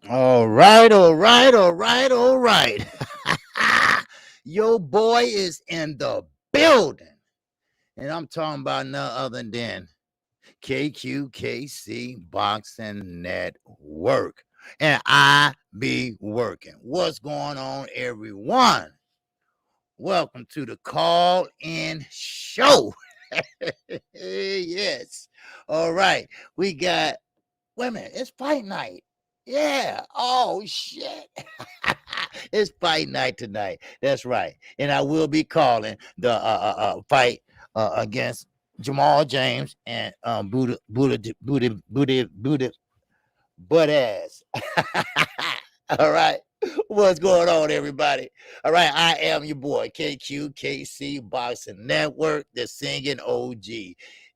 All right, all right, all right, all right. Your boy is in the building. And I'm talking about none other than KQKC Boxing Network. And I be working. What's going on, everyone? Welcome to the call in show. Yes. All right. We got, wait a minute, it's fight night. Yeah. Oh, shit. It's fight night tonight. That's right. And I will be calling the fight against Jamal James and Buddha butt ass. All right. What's going on, everybody? All right. I am your boy, KQKC Boxing Network. The singing OG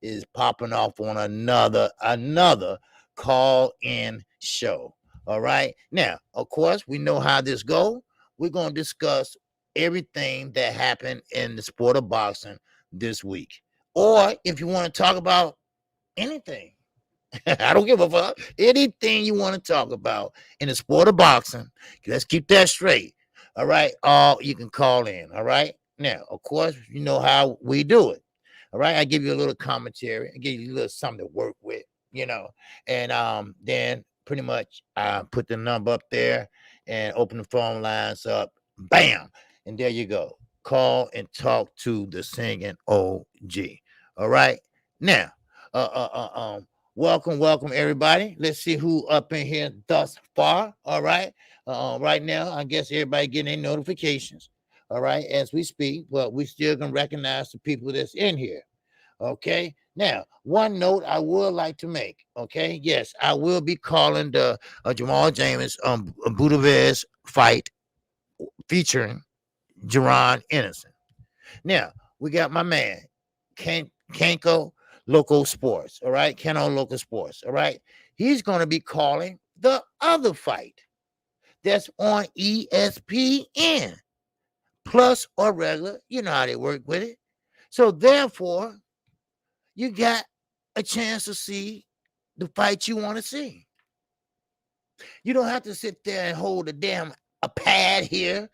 is popping off on another call-in show. All right. Now, of course, we know how this go. We're going to discuss everything that happened in the sport of boxing this week. Or if you want to talk about anything, I don't give a fuck. Anything you want to talk about in the sport of boxing, let's keep that straight. All right. You can call in. All right. Now, of course, you know how we do it. All right. I give you a little commentary. I give you a little something to work with, and then pretty much I put the number up there and open the phone lines up. Bam. And there you go. Call and talk to the singing OG. All right. Now, welcome, everybody. Let's see who up in here thus far. All right. Right now, I guess everybody getting their notifications. All right, as we speak, but we still can recognize the people that's in here. Okay. Now, one note I would like to make. Okay. Yes, I will be calling the Jamal James Budavez fight featuring Jerron Innocent. Now, we got my man, Kanko Local Sports. All right. Kano Local Sports. All right. He's going to be calling the other fight that's on ESPN plus or regular. You know how they work with it. So, therefore, you got a chance to see the fight you want to see. You don't have to sit there and hold a pad here,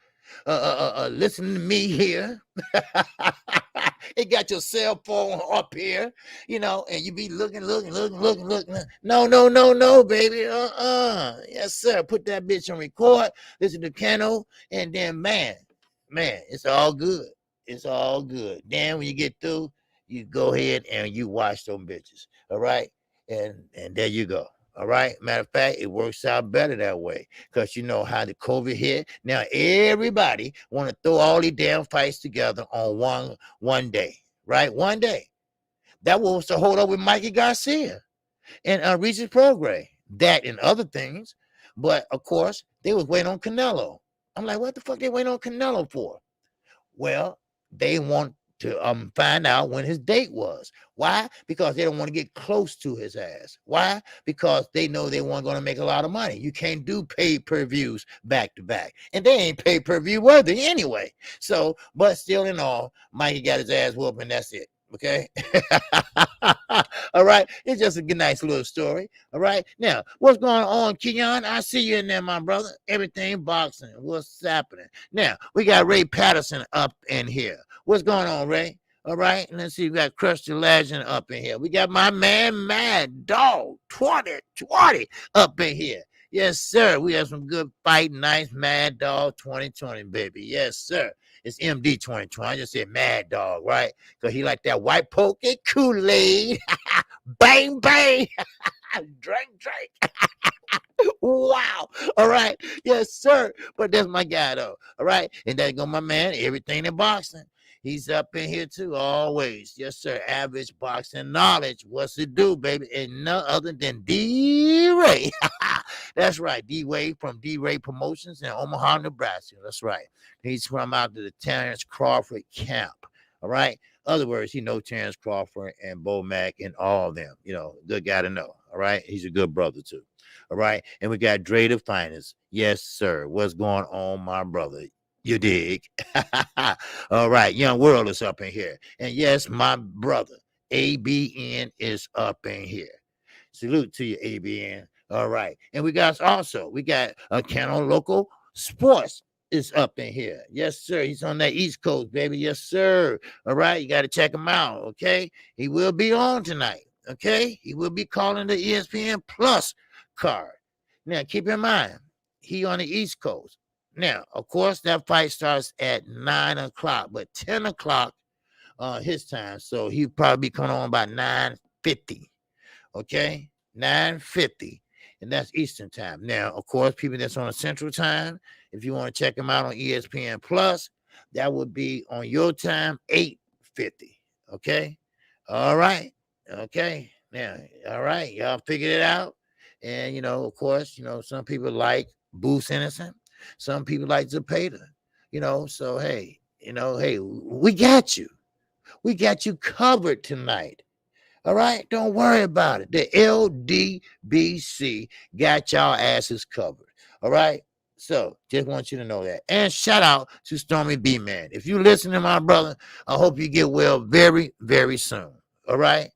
listen to me here. It got your cell phone up here, and you be looking. No, baby. Yes, sir. Put that bitch on record, listen to Kano, and then man, it's all good. It's all good. Then when you get through, you go ahead and you watch them bitches. All right. And there you go. All right. Matter of fact, it works out better that way because you know how the COVID hit. Now everybody want to throw all these damn fights together on one day, right? One day. That was the hold up with Mikey Garcia and Regis Prograis. That and other things. But of course, they was waiting on Canelo. I'm like, what the fuck they waiting on Canelo for? Well, they want to find out when his date was. Why? Because they don't want to get close to his ass. Why? Because they know they weren't going to make a lot of money. You can't do pay-per-views back to back. And they ain't pay-per-view worthy anyway. So, but still in all, Mikey got his ass whooped and that's it. Okay. All right. It's just a nice little story. All right. Now, what's going on, Keon? I see you in there, my brother. Everything boxing. What's happening? Now, we got Ray Patterson up in here. What's going on, Ray? All right. Let's see. We got Crush the Legend up in here. We got my man, Mad Dog 2020 up in here. Yes, sir. We have some good fight nights. Mad Dog 2020, baby. Yes, sir. It's MD 2020. I just said Mad Dog, right? Because he like that white poker Kool-Aid. Bang, bang. Drink. Wow. All right. Yes, sir. But that's my guy, though. All right. And there go my man, everything in boxing. He's up in here, too, always. Yes, sir. Average boxing knowledge. What's it do, baby? And none other than D-Ray. That's right. D-Ray from D-Ray Promotions in Omaha, Nebraska. That's right. He's from out to the Terence Crawford camp. All right. Other words, he knows Terence Crawford and Bo Mack and all of them. Good guy to know. All right. He's a good brother, too. All right. And we got Dre the Finest. Yes, sir. What's going on, my brother? You dig? All right. Young World is up in here. And yes, my brother, ABN is up in here. Salute to you, ABN. All right. And we got a Canelo Local Sports is up in here. Yes, sir. He's on that East Coast, baby. Yes, sir. All right. You got to check him out. Okay. He will be on tonight. Okay. He will be calling the ESPN Plus card. Now, keep in mind, he on the East Coast. Now, of course, that fight starts at 9 o'clock, but 10 o'clock his time. So he'll probably be coming on about 9:50. Okay, 9:50, and that's Eastern time. Now, of course, people that's on a Central time, if you want to check them out on ESPN Plus, that would be on your time 8:50. Okay, all right, okay. Now, all right, y'all figured it out, and of course, some people like Booth Innocent, some people like Zapata, So hey, we got you covered tonight. All right, don't worry about it. The LDBC got y'all asses covered. All right. So just want you to know that. And shout out to Stormy B Man. If you listen to my brother, I hope you get well very, very soon. All right.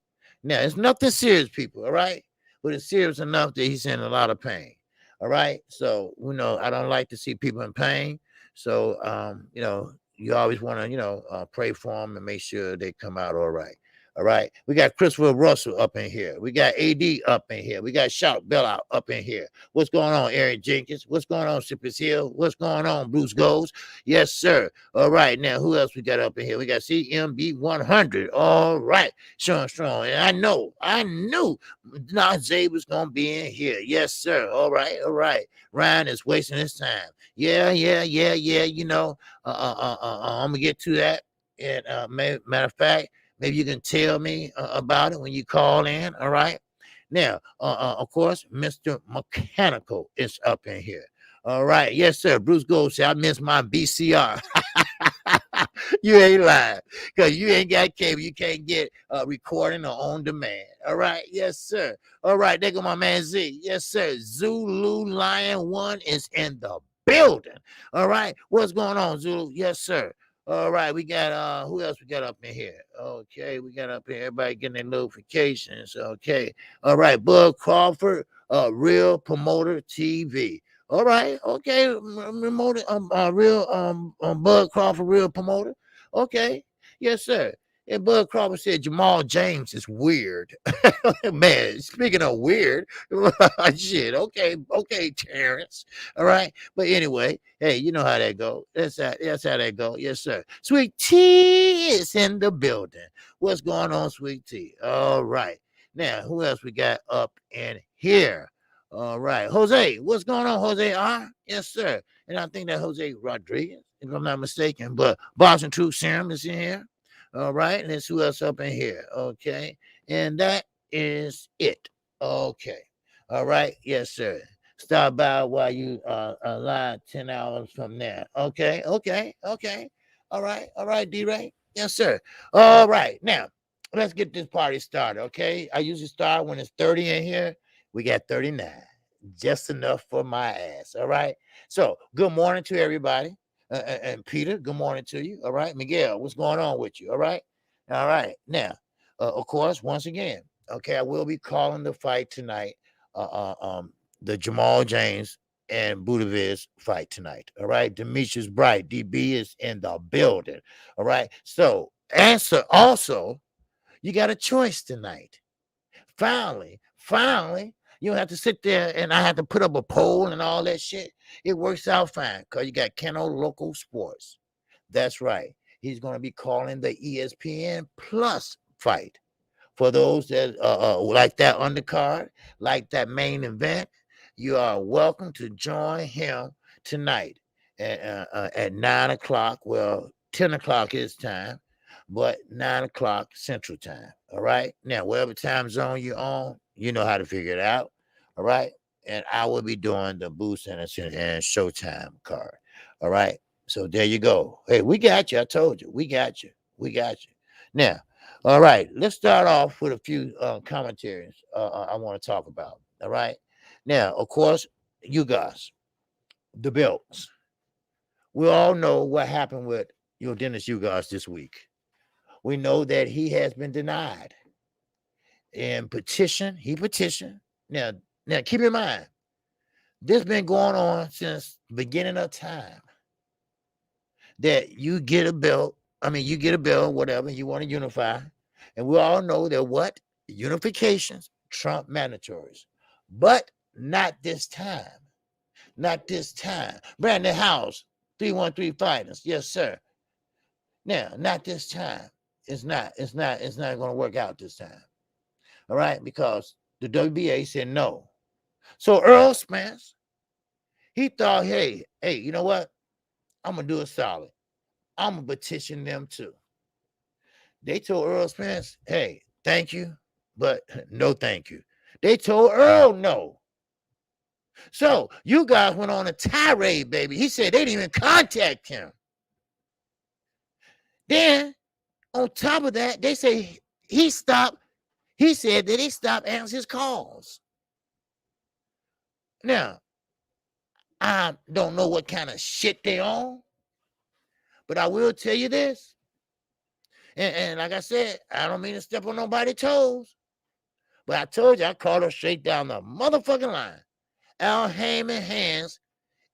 Now it's nothing serious, people. All right. But it's serious enough that he's in a lot of pain. All right. So I don't like to see people in pain. So you always want to pray for them and make sure they come out all right. All right. We got Christopher Russell up in here. We got AD up in here. We got Shout Bell up in here. What's going on, Aaron Jenkins? What's going on, Cypress Hill? What's going on, Bruce Goes? Yes, sir. All right. Now, who else we got up in here? We got CMB 100. All right. Sean Strong. And I knew Najee was going to be in here. Yes, sir. All right. All right. Ryan is wasting his time. Yeah. I'm going to get to that. And matter of fact, maybe you can tell me about it when you call in. All right. Now, of course, Mr. Mechanical is up in here. All right. Yes, sir. Bruce Gold said, I miss my BCR. You ain't lying because you ain't got cable. You can't get recording or on demand. All right. Yes, sir. All right. There go my man Z. Yes, sir. Zulu Lion 1 is in the building. All right. What's going on, Zulu? Yes, sir. All right, we got who else we got up in here? Okay, we got up here, everybody getting their notifications. Okay, all right, Bud Crawford, Real Promoter TV. All right, okay, Bud Crawford, Real Promoter. Okay, yes, sir. And Bud Crawford said Jamal James is weird. Man, speaking of weird, shit. Okay, Terrence. All right. But anyway, hey, you know how that go. That's how that go. Yes, sir. Sweet Tea is in the building. What's going on, Sweet Tea? All right. Now, who else we got up in here? All right. Jose, what's going on, Jose R? Yes, sir. And I think that Jose Rodriguez, if I'm not mistaken. But Boston Truth Serum is in here. All right. And let's who else up in here. Okay. And that is it. Okay. All right. Yes, sir. Stop by while you live 10 hours from there. Okay. All right, D-Ray. Yes, sir. All right. Now, let's get this party started. Okay. I usually start when it's 30 in here. We got 39. Just enough for my ass. All right. So good morning to everybody. And Peter, good morning to you. All right. Miguel, what's going on with you? All right. All right. Now, of course, once again, okay, I will be calling the fight tonight. The Jamal James and Budaviz fight tonight. All right. Demetrius Bright, DB is in the building. All right. So, answer also, you got a choice tonight. Finally, you don't have to sit there and I have to put up a poll and all that shit. It works out fine because you got Canelo Local Sports. That's right. He's going to be calling the ESPN Plus fight. For those that like that undercard, like that main event, you are welcome to join him tonight at 9 o'clock. Well, 10 o'clock his time, but 9 o'clock Central Time. All right. Now, whatever time zone you're on, you know how to figure it out. All right. And I will be doing the Boost and Showtime card. All right. So there you go. Hey, we got you. I told you. We got you. Now, all right. Let's start off with a few commentaries I want to talk about. All right. Now, of course, you guys, the belts. We all know what happened with Dennis Ugas this week. We know that he has been denied. And he petitioned. Now, Now, keep in mind, this been going on since the beginning of time. That you get a belt, you get a belt, whatever, you want to unify. And we all know that what? Unifications trump mandatories. But not this time. Not this time. Brandon House, 313 Fighters. Yes, sir. Now, not this time. It's not going to work out this time. All right, because the WBA said no. So Earl Spence, he thought, hey, you know what? I'm gonna do it solid. I'm gonna petition them too. They told Earl Spence, hey, thank you, but no thank you. They told Earl no. So you guys went on a tirade, baby. He said they didn't even contact him. Then on top of that, they say he said that he stopped answering his calls. Now, I don't know what kind of shit they on, but I will tell you this. And like I said, I don't mean to step on nobody's toes, but I told you I called her straight down the motherfucking line. Al Heyman hands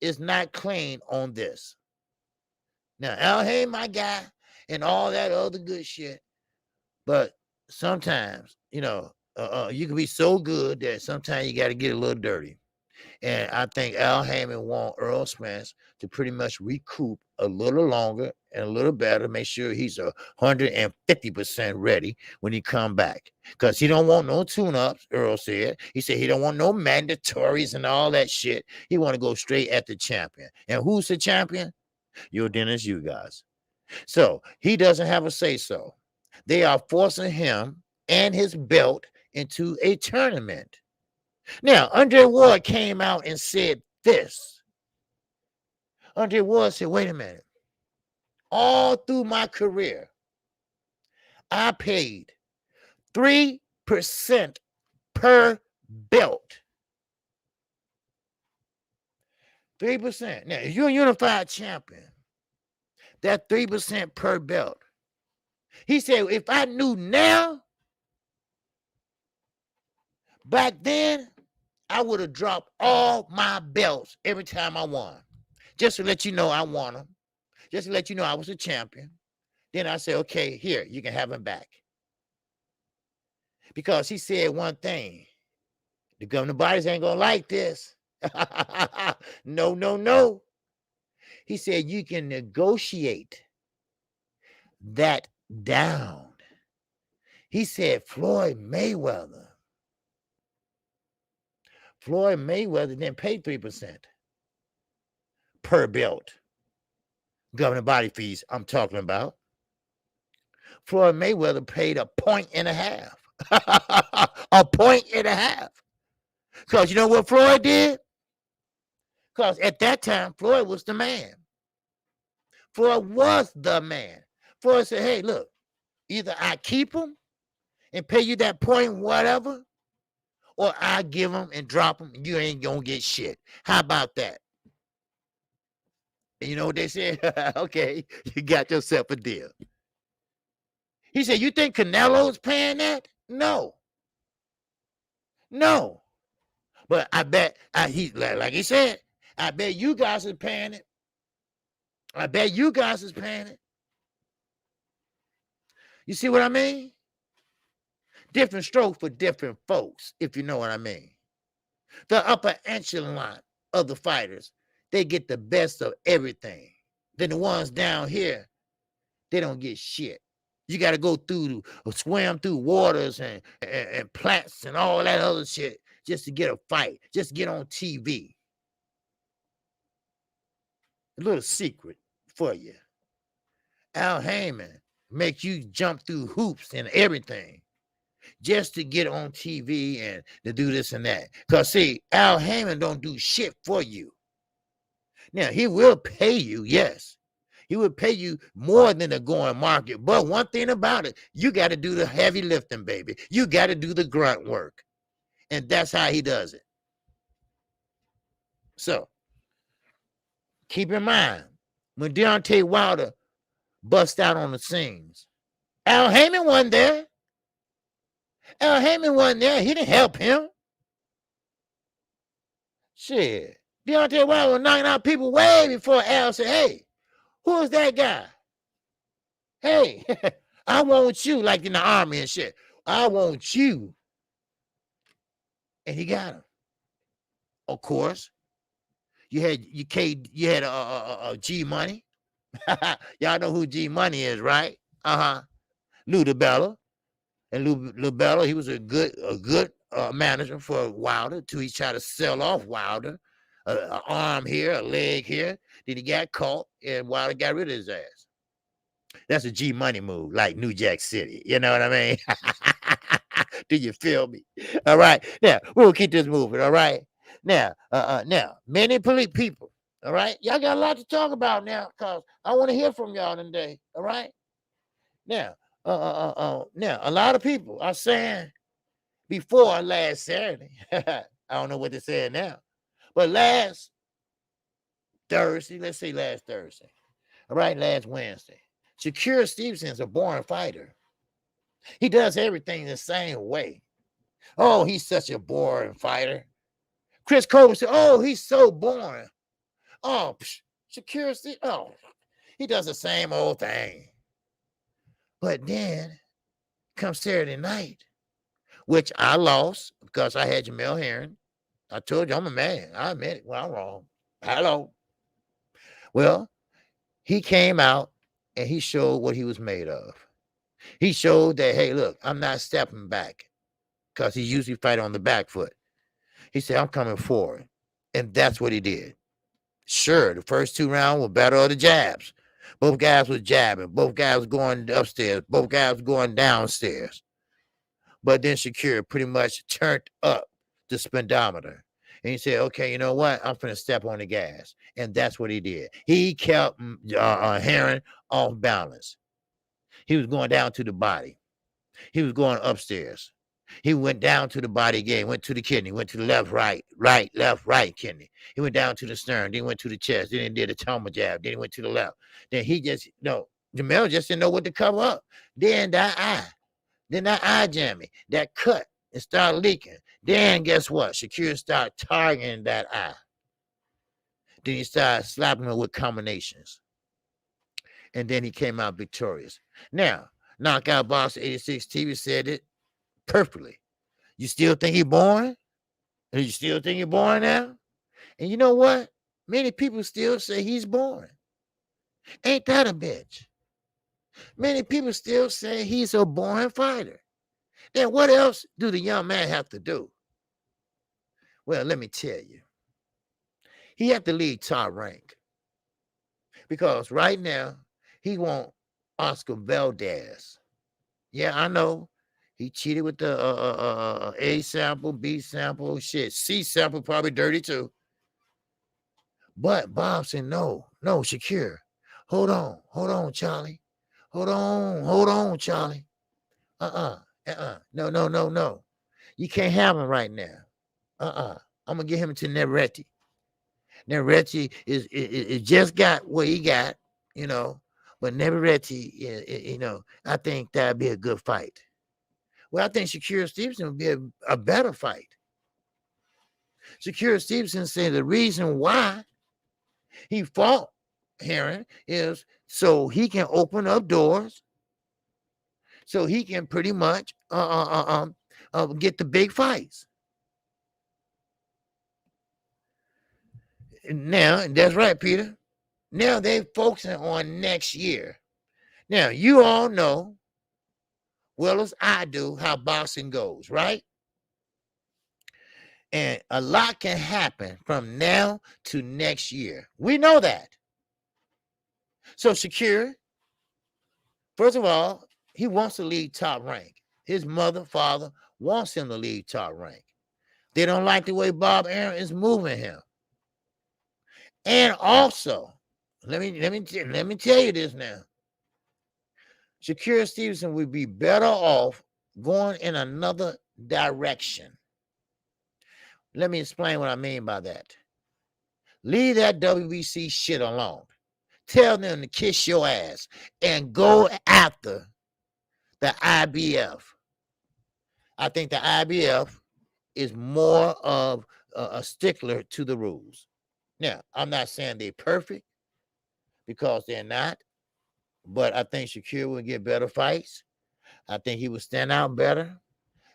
is not clean on this. Now, Al Heyman, my guy, and all that other good shit, but sometimes, you can be so good that sometimes you got to get a little dirty. And I think Al Heyman want Earl Spence to pretty much recoup a little longer and a little better, make sure he's 150% ready when he come back. Because he don't want no tune-ups, Earl said. He said he don't want no mandatories and all that shit. He want to go straight at the champion. And who's the champion? Your Dennis, you guys. So he doesn't have a say-so. They are forcing him and his belt into a tournament. Now, Andre Ward came out and said this. Andre Ward said, wait a minute. All through my career, I paid 3% per belt. 3%. Now, if you're a unified champion, that 3% per belt. He said, if I knew now, back then, I would have dropped all my belts every time I won. Just to let you know I won them. Just to let you know I was a champion. Then I said, okay, here, you can have him back. Because he said one thing. The governing bodies ain't going to like this. No. He said you can negotiate that down. He said Floyd Mayweather didn't pay 3% per belt. Governing body fees I'm talking about. Floyd Mayweather paid 1.5 points. 1.5 points. Because you know what Floyd did? Because at that time, Floyd was the man. Floyd was the man. Floyd said, hey, look, either I keep him and pay you that point, whatever, or I give him and drop him, and you ain't going to get shit. How about that? And you know what they said? Okay, you got yourself a deal. He said, you think Canelo's paying that? No. But I bet, like he said, I bet you guys is paying it. You see what I mean? Different stroke for different folks, if you know what I mean. The upper echelon of the fighters, they get the best of everything. Then the ones down here, they don't get shit. You got to go through, swim through waters and plants and all that other shit just to get a fight, just to get on TV. A little secret for you. Al Heyman makes you jump through hoops and everything just to get on TV and to do this and that. Because, see, Al Heyman don't do shit for you. Now, he will pay you, yes. He would pay you more than the going market. But one thing about it, you got to do the heavy lifting, baby. You got to do the grunt work. And that's how he does it. So, keep in mind, when Deontay Wilder bust out on the scenes, Al Heyman wasn't there. He didn't help him. Shit. Deontay Wilder was knocking out people way before Al said, hey, who is that guy? Hey, I want you, like in the army and shit. I want you. And he got him. Of course, you had G Money. Y'all know who G Money is, right? Lou DiBella. And Lou DiBella, he was a good manager for Wilder till he tried to sell off Wilder. An arm here, a leg here. Then he got caught, and Wilder got rid of his ass. That's a G Money move, like New Jack City. You know what I mean? Do you feel me? All right. Now, we'll keep this moving. All right. Now, many people. All right. Y'all got a lot to talk about now, because I want to hear from y'all today. All right. Now, now, a lot of people are saying before last Saturday, I don't know what they're saying now, but last Thursday, let's say last Thursday. All right. Last Wednesday. Shakur Stevenson's a born fighter. He does everything the same way. Oh, he's such a boring fighter. Chris Colbert said, oh, he's so boring. Oh, Shakur Stevenson, oh, he does the same old thing. But then comes Saturday night, which I lost because I had Jamel Herring. I told you I'm a man. I admit it. Well, I'm wrong. Hello. Well, he came out and he showed what he was made of. He showed that, hey, look, I'm not stepping back, because he usually fight on the back foot. He said, I'm coming forward. And that's what he did. Sure, the first 2 rounds were better of the jabs. Both guys was jabbing. Both guys was going upstairs. Both guys was going downstairs. But then Shakur pretty much turned up the speedometer. And he said, okay, you know what? I'm going to step on the gas. And that's what he did. He kept Herring off balance. He was going down to the body. He was going upstairs. He went down to the body again, went to the kidney, went to the left, right, left, right kidney. He went down to the sternum, then he went to the chest, then he did a tumble jab, then he went to the left. Then he just, Jamel just didn't know what to cover up. Then that eye jamming, that cut, it started leaking. Then guess what? Shakur started targeting that eye. Then he started slapping her with combinations. And then he came out victorious. Now, Knockout Box 86 TV said it perfectly. You still think he's born? And you still think he's born now? And you know what? Many people still say he's born. Ain't that a bitch? Many people still say he's a born fighter. Then what else do the young man have to do? Well, let me tell you. He had to leave top rank. Because right now, he wants Oscar Valdez. Yeah, I know. He cheated with the A sample, B sample, shit. C sample probably dirty too. But Bob said, no, Shakur. Hold on, Charlie. Hold on, Charlie. No. You can't have him right now. I'm gonna get him to Neretti. Neretti is just got what he got, but Neretti, I think that'd be a good fight. Well, I think Shakur Stevenson would be a better fight. Shakur Stevenson said the reason why he fought Herring is so he can open up doors, so he can pretty much get the big fights. Now, that's right, Peter. Now they're focusing on next year. Now, you all know, well as I do, how boxing goes, right? And a lot can happen from now to next year. We know that. So Shakur, first of all, he wants to leave top rank. His mother, father wants him to leave top rank. They don't like the way Bob Arum is moving him. And also, let me tell you this now. Shakur Stevenson would be better off going in another direction. Let me explain what I mean by that. Leave that WBC shit alone. Tell them to kiss your ass and go after the IBF. I think the IBF is more of a stickler to the rules. Now, I'm not saying they're perfect because they're not, but I think Shakir will get better fights. I think he will stand out better.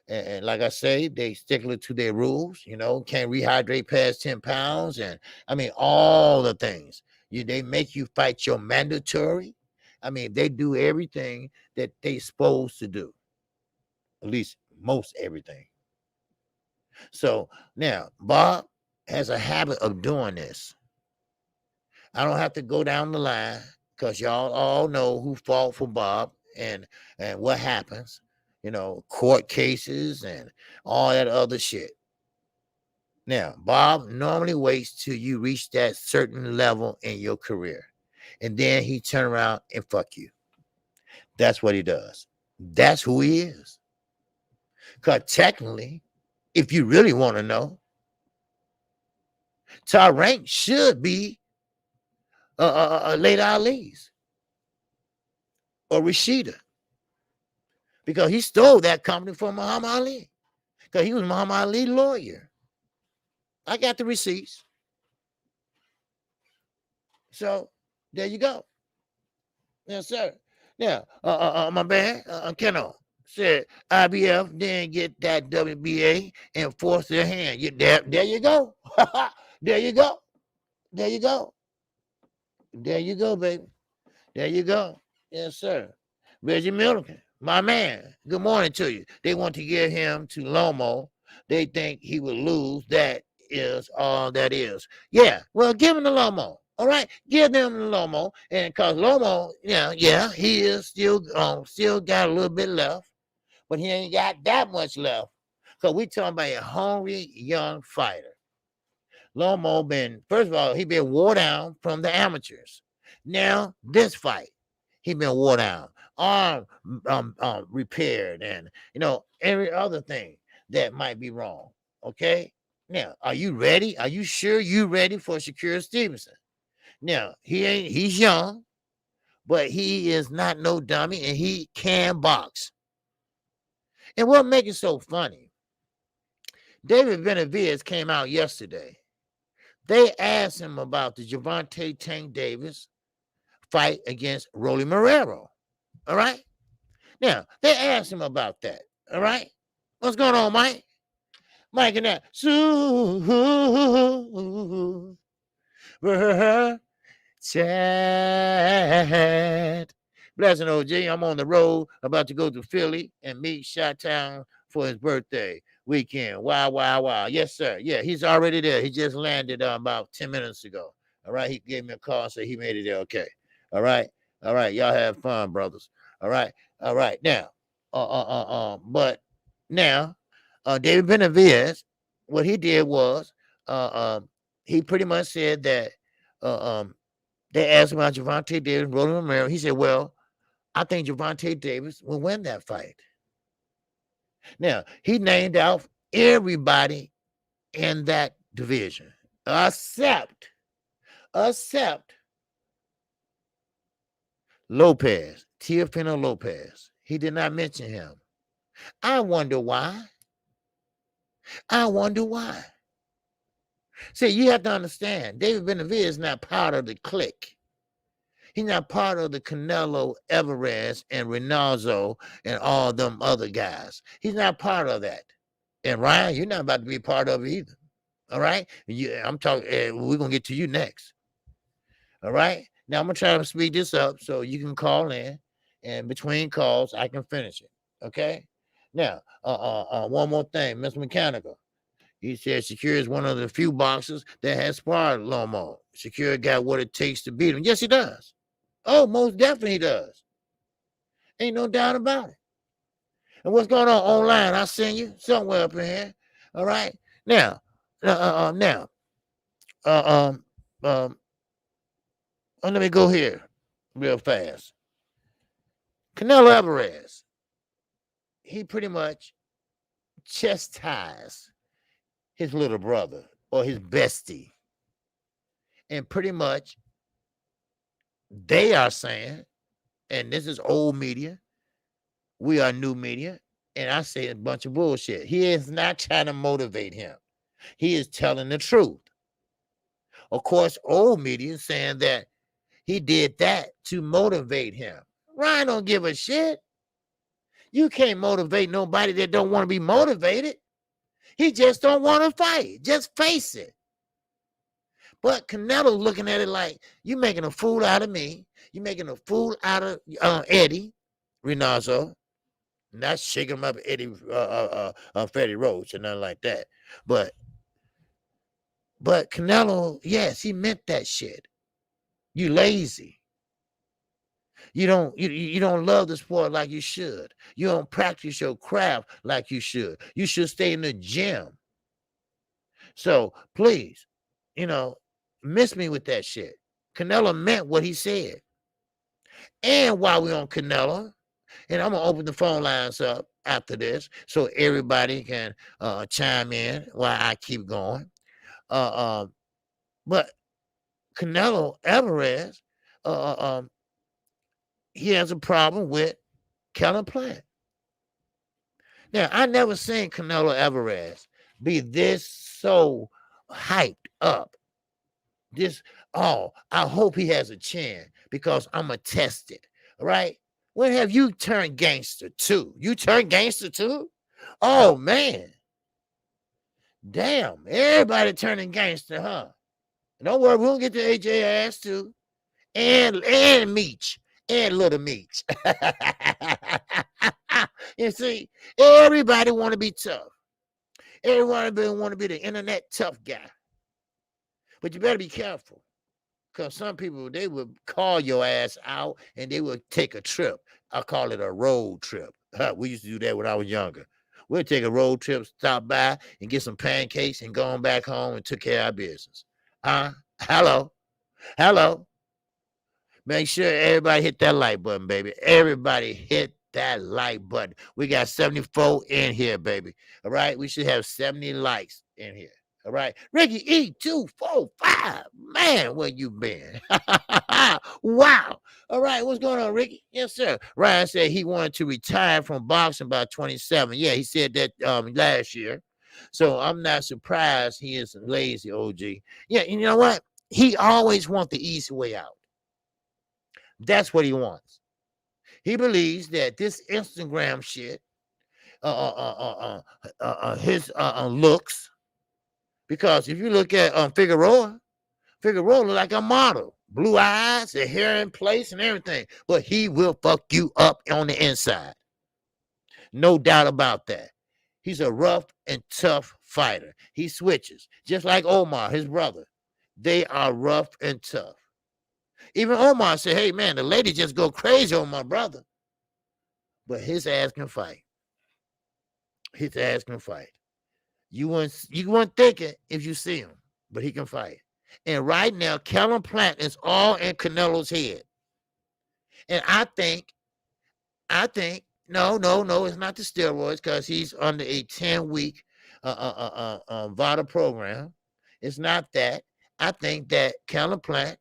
And like I say, they stickler to their rules, can't rehydrate past 10 pounds. And I mean, all the things. They make you fight your mandatory. I mean, they do everything that they supposed to do, at least most everything. So now Bob has a habit of doing this. I don't have to go down the line because y'all all know who fought for Bob and what happens, court cases and all that other shit. Now, Bob normally waits till you reach that certain level in your career, and then he turn around and fuck you. That's what he does. That's who he is. Because technically, if you really want to know, Terrence should be late Ali's or Rashida, because he stole that company from Muhammad Ali, because he was Muhammad Ali's lawyer. I got the receipts. So there you go. Yes, sir. Now, my man, Keno, said IBF didn't get that WBA and forced their hand. There you go. There you go. There you go. There you go, baby. There you go. Yes, sir. Reggie Milligan, my man, good morning to you. They want to give him to Lomo. They think he will lose. That is all that is. Yeah, well, give him the Lomo. All right, give them the Lomo. And because Lomo, he is still got a little bit left, but he ain't got that much left. Because we talking about a hungry young fighter. Lomo first of all, he been wore down from the amateurs. Now, this fight, he been wore down, arm repaired, and every other thing that might be wrong. Okay. Now, are you ready? Are you sure you ready for Shakur Stevenson? Now, he's young, but he is not no dummy, and he can box. And what makes it so funny, David Benavidez came out yesterday. They asked him about the Gervonta Tank Davis fight against Rolly Marrero. All right. Now, they asked him about that. All right. What's going on, Mike? Mike and that. Chat. Blessing OG. I'm on the road, about to go to Philly and meet Chi-Town for his birthday weekend. Wow, wow, wow. Yes, sir. Yeah, he's already there. He just landed about 10 minutes ago. All right. He gave me a call and said he made it there. Okay. All right. All right. Y'all have fun, brothers. All right. All right. Now, but now, David Benavidez, what he did was, he pretty much said that, they asked him about Gervonta Davis, Rolling Romero. He said, well, I think Gervonta Davis will win that fight. Now, he named out everybody in that division, except Lopez, Teofimo Lopez. He did not mention him. I wonder why. See, you have to understand, David Benavidez is not part of the clique. He's not part of the Canelo, Alvarez, and Ronaldo and all them other guys. He's not part of that. And Ryan, you're not about to be part of it either. All right? I'm talking, we're going to get to you next. All right? Now, I'm going to try to speed this up so you can call in, and between calls, I can finish it. Okay? Now, one more thing, Mr. Mechanical. He said Shakur is one of the few boxers that has sparred Lomo. Shakur got what it takes to beat him. Yes, he does. Oh, most definitely does. Ain't no doubt about it. And what's going on online? I'll send you somewhere up in here. All right. Now, let me go here real fast. Canelo Alvarez, he pretty much chastised his little brother or his bestie. And pretty much they are saying, and this is old media, we are new media, and I say a bunch of bullshit. He is not trying to motivate him. He is telling the truth. Of course, old media is saying that he did that to motivate him. Ryan don't give a shit. You can't motivate nobody that don't want to be motivated. He just don't want to fight. Just face it. But Canelo's looking at it like, you making a fool out of me. You making a fool out of Eddie Reynoso. Not shaking him up Eddie Freddie Roach or nothing like that. But Canelo, yes, he meant that shit. You lazy. You don't love the sport like you should. You don't practice your craft like you should. You should stay in the gym. So please, miss me with that shit. Canelo meant what he said. And while we're on Canelo, and I'm gonna open the phone lines up after this so everybody can chime in while I keep going. But Canelo Alvarez, he has a problem with Kellen Plant. Now, I never seen Canelo Alvarez be this so hyped up. I hope he has a chin because I'm going to test it, right? When have you turned gangster too? You turned gangster too? Oh, man. Damn, everybody turning gangster, huh? Don't worry, we'll get to AJ ass too. And Meech. And Little Meech. You see, everybody want to be tough. Everybody want to be the internet tough guy. But you better be careful. Because some people, they will call your ass out and they will take a trip. I call it a road trip. We used to do that when I was younger. We'll take a road trip, stop by and get some pancakes and go on back home and took care of our business. Hello. Make sure everybody hit that like button, baby. Everybody hit that like button. We got 74 in here, baby. All right. We should have 70 likes in here. All right. Ricky E245. Man, where you been? Wow. All right. What's going on, Ricky? Yes, sir. Ryan said he wanted to retire from boxing by 27. Yeah, he said that last year. So I'm not surprised he is lazy, OG. Yeah, you know what? He always wants the easy way out. That's what he wants. He believes that this Instagram shit, his looks, because if you look at Figueroa look like a model, blue eyes, the hair in place and everything, but he will fuck you up on the inside. No doubt about that. He's a rough and tough fighter. He switches, just like Omar, his brother. They are rough and tough. Even Omar said, hey, man, the lady just go crazy on my brother. But his ass can fight. His ass can fight. You wouldn't think it if you see him, but he can fight. And right now, Kellen Plant is all in Canelo's head. And I think, no, it's not the steroids because he's under a 10-week VADA program. It's not that. I think that Kellen Plant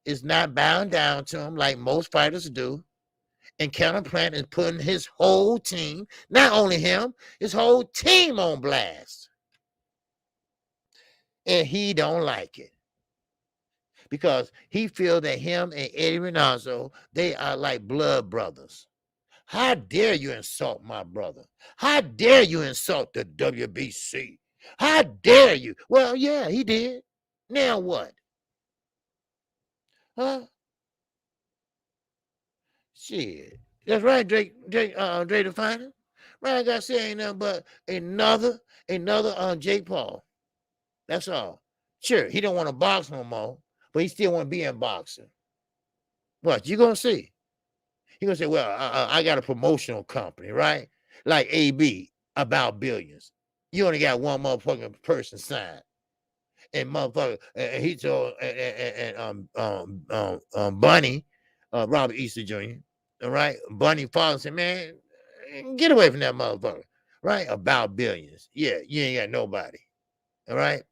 is not bound down to him like most fighters do. And Kellen Plant is putting his whole team, not only him, his whole team on blast. And he don't like it. Because he feels that him and Eddie Reynoso, they are like blood brothers. How dare you insult my brother? How dare you insult the WBC? How dare you? Well, yeah, he did. Now what? Huh? Shit. That's right, Drake the Fighter. Ryan Garcia ain't nothing but another Jake Paul. That's all. Sure, he don't want to box no more, but he still want to be in boxing. What, you gonna see? He gonna say, well, I got a promotional company, right? Like AB, about billions. You only got one motherfucking person signed. And motherfucker, he told Bunny, Robert Easter Jr., all right? Bunny father said, man, get away from that motherfucker, right? About billions. Yeah, you ain't got nobody. All right?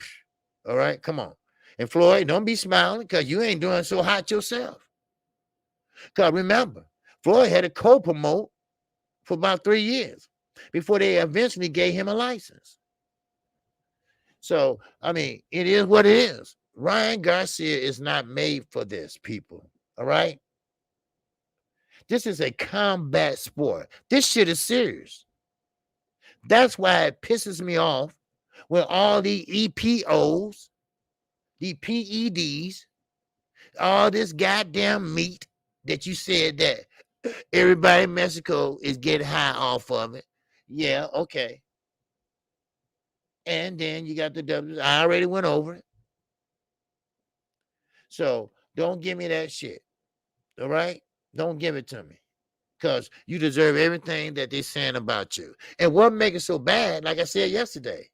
All right, come on. And Floyd, don't be smiling because you ain't doing so hot yourself. Because remember, Floyd had to co-promote for about 3 years before they eventually gave him a license. So, I mean, it is what it is. Ryan Garcia is not made for this, people. All right? This is a combat sport. This shit is serious. That's why it pisses me off when all the EPOs, the PEDs, all this goddamn meat that you said that everybody in Mexico is getting high off of it. Yeah, okay. And then you got the W. I already went over it. So don't give me that shit. All right? Don't give it to me. Because you deserve everything that they're saying about you. And what makes it so bad, like I said yesterday,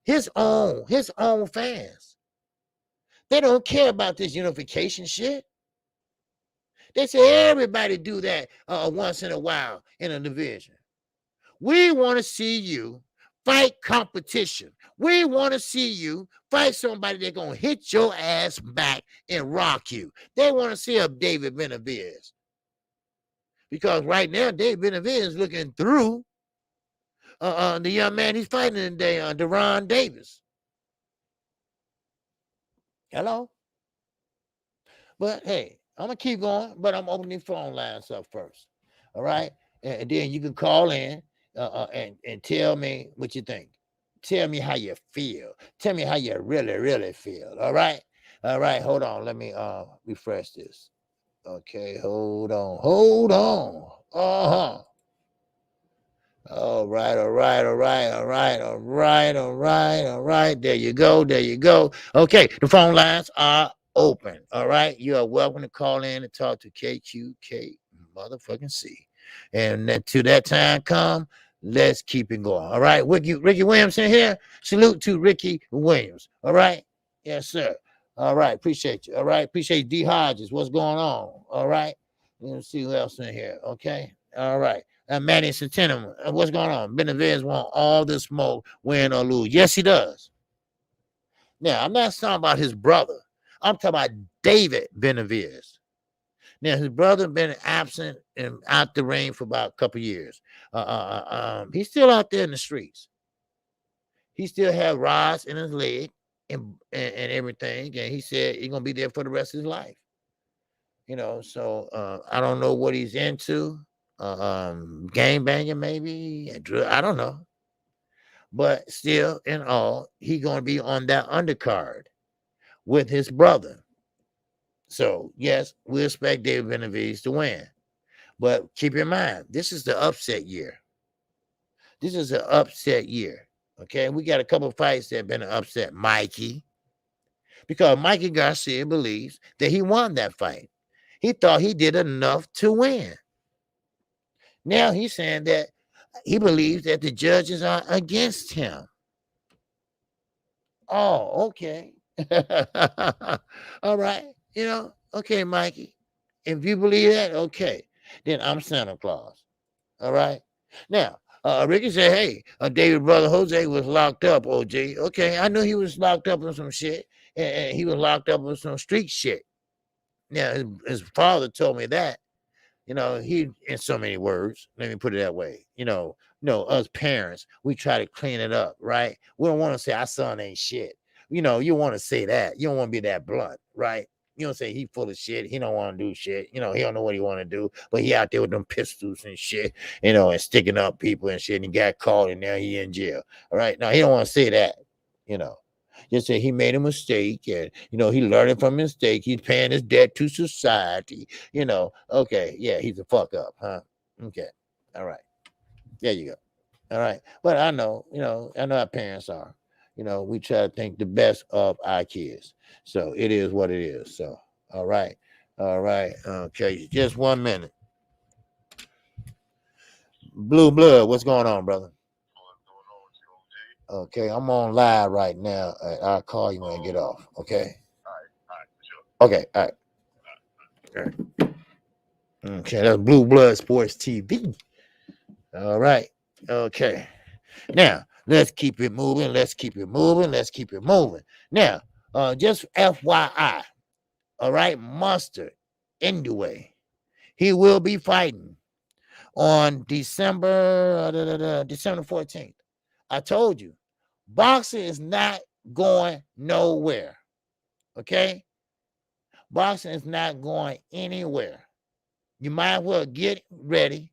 his own fans. They don't care about this unification shit. They say everybody do that once in a while in a division. We want to see you fight competition. We want to see you fight somebody that's going to hit your ass back and rock you. They want to see a David Benavidez. Because right now, David Benavidez is looking through the young man he's fighting today, Deron Davis. Hello? But hey, I'm going to keep going, but I'm opening phone lines up first. All right? And then you can call in and tell me what you think. Tell me how you feel. Tell me how you really, really feel. All right? All right, hold on. Let me refresh this. Okay, hold on. Hold on. Uh-huh. All right. There you go. Okay, the phone lines are open. All right, you are welcome to call in and talk to KQK motherfucking C. And then to that time come, let's keep it going. All right, Ricky Williamson here. Salute to Ricky Williams. All right, yes sir. All right, appreciate you. All right, appreciate D Hodges. What's going on? All right, let's see who else in here. Okay, all right. Manny Centennial, what's going on? Benavidez want all the smoke, win or lose. Yes, he does. Now, I'm not talking about his brother. I'm talking about David Benavidez. Now, his brother been absent and out the ring for about a couple years. He's still out there in the streets. He still have rods in his leg and everything, and he said he's gonna be there for the rest of his life. So I don't know what he's into. Gang banging maybe, I don't know. But still, in all, he gonna be on that undercard with his brother. So yes, we expect David Benavidez to win. But keep in mind, this is the upset year. This is an upset year. Okay, we got a couple of fights that have been an upset. Mikey, because Mikey Garcia believes that he won that fight. He thought he did enough to win. Now he's saying that he believes that the judges are against him. Oh, okay. All right. Okay, Mikey. If you believe that, okay. Then I'm Santa Claus. All right. Now, Ricky said, hey, David brother Jose was locked up, OJ. Okay, I knew he was locked up on some shit. And he was locked up on some street shit. Now, his father told me that. He, in so many words, let me put it that way, us parents, we try to clean it up, right? We don't want to say our son ain't shit. You want to say that. You don't want to be that blunt, right? You don't say he full of shit. He don't want to do shit. He don't know what he want to do, but he out there with them pistols and shit, and sticking up people and shit, and he got caught, and now he in jail. All right. Now, he don't want to say that, you know. Just say he made a mistake, and he learning from his mistake. He's paying his debt to society. Okay, yeah, he's a fuck up, huh? Okay, all right, there you go. All right, but I know our parents are. We try to think the best of our kids. So it is what it is. So all right, okay, just 1 minute. Blue Blood, what's going on, brother? Okay, I'm on live right now. I'll call you when I get off. Okay. Okay. All right. Okay, that's Blue Blood Sports TV. All right. Okay. Now let's keep it moving. Now, just FYI. All right, Mustard Indue. He will be fighting on December 14th. I told you, boxing is not going nowhere. Okay? Boxing is not going anywhere. You might as well get ready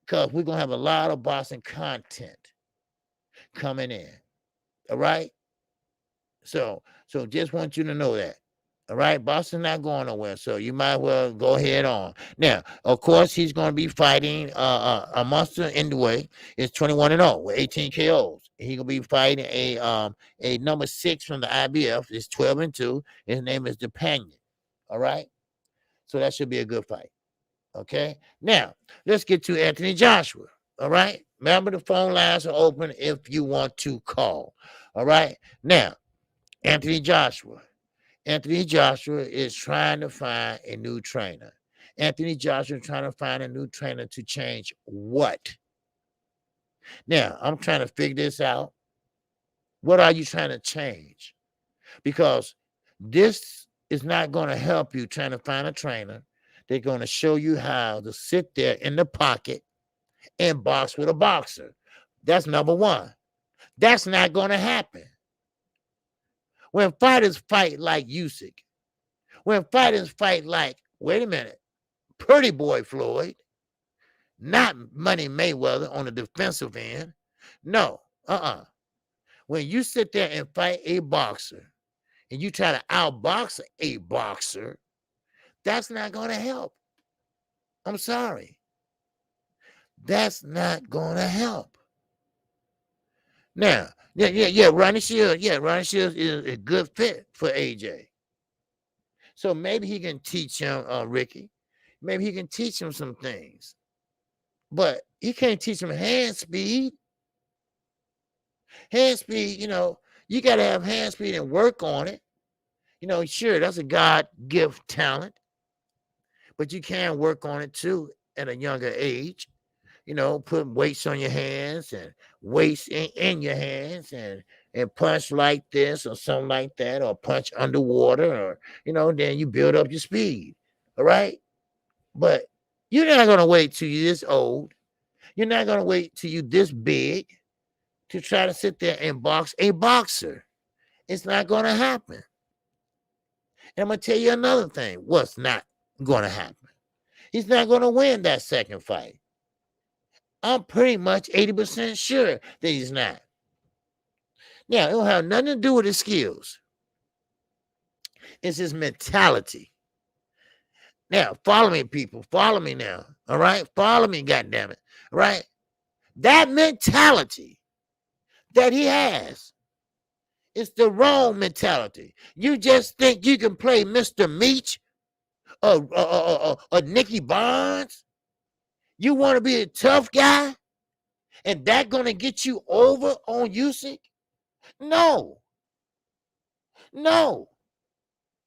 because we're going to have a lot of boxing content coming in. All right? So just want you to know that. All right, Boston's not going nowhere, so you might well go ahead on. Now, of course, he's going to be fighting a monster in the way. It's 21-0 with 18 KOs. He's gonna be fighting a number 6 from the IBF. It's 12-2. His name is DUPONT. All right, so that should be a good fight. Okay, now let's get to Anthony Joshua. All right, remember the phone lines are open if you want to call. All right, now Anthony Joshua. Anthony Joshua is trying to find a new trainer. Anthony Joshua is trying to find a new trainer to change what? Now, I'm trying to figure this out. What are you trying to change? Because this is not going to help you trying to find a trainer. They're going to show you how to sit there in the pocket and box with a boxer. That's number one. That's not going to happen. When fighters fight like Usyk, when fighters fight like, wait a minute, Pretty Boy Floyd, not Money Mayweather on the defensive end. No, When you sit there and fight a boxer and you try to outbox a boxer, that's not going to help. I'm sorry. That's not going to help. Now, Ronnie Shields. Yeah, Ronnie Shields is a good fit for AJ. So maybe he can teach him, Ricky. Maybe he can teach him some things. But he can't teach him hand speed. Hand speed, you got to have hand speed and work on it. Sure, that's a God gift talent. But you can work on it too at a younger age. Put weights on your hands and weights in your hands and punch like this or something like that, or punch underwater, or, then you build up your speed. All right. But you're not going to wait till you're this old. You're not going to wait till you're this big to try to sit there and box a boxer. It's not going to happen. And I'm going to tell you another thing. What's not going to happen? He's not going to win that second fight. I'm pretty much 80% sure that he's not. Now, it don't have nothing to do with his skills. It's his mentality. Now, follow me, people. Follow me now. All right? Follow me, goddammit. All right? That mentality that he has, it's the wrong mentality. You just think you can play Mr. Meach or Nicky Barnes. You want to be a tough guy, and that going to get you over on Usyk? No.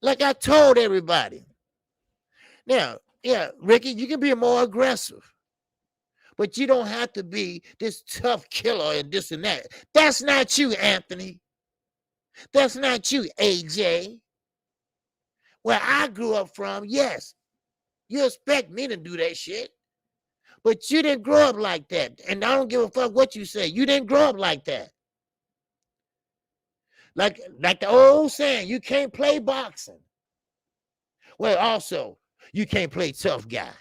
Like I told everybody. Now, yeah, Ricky, you can be more aggressive, but you don't have to be this tough killer and this and that. That's not you, Anthony. That's not you, AJ. Where I grew up from, yes, you expect me to do that shit. But you didn't grow up like that. And I don't give a fuck what you say. You didn't grow up like that. Like the old saying, you can't play boxing. Well, also, you can't play tough guy.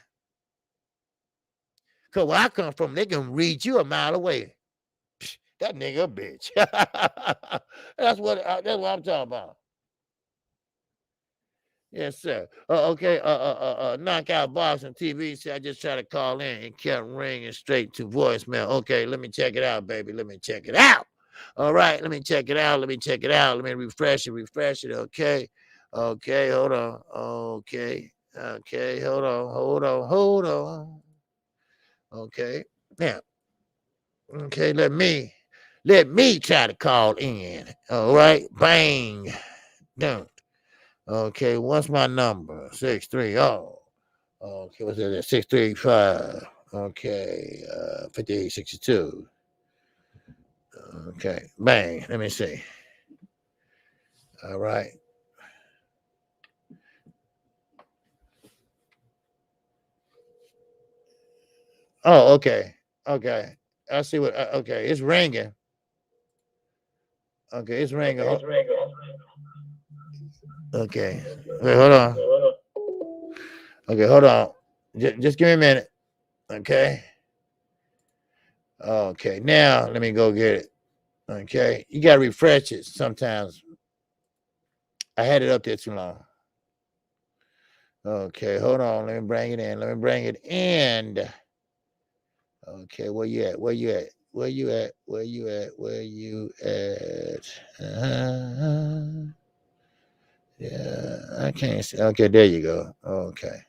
Because where I come from, they can read you a mile away. Psh, that nigga a bitch. That's what I'm talking about. Yes, sir. Okay. Knockout Boxing TV. See, I just tried to call in and kept ringing straight to voicemail. Okay, let me check it out, baby. Let me check it out. All right, let me check it out. Let me refresh it. Okay. Okay, hold on. Okay, hold on. Okay. Now, okay, let me try to call in. All right. Bang. Done. Okay, what's my number? 630. Okay, what's that? 635. Okay, 5862. Okay, bang. Let me see. All right. Oh, okay. Okay. I see what, okay, it's ringing. Okay, it's ringing. Okay. Wait, hold on. Okay, hold on. Just give me a minute. Okay. Okay, now let me go get it. Okay, you gotta refresh it sometimes. I had it up there too long. Okay, hold on. Let me bring it in. Let me bring it in. Okay, where you at? Where you at? Where you at? Where you at? Where you at? Yeah, I can't see. Okay, there you go. Okay.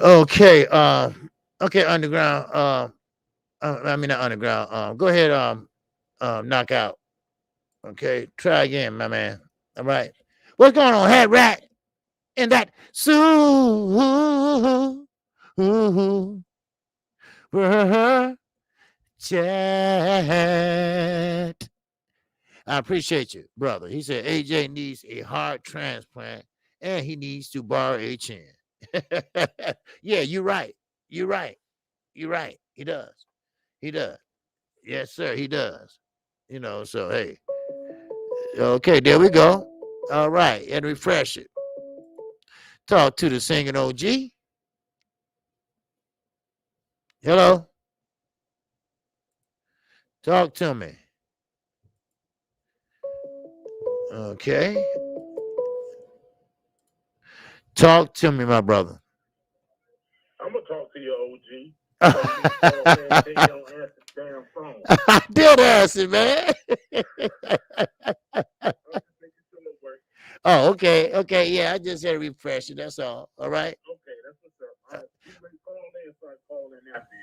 Okay. Okay, underground. I mean not underground. Go ahead. Knock out. Okay, try again, my man. All right. What's going on, Hat Rat? And that chat. I appreciate you, brother. He said AJ needs a heart transplant and he needs to borrow a chin. Yeah, you're right. You're right. You're right. He does. He does. Yes, sir. He does. You know, so hey. Okay, there we go. All right, and refresh it. Talk to the singing OG. Hello. Talk to me. Okay. Talk to me, my brother. I'm gonna talk to your OG. So you don't answer the damn phone. I did answer, man. Oh, okay. Okay. Yeah, I just had to refresh it. That's all. All right. Okay, that's what's up. All right, D-Ray, call in and start calling after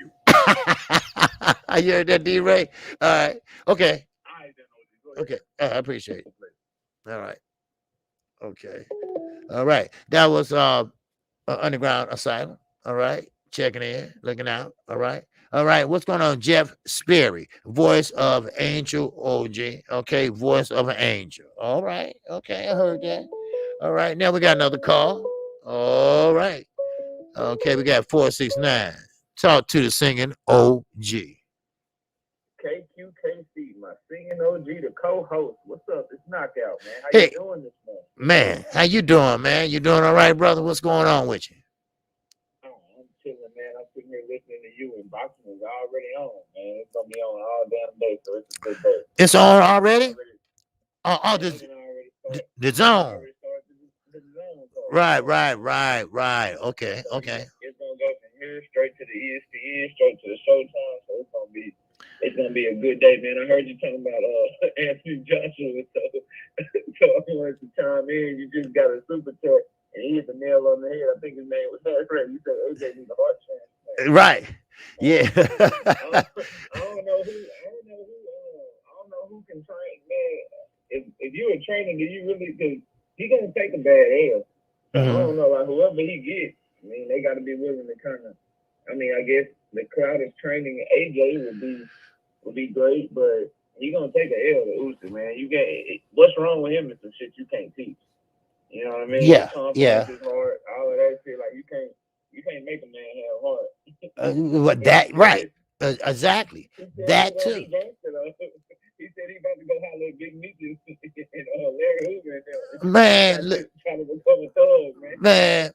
you. You heard that, D-Ray? All right. Okay. All right, then, OG. Go ahead. Okay. I appreciate it. All right. Okay. All right. That was Underground Asylum. All right. Checking in, looking out. All right. All right. What's going on? Jeff Sperry, voice of Angel OG. Okay. Voice of an angel. All right. Okay. I heard that. All right. Now we got another call. All right. Okay. We got 469. Talk to the singing OG. KQKC, my singing OG, the co-host. What's up? It's Knockout, man. How Hey, you doing this morning? man, how you doing, man? You doing all right, brother? What's going on with you? Oh, I'm chilling, man. I'm sitting here listening to you, and boxing is already on, man. It's gonna be on all damn day, so it's a good day. It's on already? Oh, Yeah, the, it done already started. the zone. Already started the zone call. Right. Okay. So it's gonna go from here straight to the ESPN, straight to the Showtime. So it's gonna be a good day, man. I heard you talking about Anthony Joshua, so I wanted to chime in. You just got a super chat, and he hit the nail on the head. I think his name was Terrence. You said AJ needs a heart transplant. Right. Yeah. I don't know who can train, man. If you a trainer, do you really? Because he gonna take a bad L. So I don't know, like whoever he gets, I mean, they got to be willing to kind of. I mean, I guess the crowd is training AJ would be great, but he gonna take an L to Usyk, man. You can't. What's wrong with him is some shit you can't teach. You know what I mean? Yeah. Confidence is hard. All of that shit, like you can't make a man have heart. Right. Exactly. That too. He said he about to go holler at Big Meech and Larry Hoover and them. Man, look, trying to become a thug, man.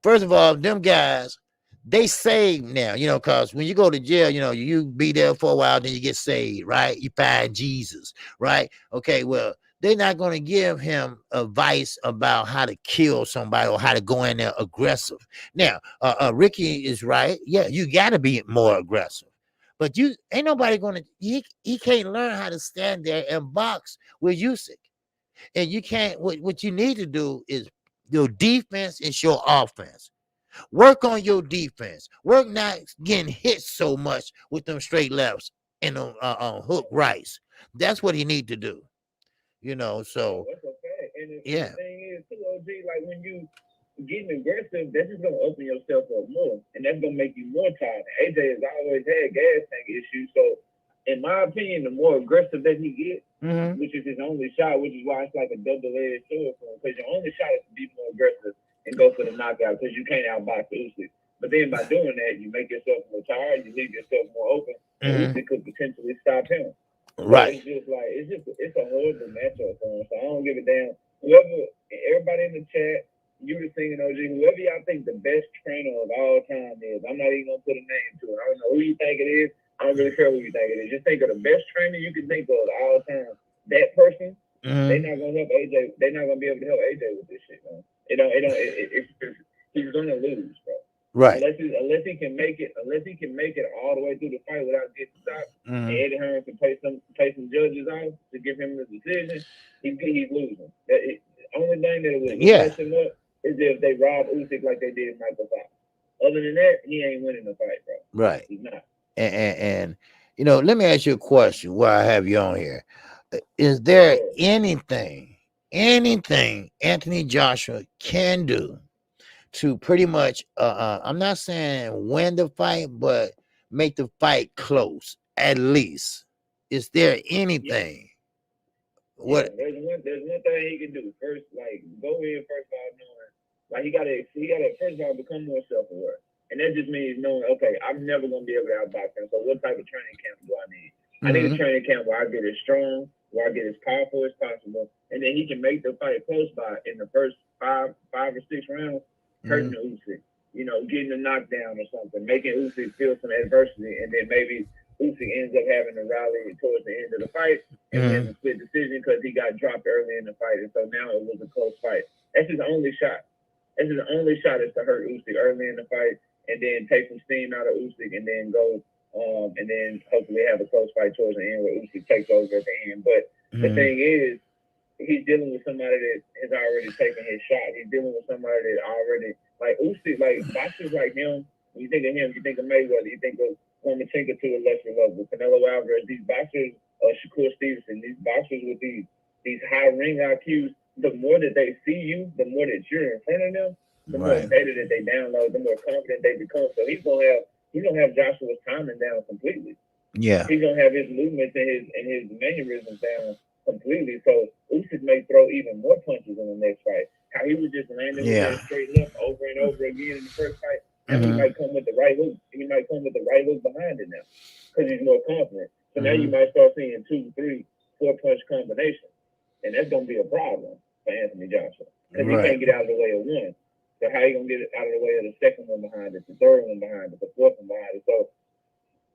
First of all, them guys, they saved now, you know, because when you go to jail, you know, you be there for a while, then you get saved, right? You find Jesus, right? Okay, well, they're not going to give him advice about how to kill somebody or how to go in there aggressive. Now, Ricky is right. Yeah, you got to be more aggressive. But you ain't nobody going to, he can't learn how to stand there and box with Usyk. And you can't, what you need to do is your defense is your offense. Work on your defense. Work not getting hit so much with them straight lefts and on hook rights. That's what he need to do. You know, so that's okay. And yeah. The thing is too, OG, like when you getting aggressive, that's just gonna open yourself up more, and that's gonna make you more tired. AJ has always had gas tank issues, so in my opinion, the more aggressive that he gets, which is his only shot, which is why it's like a double-edged sword for him, because your only shot is to be more aggressive and go for the knockout, because you can't outbox Usyk. But then by doing that, you make yourself more tired, you leave yourself more open, and Usyk could potentially stop him. So Right. it's just like it's a horrible matchup for him. So I don't give a damn. Whoever, everybody in the chat, you the singing OG, whoever y'all think the best trainer of all time is, I'm not even gonna put a name to it. I don't know who you think it is. I don't really care who you think it is. Just think of the best trainer you can think of all time. That person, they Mm-hmm. not gonna help AJ. They not gonna be able to help AJ with this shit, man. It don't. It don't. He's gonna lose, bro. Right. Unless he can make it all the way through the fight without getting stopped, and Mm-hmm. Eddie Hearn can pay some judges off to give him the decision, he's losing. The only thing that would Yeah. mess him up is if they rob Usyk like they did Michael Fox. Other than that, he ain't winning the fight, bro. Right. He's not. And let me ask you a question while I have you on here. Is there So, anything Anthony Joshua can do to pretty much I'm not saying win the fight, but make the fight close at least? Is there yeah, anything? yeah. What? There's one thing he can do. First, like go in first of all knowing, like he gotta first of all become more self aware, and that just means knowing, okay, I'm never gonna be able to outbox him. So what type of training camp do I need? I need a Mm-hmm. training camp where I get as strong, where I get as powerful as possible, and then he can make the fight close by in the first five or six rounds, hurting Mm-hmm. the Usyk. Getting a knockdown or something, making Usyk feel some adversity, and then maybe Usyk ends up having to rally towards the end of the fight and wins Mm-hmm. a split decision because he got dropped early in the fight, and so now it was a close fight. That's his only shot. That's his only shot is to hurt Usyk early in the fight, and then take some steam out of Usyk, and then go, and then hopefully have a close fight towards the end where Usyk takes over at the end. But the Mm-hmm. thing is, he's dealing with somebody that has already taken his shot. He's dealing with somebody that already like Usyk, like boxers like him. When you think of him, you think of Mayweather, you think of Lomachenko to a lesser level, Canelo Alvarez. These boxers, Shakur Stevenson, these boxers with these high ring IQs. The more that they see you, the more that you're in front of them, the more Right. data that they download, the more confident they become. So he's gonna have Joshua's timing down completely. Yeah. He's gonna have his movements and his mannerisms down completely. So Usyk may throw even more punches in the next fight. How he was just landing with Yeah. that straight left over and over again in the first fight. Now he Mm-hmm. might come with the right hook. He might come with the right hook behind it now because he's more confident. So now you Mm-hmm. might start seeing 2, 3, 4 punch combinations, and that's gonna be a problem for Anthony Joshua because he Right. can't get out of the way of one. So how you gonna get out of the way of the second one behind it, the third one behind it, the fourth one behind it? So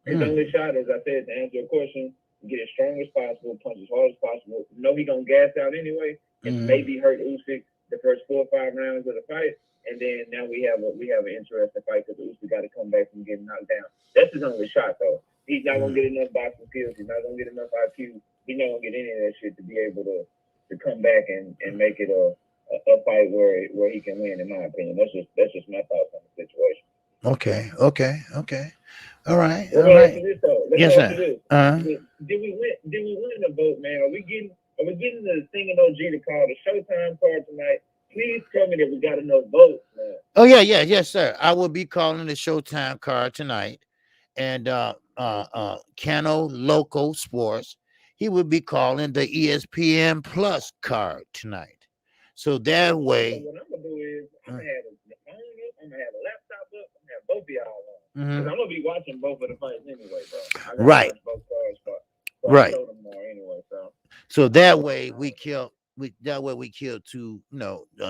his Mm. only shot, as I said, to answer your question, get as strong as possible, punch as hard as possible. Know he gonna gas out anyway, and Mm-hmm. maybe hurt Usyk the first 4 or 5 rounds of the fight, and then now we have an interesting fight because Usyk got to come back from getting knocked down. That's his only shot though. He's not gonna Mm. get enough boxing skills. He's not gonna get enough IQ. He's not gonna get any of that shit to be able to come back and make it a fight where he can win. In my opinion, that's just my thoughts on the situation. Okay. Okay. Okay. All right. Let All me ask you right. this though. Let me Yes, ask you sir. this. Uh-huh. Did we win? Did we win the vote, man? Are we getting the singing OG to call the Showtime card tonight? Please tell me that we got enough votes, man. Oh yeah, yeah, yes, sir. I will be calling the Showtime card tonight, and Cano Loco Sports. He will be calling the ESPN Plus card tonight. So that So way, what I'm gonna do is I'm uh, gonna have the phone up, I'm gonna have a laptop up, I'm gonna have both of y'all on. Because mhm, I'm gonna be watching both of the fights anyway, bro. I gotta right, watch both cards for our right. show tomorrow anyway. So So I'm that gonna way we kill two,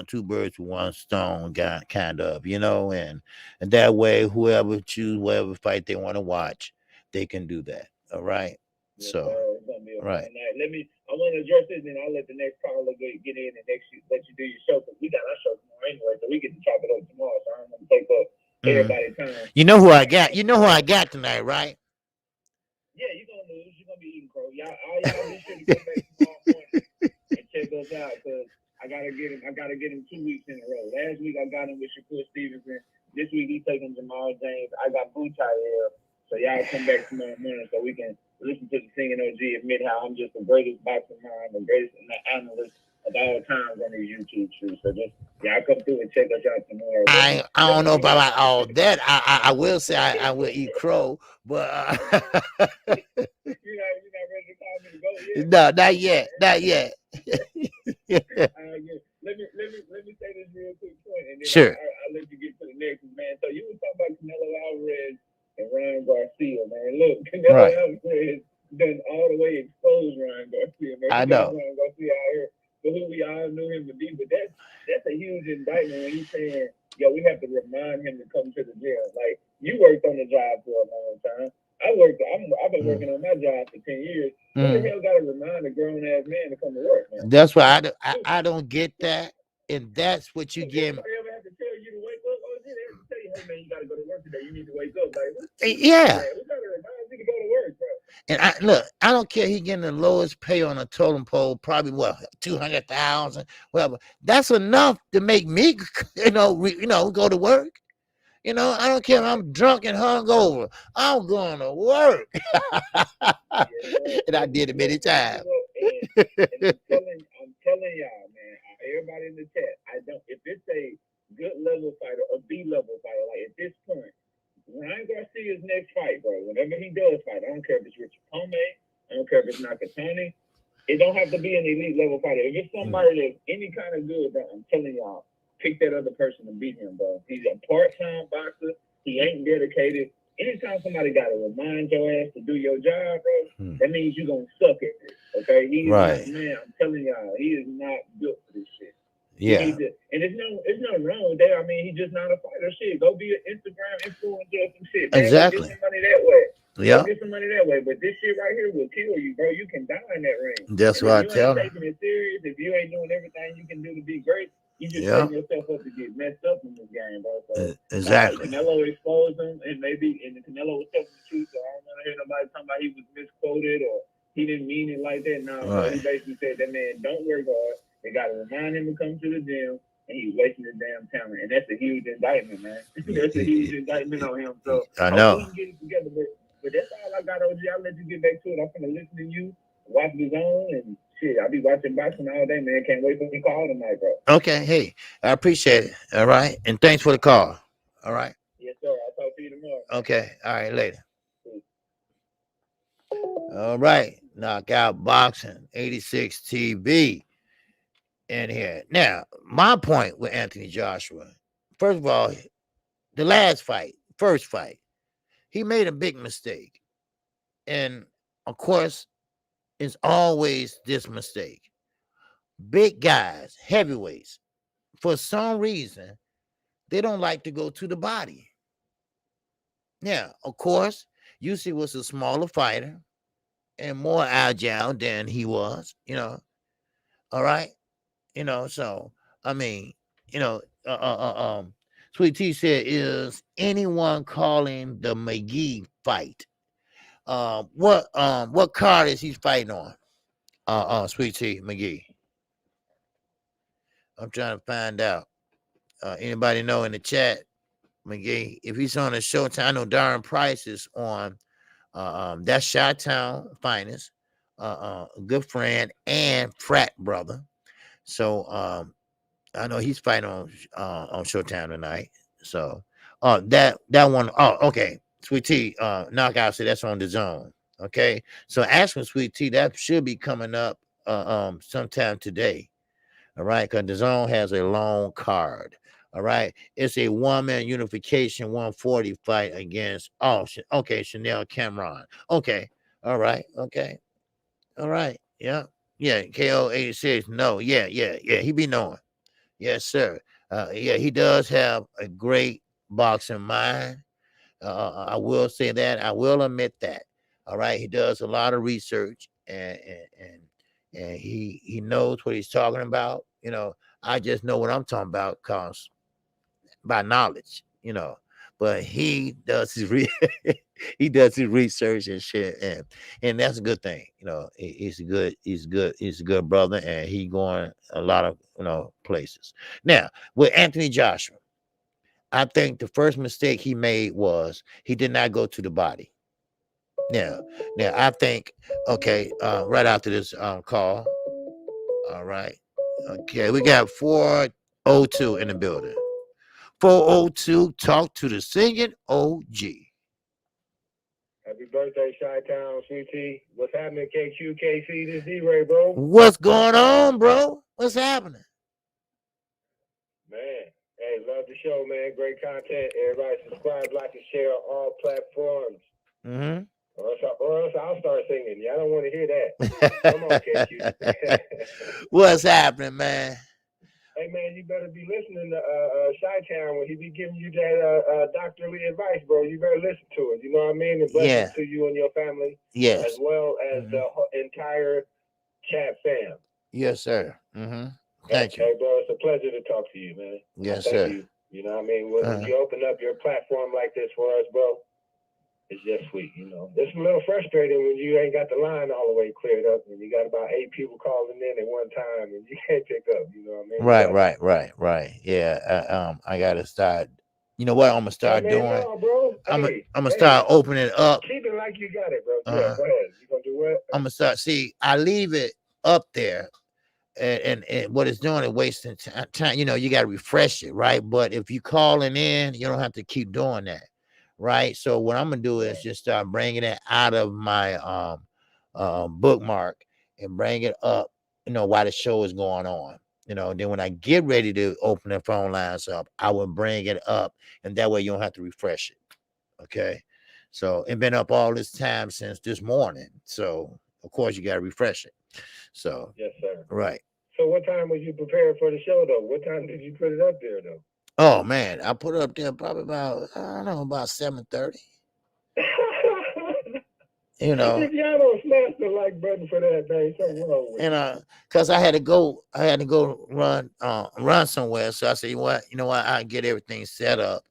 two birds with one stone, kind of, and that way whoever choose whatever fight they want to watch, they can do that. All right. yes, So, sir. It's gonna be a right. fun night. I want to address this, and I'll let the next caller get in and let you do your show because we got our show tomorrow anyway, so we get to chop it up tomorrow. So I don't want to take up Mhm. everybody's time. You know who I got? You Talking know who about I got tonight, right? yeah, you're gonna lose. You're gonna be eating crow. Y'all be sure to come back tomorrow morning and check us out because I gotta get him 2 weeks in a row. Last week I got him with Shakur Stevenson. This week he's taking Jamal James. I got Buchai here. So y'all come back tomorrow morning so we can listen to the singing OG admit how I'm just the greatest boxing mind, the greatest analyst of all times on these YouTube shoots. So just y'all come through and check us out tomorrow. I Let don't me know see what about all that. I will say I will eat crow, but you're not ready to call me to go yet. no, not yet, not yet. Let me say this real quick point, and then Sure. I'll let you get to the next one, man. So you were talking about Canelo Alvarez and Ryan Garcia, man. Look, Canelo Right. Alvarez done all the way exposed I know. Garcia out here for who we all knew him to be. But that's a huge indictment when he's saying, yo, we have to remind him to come to the gym. Like, you worked on the job for a long time. I've been working on my job for 10 years. Who the hell got to remind a grown ass man to come to work, man? That's why I don't get that. And that's what you get. Anybody ever have to tell you to wake up? Oh, they have to tell you, hey, man, you got to go to work today. You need to wake up. Like, Yeah. we got to remind you to go to work, bro. And I don't care. He getting the lowest pay on a totem pole, probably what 200,000, whatever. That's enough to make me, go to work. I don't care if I'm drunk and hungover. I'm going to work. And I did it many times. And I'm telling y'all, man, everybody in the chat, if it's a good level fighter or B level fighter, like at this point, Ryan Garcia's next fight, bro, whenever he does fight, I don't care if it's Richard Pome, I don't care if it's Nakatani, it don't have to be an elite level fighter. If it's somebody that's any kind of good, bro, I'm telling y'all, pick that other person and beat him, bro. He's a part-time boxer. He ain't dedicated. Anytime somebody got to remind your ass to do your job, bro, that means you're going to suck at this, okay? He is not, man, I'm telling y'all, he is not built for this shit. Yeah. And it's no wrong with that. I mean, he's just not a fighter. Shit, go be an Instagram influencer or some shit. Man. Exactly. Go get some money that way. Yeah. Go get some money that way. But this shit right here will kill you, bro. You can die in that ring. That's what I tell him. If you ain't taking it serious, if you ain't doing everything you can do to be great, you just setting yourself up to get messed up in this game, bro. So, exactly. Canelo exposed him, and the Canelo was telling the truth. So I don't want to hear nobody talking about he was misquoted or he didn't mean it like that. No, he basically said that man don't work hard. They got to remind him to come to the gym, and he's wasting his damn talent. And that's a huge indictment, man. That's a huge indictment on him. So I know. We can get it together, but that's all I got, OG. I'll let you get back to it. I'm gonna listen to you, watch the zone, and shit. I'll be watching boxing all day, man. Can't wait for the call tonight, bro. Okay, hey, I appreciate it. All right, and thanks for the call. All right. Yes, sir. I'll talk to you tomorrow. Okay. All right. Later. All right. Knockout Boxing 86 TV in here. Now, my point with Anthony Joshua, first of all, the first fight, he made a big mistake. And of course, it's always this mistake. Big guys, heavyweights, for some reason, they don't like to go to the body. Now, of course, Usyk was a smaller fighter and more agile than he was, all right, so I mean, Sweet T said, is anyone calling the McGee fight? What card is he fighting on? Sweet T McGee. I'm trying to find out. Anybody know in the chat, McGee? If he's on the Showtime, I know Darren Price is on. That's Chi-Town finest, a good friend and frat brother. So I know he's fighting on Showtime tonight. So that one, okay. Sweet T, knockout, so that's on the zone. Okay. So asking Sweet T, that should be coming up sometime today. All right, because the zone has a long card. All right, it's a one-man unification 140 fight against Chanel Cameron. Okay, all right, okay, all right, yeah, KO 86. No, yeah. He be knowing. Yes, sir. Yeah, he does have a great boxing mind. I will say that. I will admit that. All right, he does a lot of research and he knows what he's talking about. I just know what I'm talking about because by knowledge, But he does his he does his research and shit, and that's a good thing. He's a good brother, and he going a lot of places. Now with Anthony Joshua, I think the first mistake he made was he did not go to the body. Now I think right after this call. All right. Okay, we got 402 in the building. 402, talk to the singing OG. Happy birthday, Chi-Town, Sweet T. What's happening, KQKC? This D-Ray, bro. What's going on, bro? What's happening? Man, hey, love the show, man. Great content. Everybody subscribe, like, and share on all platforms. Mm-hmm. Or else I'll start singing. Yeah, I don't want to hear that. Come on, KQ. What's happening, man? Hey man, you better be listening to Chi-Town when he be giving you that doctorly advice, bro. You better listen to it. You know what I mean? And blessings to you and your family, Yes. as well as the entire chat fam. Yes, sir. Thank you. Hey, bro, it's a pleasure to talk to you, man. Yes, Thank sir. you. You know what I mean? When you open up your platform like this for us, bro, it's just sweet, you know. It's a little frustrating when you ain't got the line all the way cleared up and you got about 8 people calling in at one time and you can't pick up, you know what I mean? Right. Yeah. I gotta start. You know what I'm gonna start doing? No, bro. I'm gonna start opening up. Keep it like you got it, bro. Yeah, go ahead. You gonna do what? I'm gonna start. See, I leave it up there. And what it's doing is wasting time. You know, you got to refresh it, right? But if you calling in, you don't have to keep doing that, right? So what I'm gonna do is just start bringing it out of my bookmark and bring it up, you know, while the show is going on. You know, then when I get ready to open the phone lines up, I will bring it up, and that way you don't have to refresh it. Okay, so it's been up all this time since this morning, so of course you got to refresh it. So yes, sir. Right. So what time was you prepared for the show though? What time did you put it up there though? Oh man, I put it up there probably about, I don't know, about 7:30. You know, if y'all don't smash the like button for that thing, something wrong with and because I had to go run somewhere. So I said, you know what, I get everything set up.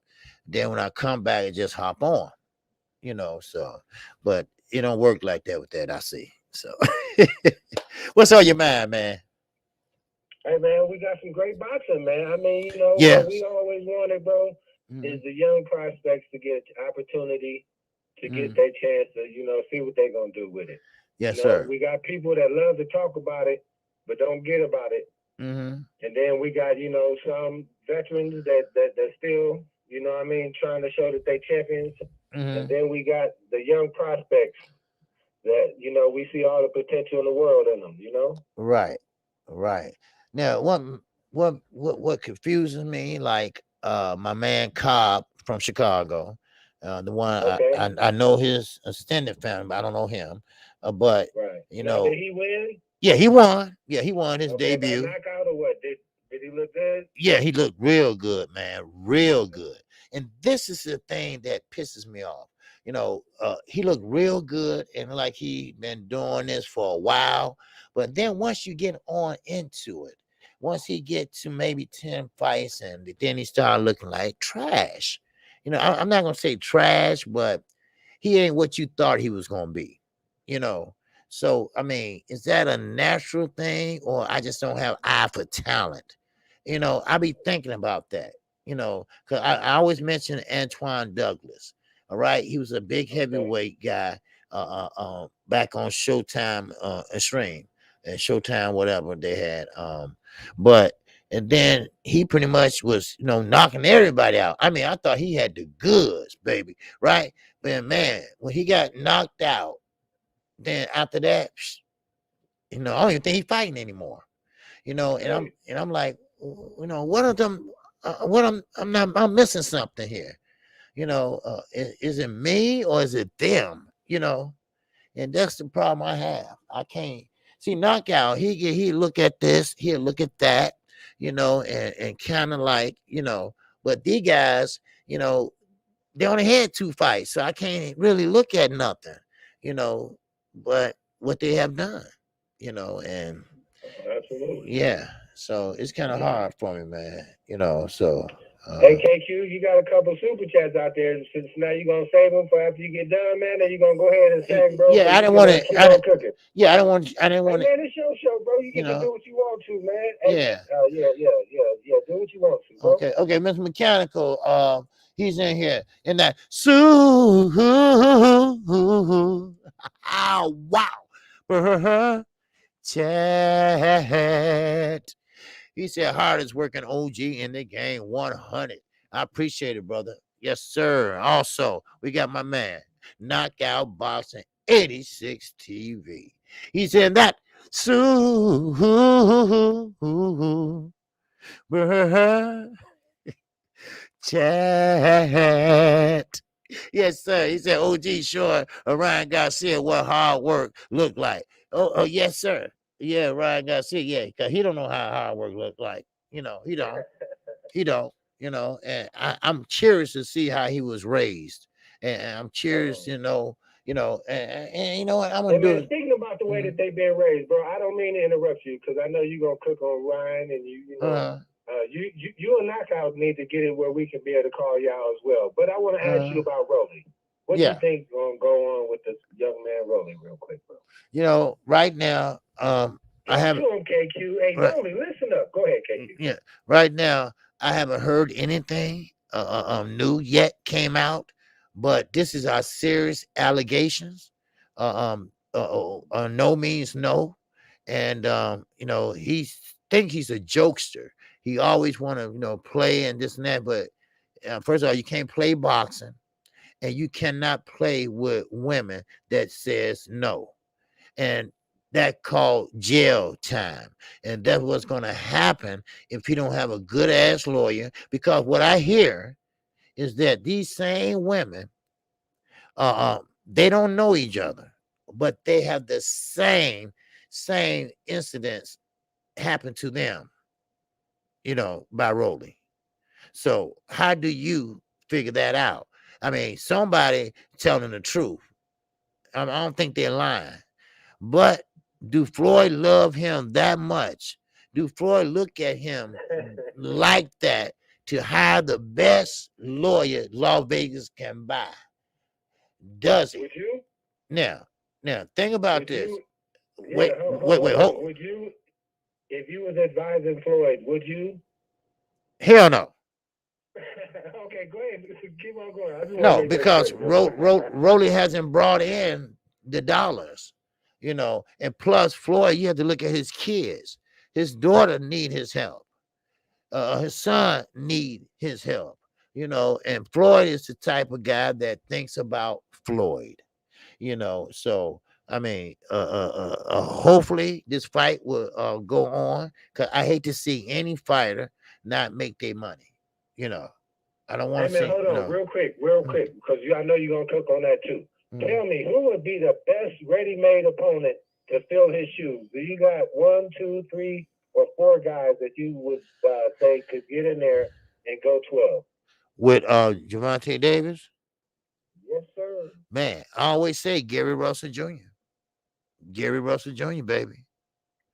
Then when I come back, I just hop on. You know, so but it don't work like that with that. I see. So what's on your mind, man? Hey man, we got some great boxing, man. I mean, you know, what we always wanted, bro, is the young prospects to get opportunity to get their chance to, you know, see what they're gonna do with it. Yes, you know, sir. We got people that love to talk about it, but don't get about it. And then we got, you know, some veterans that still, you know what I mean, trying to show that they champions. And then we got the young prospects that, you know, we see all the potential in the world in them, you know? Right. Now, what confuses me, like my man Cobb from Chicago, the one I know his extended family, but I don't know him. But you know, did he win? Yeah, he won. Yeah, he won his debut. Knockout or what? Did he look good? Yeah, he looked real good, man. Real good. And this is the thing that pisses me off. You know, he looked real good and like he been doing this for a while. But then once you get on into it, once he get to maybe 10 fights, and then he started looking like trash. You know, I'm not gonna say trash, but he ain't what you thought he was gonna be. You know, so I mean, is that a natural thing, or I just don't have eye for talent? You know, I be thinking about that. You know, because I always mention Antoine Douglas. All right, he was a big heavyweight guy back on Showtime Extreme and Showtime whatever they had. But and then he pretty much was, you know, knocking everybody out. I mean, I thought he had the goods, baby, right? But man, when he got knocked out, then after that, you know, I don't even think he's fighting anymore. You know, and I'm like, you know, what are them? I'm missing something here. You know, is it me or is it them? You know, and that's the problem I have. I can't see knockout. He look at this, he'll look at that, you know, and kind of like, you know, but these guys, you know, they only had 2 fights, so I can't really look at nothing, you know, but what they have done, you know, and absolutely, yeah. So it's kind of hard for me, man. You know, so. Hey KQ, you got a couple super chats out there. Since now you're gonna save them for after you get done, man. Or you gonna go ahead and sing, bro? Yeah, I didn't want to. I didn't want. Hey, man, it's your show, bro. You get to do what you want to, man. Hey, yeah. Do what you want to, bro. Okay, Mr. Mechanical. He's in here in that wow. Chat. He said hardest working OG in the game 100. I appreciate it, brother. Yes, sir. Also, we got my man, Knockout Boxing 86 TV. He's in that chat. Yes, sir. He said OG showing Ryan Garcia what hard work look like. Oh, yes, sir. Yeah, Ryan Garcia. Yeah, because he don't know how hard work look like. He don't. He don't. And I'm curious to see how he was raised, and I'm curious, and you know what I'm gonna do. Speaking about the way that they've been raised, bro, I don't mean to interrupt you because I know you're gonna cook on Ryan, and you and Knockout need to get it where we can be able to call y'all as well. But I want to ask you about Rolly. What do you think gonna go on with this young man Rolly, real quick, bro? Right now, I haven't. KQ. Hey, Rolly, listen up. Go ahead, KQ. Yeah, right now I haven't heard anything new yet came out, but this is our serious allegations. No means no, and he think he's a jokester. He always want to play and this and that, but first of all, you can't play boxing, and you cannot play with women that says no, and that called jail time. And that's what's going to happen if you don't have a good ass lawyer. Because what I hear is that these same women, they don't know each other, but they have the same incidents happen to them, by Rolly. So how do you figure that out? I mean, somebody telling the truth. I don't think they're lying. But do Floyd love him that much? Do Floyd look at him like that to hire the best lawyer Las Vegas can buy? Does he? Would you? Now, think about this. Wait. Would you, if you was advising Floyd, would you? Hell no. Okay, go ahead. Keep on going. No, because Rolly hasn't brought in the dollars. And plus Floyd, you have to look at his kids. His daughter need his help. His son need his help. And Floyd is the type of guy that thinks about Floyd. So I mean, hopefully this fight will go on, because I hate to see any fighter not make their money. I don't want to see. Hold on, real quick, because I know you're gonna cook on that too. Tell me, who would be the best ready-made opponent to fill his shoes? Do you got 1, 2, 3, or 4 guys that you would say could get in there and go 12? With Gervonta Davis? Yes, sir. Man, I always say Gary Russell Jr. Gary Russell Jr., baby.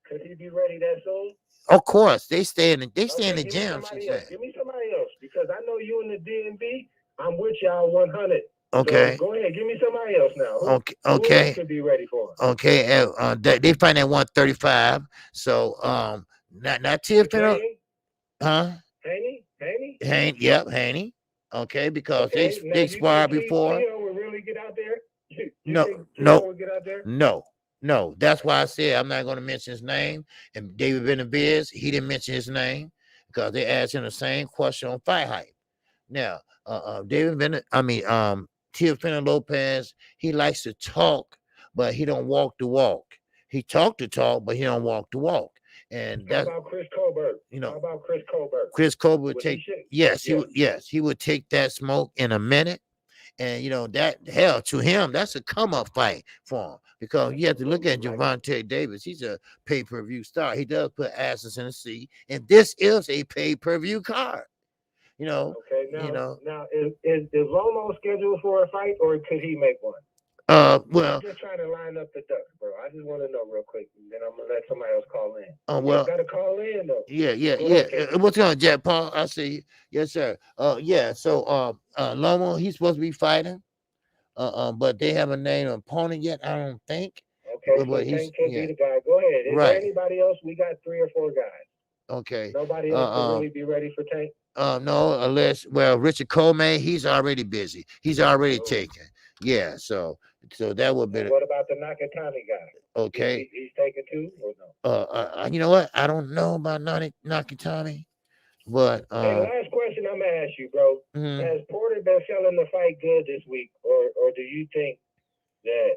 Could he be ready that soon? Of course, they stay in the gym. Give me somebody else, because I know you in the DMV. I'm with y'all 100. Okay. So go ahead, give me somebody else now. Okay. Who else could be ready for him? Okay. They find at 135. So not Tiffany. Huh? Haney. Yep, Haney. Okay, because they sparred before. Would really get out there? No. That's why I said I'm not going to mention his name. And David Benavidez, he didn't mention his name because they asked him the same question on Fight Hype. Now, Teofimo Lopez, he likes to talk, but he don't walk the walk. He talk the talk, but he don't walk the walk. And that's how about Chris Colbert? How about Chris Colbert? Chris Colbert would take he would take that smoke in a minute. And that hell to him, that's a come up fight for him, because you have to look at Gervonta Davis. He's a pay-per-view star. He does put asses in the seat, and this is a pay-per-view card. Okay. Now is Lomo scheduled for a fight, or could he make one? Well, I'm just trying to line up the ducks, bro. I just want to know real quick, and then I'm gonna let somebody else call in. Well, got to call in though. Yeah. What's going on, Jack Paul? I see you. Yes, sir. So Lomo, he's supposed to be fighting. But they haven't named an opponent yet, I don't think. Okay, but he could be the guy. Go ahead. Is there anybody else? We got 3 or 4 guys. Okay. Nobody else can really be ready for Tank? No, unless Richard Coleman, he's already busy. He's already taken. Yeah, so that would be. And what about the Nakatani guy? Okay. He's taken too, or no? You know what? I don't know about Nakatani, but hey, last question I'm gonna ask you, bro. Has Porter been selling the fight good this week, or do you think that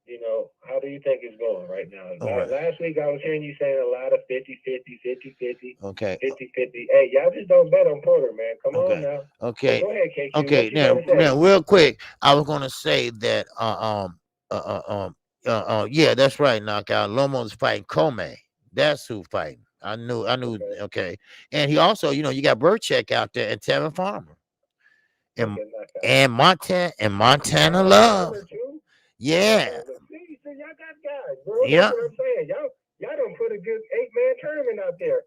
you know, how do you think it's going right now? Right. Last week I was hearing you saying a lot of 50-50, 50-50, okay. 50-50. Hey, y'all just don't bet on Porter, man. Come on now. Okay. Go ahead, KQ. Okay. Now, real quick, I was gonna say that yeah, that's right. Knockout. Lomo's fighting Comey. That's who fighting. I knew. Okay. And he also, you know, you got Burchek out there and Tevin Farmer. And Montana Love. Yeah. See, y'all got guys, bro. That's what I'm saying. Y'all don't put a good 8-man tournament out there.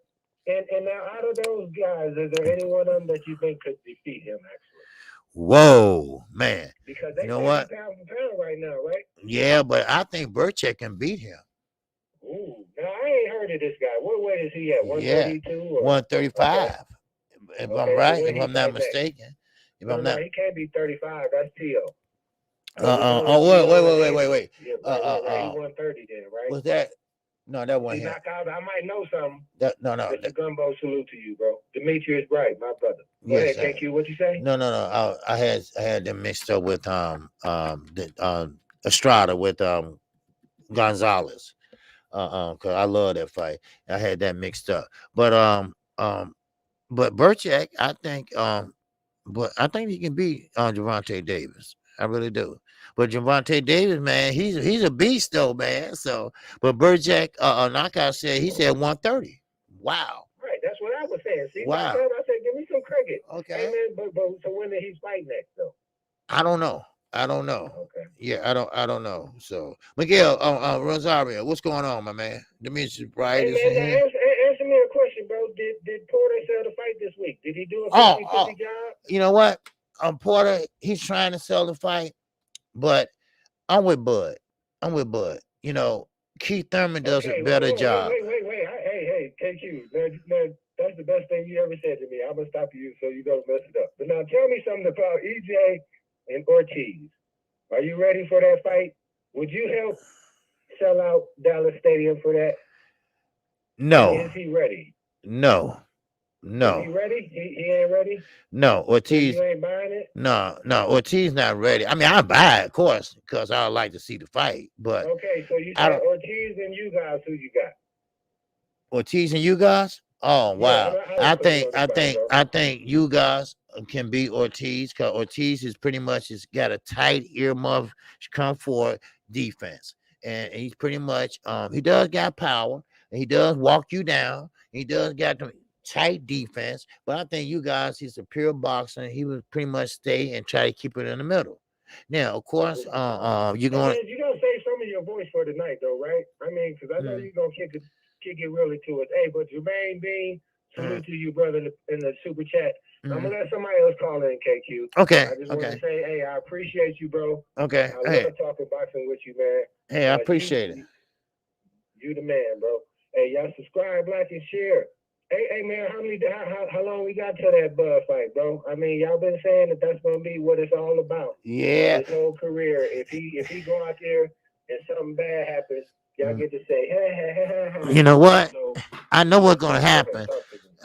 And now out of those guys, is there any one of them that you think could defeat him actually? Whoa, man. Because they you know what? Pound for pound right now, right? Yeah, but I think Burchek can beat him. Ooh, now I ain't heard of this guy. What weight is he at? 132 or 135. Okay. If I'm right, if I'm not mistaken. If I'm not, he can't be 35. That's Tio. Wait. Yeah, right. He 130 then, right? Was that? No, that wasn't him. I might know something. No. It's a gumbo salute to you, bro. Demetrius Bright, my brother. Go ahead, KQ. What you say? No. I had them mixed up with Estrada with Gonzalez. Cause I love that fight. I had that mixed up. But Burchak, I think he can beat Gervonta Davis. I really do. But Gervonta Davis, man, he's a beast though, man. So, but Burchak, Knockout said he said 130. Wow. Right, that's what I was saying. See, wow. I said, give me some cricket. Okay. Hey, man, but so when did he fight next though? I don't know. Okay. Yeah, I don't know. So Miguel, Rosario, what's going on, my man? Demetrius Bright is in here. Answer me a question, bro. Did Porter sell the fight this week? Did he do a 50-50 job? You know what? Porter, he's trying to sell the fight, but I'm with Bud. You know, Keith Thurman does a better job. Wait. Hey, KQ. Now, that's the best thing you ever said to me. I'm gonna stop you so you don't mess it up. But now tell me something about EJ and Ortiz. Are you ready for that fight? Would you help sell out Dallas Stadium for that? No. Is he ready? No. Is he ready? He ain't ready? No. Ortiz. You ain't buying it? No. Ortiz not ready. I mean, I buy it, of course, because I would like to see the fight. But okay, so you said Ortiz and you guys, who you got? Ortiz and you guys? Oh wow. Yeah, I think you guys can beat Ortiz, because Ortiz is pretty much got a tight earmuff, come forward defense. And he's pretty much he does got power, and he does walk you down. He does got the tight defense, but I think you guys, he's a pure boxer, and he would pretty much stay and try to keep it in the middle. Now, of course, you're going you're gonna save some of your voice for tonight, though, right? I mean, because I know you're gonna kick it really to it. Hey, but Jermaine Bean, salute to you, brother, in the super chat. I'm gonna let somebody else call in, KQ. Okay. I just want to say, hey, I appreciate you, bro. Okay. I love talking boxing with you, man. Hey, I appreciate it. You the man, bro. Hey, y'all subscribe, like, and share. Hey, man, how long we got to that Bud fight, bro? I mean, y'all been saying that's gonna be what it's all about. Yeah. His whole career. If he go out there and something bad happens, y'all get to say, hey. You know what? So, I know what's gonna happen.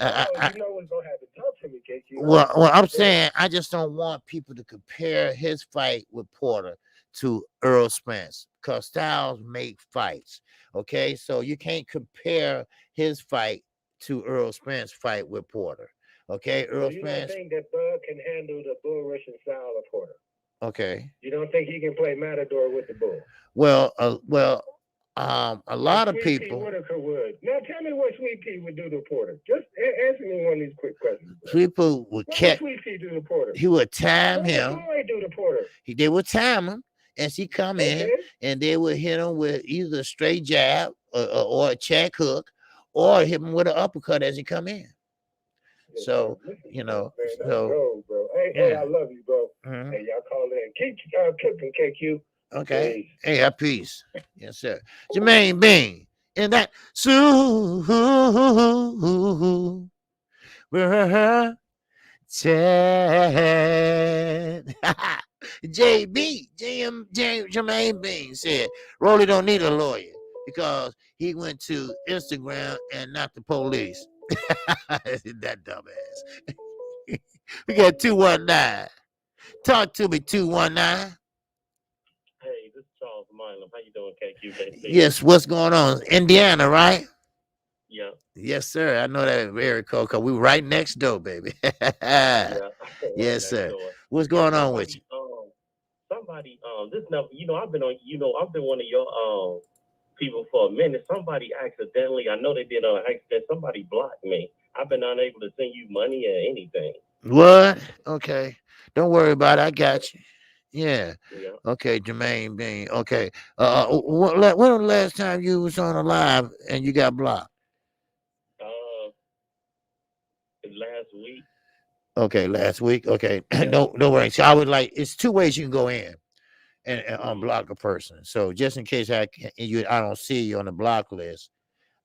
You know what's gonna happen. Talk to me, KQ. Well, I'm saying I just don't want people to compare his fight with Porter to Errol Spence, because styles make fights. Okay, so you can't compare his fight to Errol Spence fight with Porter. Okay, Errol Spence. You don't think that Bud can handle the bull rushing style of Porter? Okay. You don't think he can play Matador with the bull? Well, a lot of people. Sweet Pea Whitaker would. Now tell me what Sweet Pea would do to Porter. Just answer me one of these quick questions. Sweet Pea would catch. What would Sweet Pea do to Porter? He would time him. What would Floyd do to Porter? They would time him, and she come in, and they would hit him with either a straight jab or a check hook, or hit him with an uppercut as he come in. So, you know, man, so bro. Hey, I love you, bro. Mm-hmm. Hey, y'all call in. Keep cooking, KQ. Okay. Peace. Hey, peace. Yes, sir. Jermaine Bean. And that Jermaine Bean said Rolly don't need a lawyer because he went to Instagram and not the police. That dumbass. We got 219. Talk to me, 219. Hey, this is Charles Mylum. How you doing, KQKC? Yes, what's going on? Indiana, right? Yeah. Yes, sir. I know that very cool because we were right next door, baby. Yeah. Right Yes, next sir. door. What's Yeah, going on with you? This number, I've been on, I've been one of your people for a minute. Somebody accidentally, I know they did on accident, somebody blocked me. I've been unable to send you money or anything. What? Okay. Don't worry about it. I got you. Yeah. Yeah. Okay, Jermaine Bean. Okay. When was the last time you was on a live and you got blocked? Last week. Okay, last week. Okay. Yeah. Don't worry. So I would like it's two ways you can go in and unblock a person. So just in case I don't see you on the block list,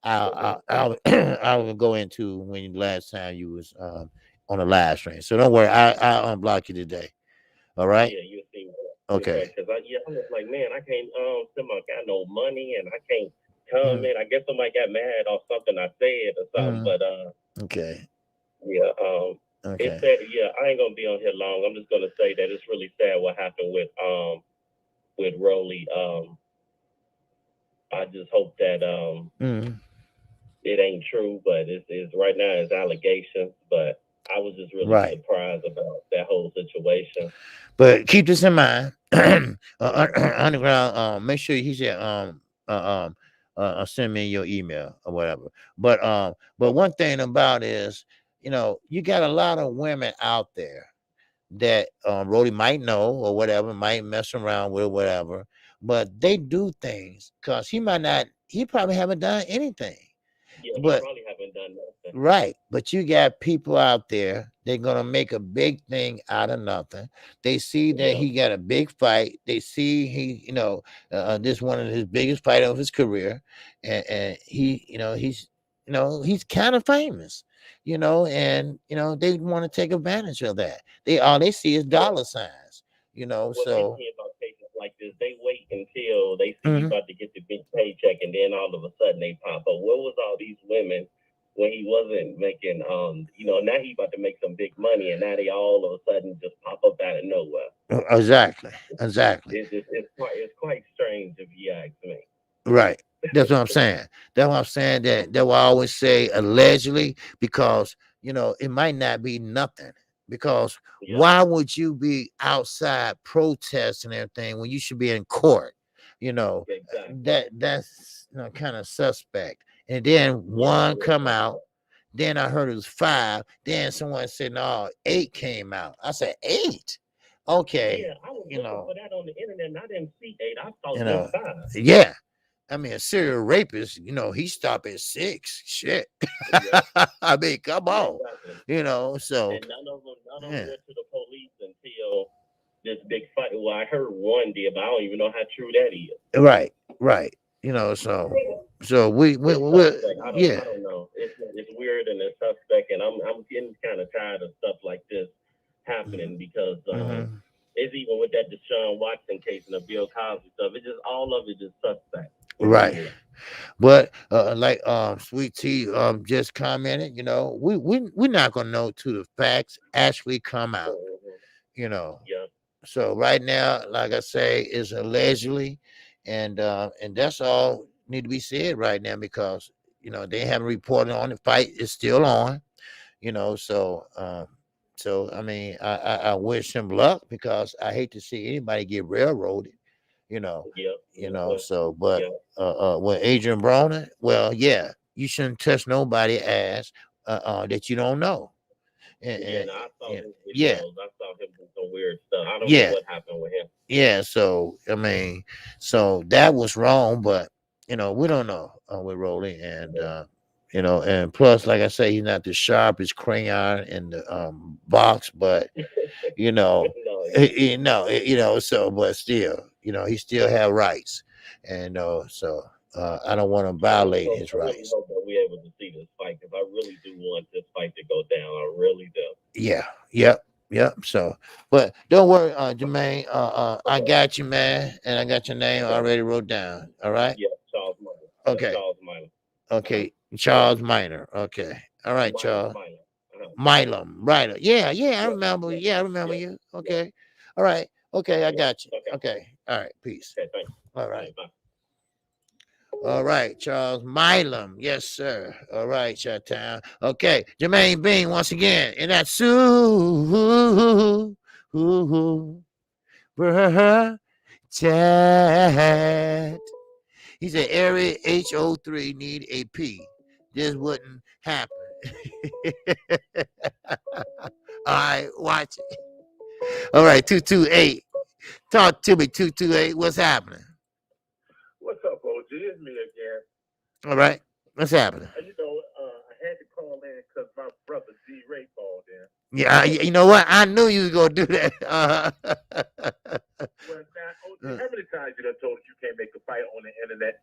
I'll I'll go into when last time you was on the live stream. So don't worry, I'll unblock you today. All right. Yeah, you see. Okay. Because I was like, man, I can't somebody got no money and I can't comment. I guess somebody got mad or something I said or something. But okay. Yeah. Okay. It's sad, yeah, I ain't gonna be on here long. I'm just gonna say that it's really sad what happened with Rolly. I just hope that it ain't true, but it's right now it's allegations. But I was just really surprised about that whole situation. But keep this in mind. Underground, make sure he said send me your email or whatever. But one thing about is, you got a lot of women out there that Rody might know or whatever, might mess around with or whatever, but they do things because he probably haven't done anything. Yeah, but probably haven't done nothing. Right. But you got people out there, they're gonna make a big thing out of nothing. They see that he got a big fight. They see he, this one of his biggest fight of his career. And he, he's kind of famous, and they want to take advantage of that. All they see is dollar signs, so about cases like this, they wait until they see you about to get the big paycheck, and then all of a sudden they pop up. Where was all these women when he wasn't making? Now he about to make some big money, and now they all of a sudden just pop up out of nowhere. Exactly. It's quite strange if you ask me. Right. That's what I'm saying. That's what I'm saying. That will always say allegedly because it might not be nothing. Because why would you be outside protesting everything when you should be in court? Exactly. That's kind of suspect. And then one come out. Then I heard it was 5. Then someone said, no, 8 came out. I said 8. Okay. Yeah, I was looking for that on the internet and I didn't see 8. I thought just 5. Yeah. I mean, a serial rapist, he stopped at 6. Shit. Yeah. I mean, come on. Exactly. So. And none of them went to the police until this big fight. Well, I heard one did, but I don't even know how true that is. Right. So we I don't know. It's weird and it's suspect, and I'm getting kind of tired of stuff like this happening because it's even with that Deshaun Watson case and the Bill Cosby stuff. It just all of it is suspect. Right. But like Sweet Tea just commented, we're not gonna know till the facts actually come out. Yeah. So right now, like I say, is allegedly, and that's all need to be said right now because they haven't reported on the fight is still on. So I mean, I wish him luck because I hate to see anybody get railroaded. So but with Adrian Broner, well, yeah, you shouldn't touch nobody ass that you don't know. And I saw his videos. I saw him do some weird stuff. I don't know what happened with him. Yeah, so I mean, so that was wrong, but we don't know with Rolly, and and plus, like I say, he's not the sharpest crayon in the box, but so but still, he still have rights, and so I don't want to violate his rights. I hope that we're able to see this fight because I really do want this fight to go down. I really do. Yeah. Yep. So, but don't worry, Jermaine. I got you, man, and I got your name already wrote down. All right. Yeah, Charles Minor. Okay. Charles Minor. Okay, Charles Minor. Okay. All right, Charles. Mylum. Right. Yeah. I remember. Yeah, I remember you. Okay. All right. Okay, I got you. Okay. All right. Peace. Okay, thanks. All right. Bye. All right, Charles Milam. Yes, sir. All right, Chi-Town. Okay, Jermaine Bean once again. And that's chat. He said area HO3 need a P. This wouldn't happen. All right, watch it. All right, 228. Talk to me, 228. What's happening? What's up, OG? It's me again. All right, what's happening? You know, I had to call in because my brother D. Ray called in. Yeah, you know what? I knew you was gonna do that. Well, now, OG, how many times you done told us you can't make a fight on the internet?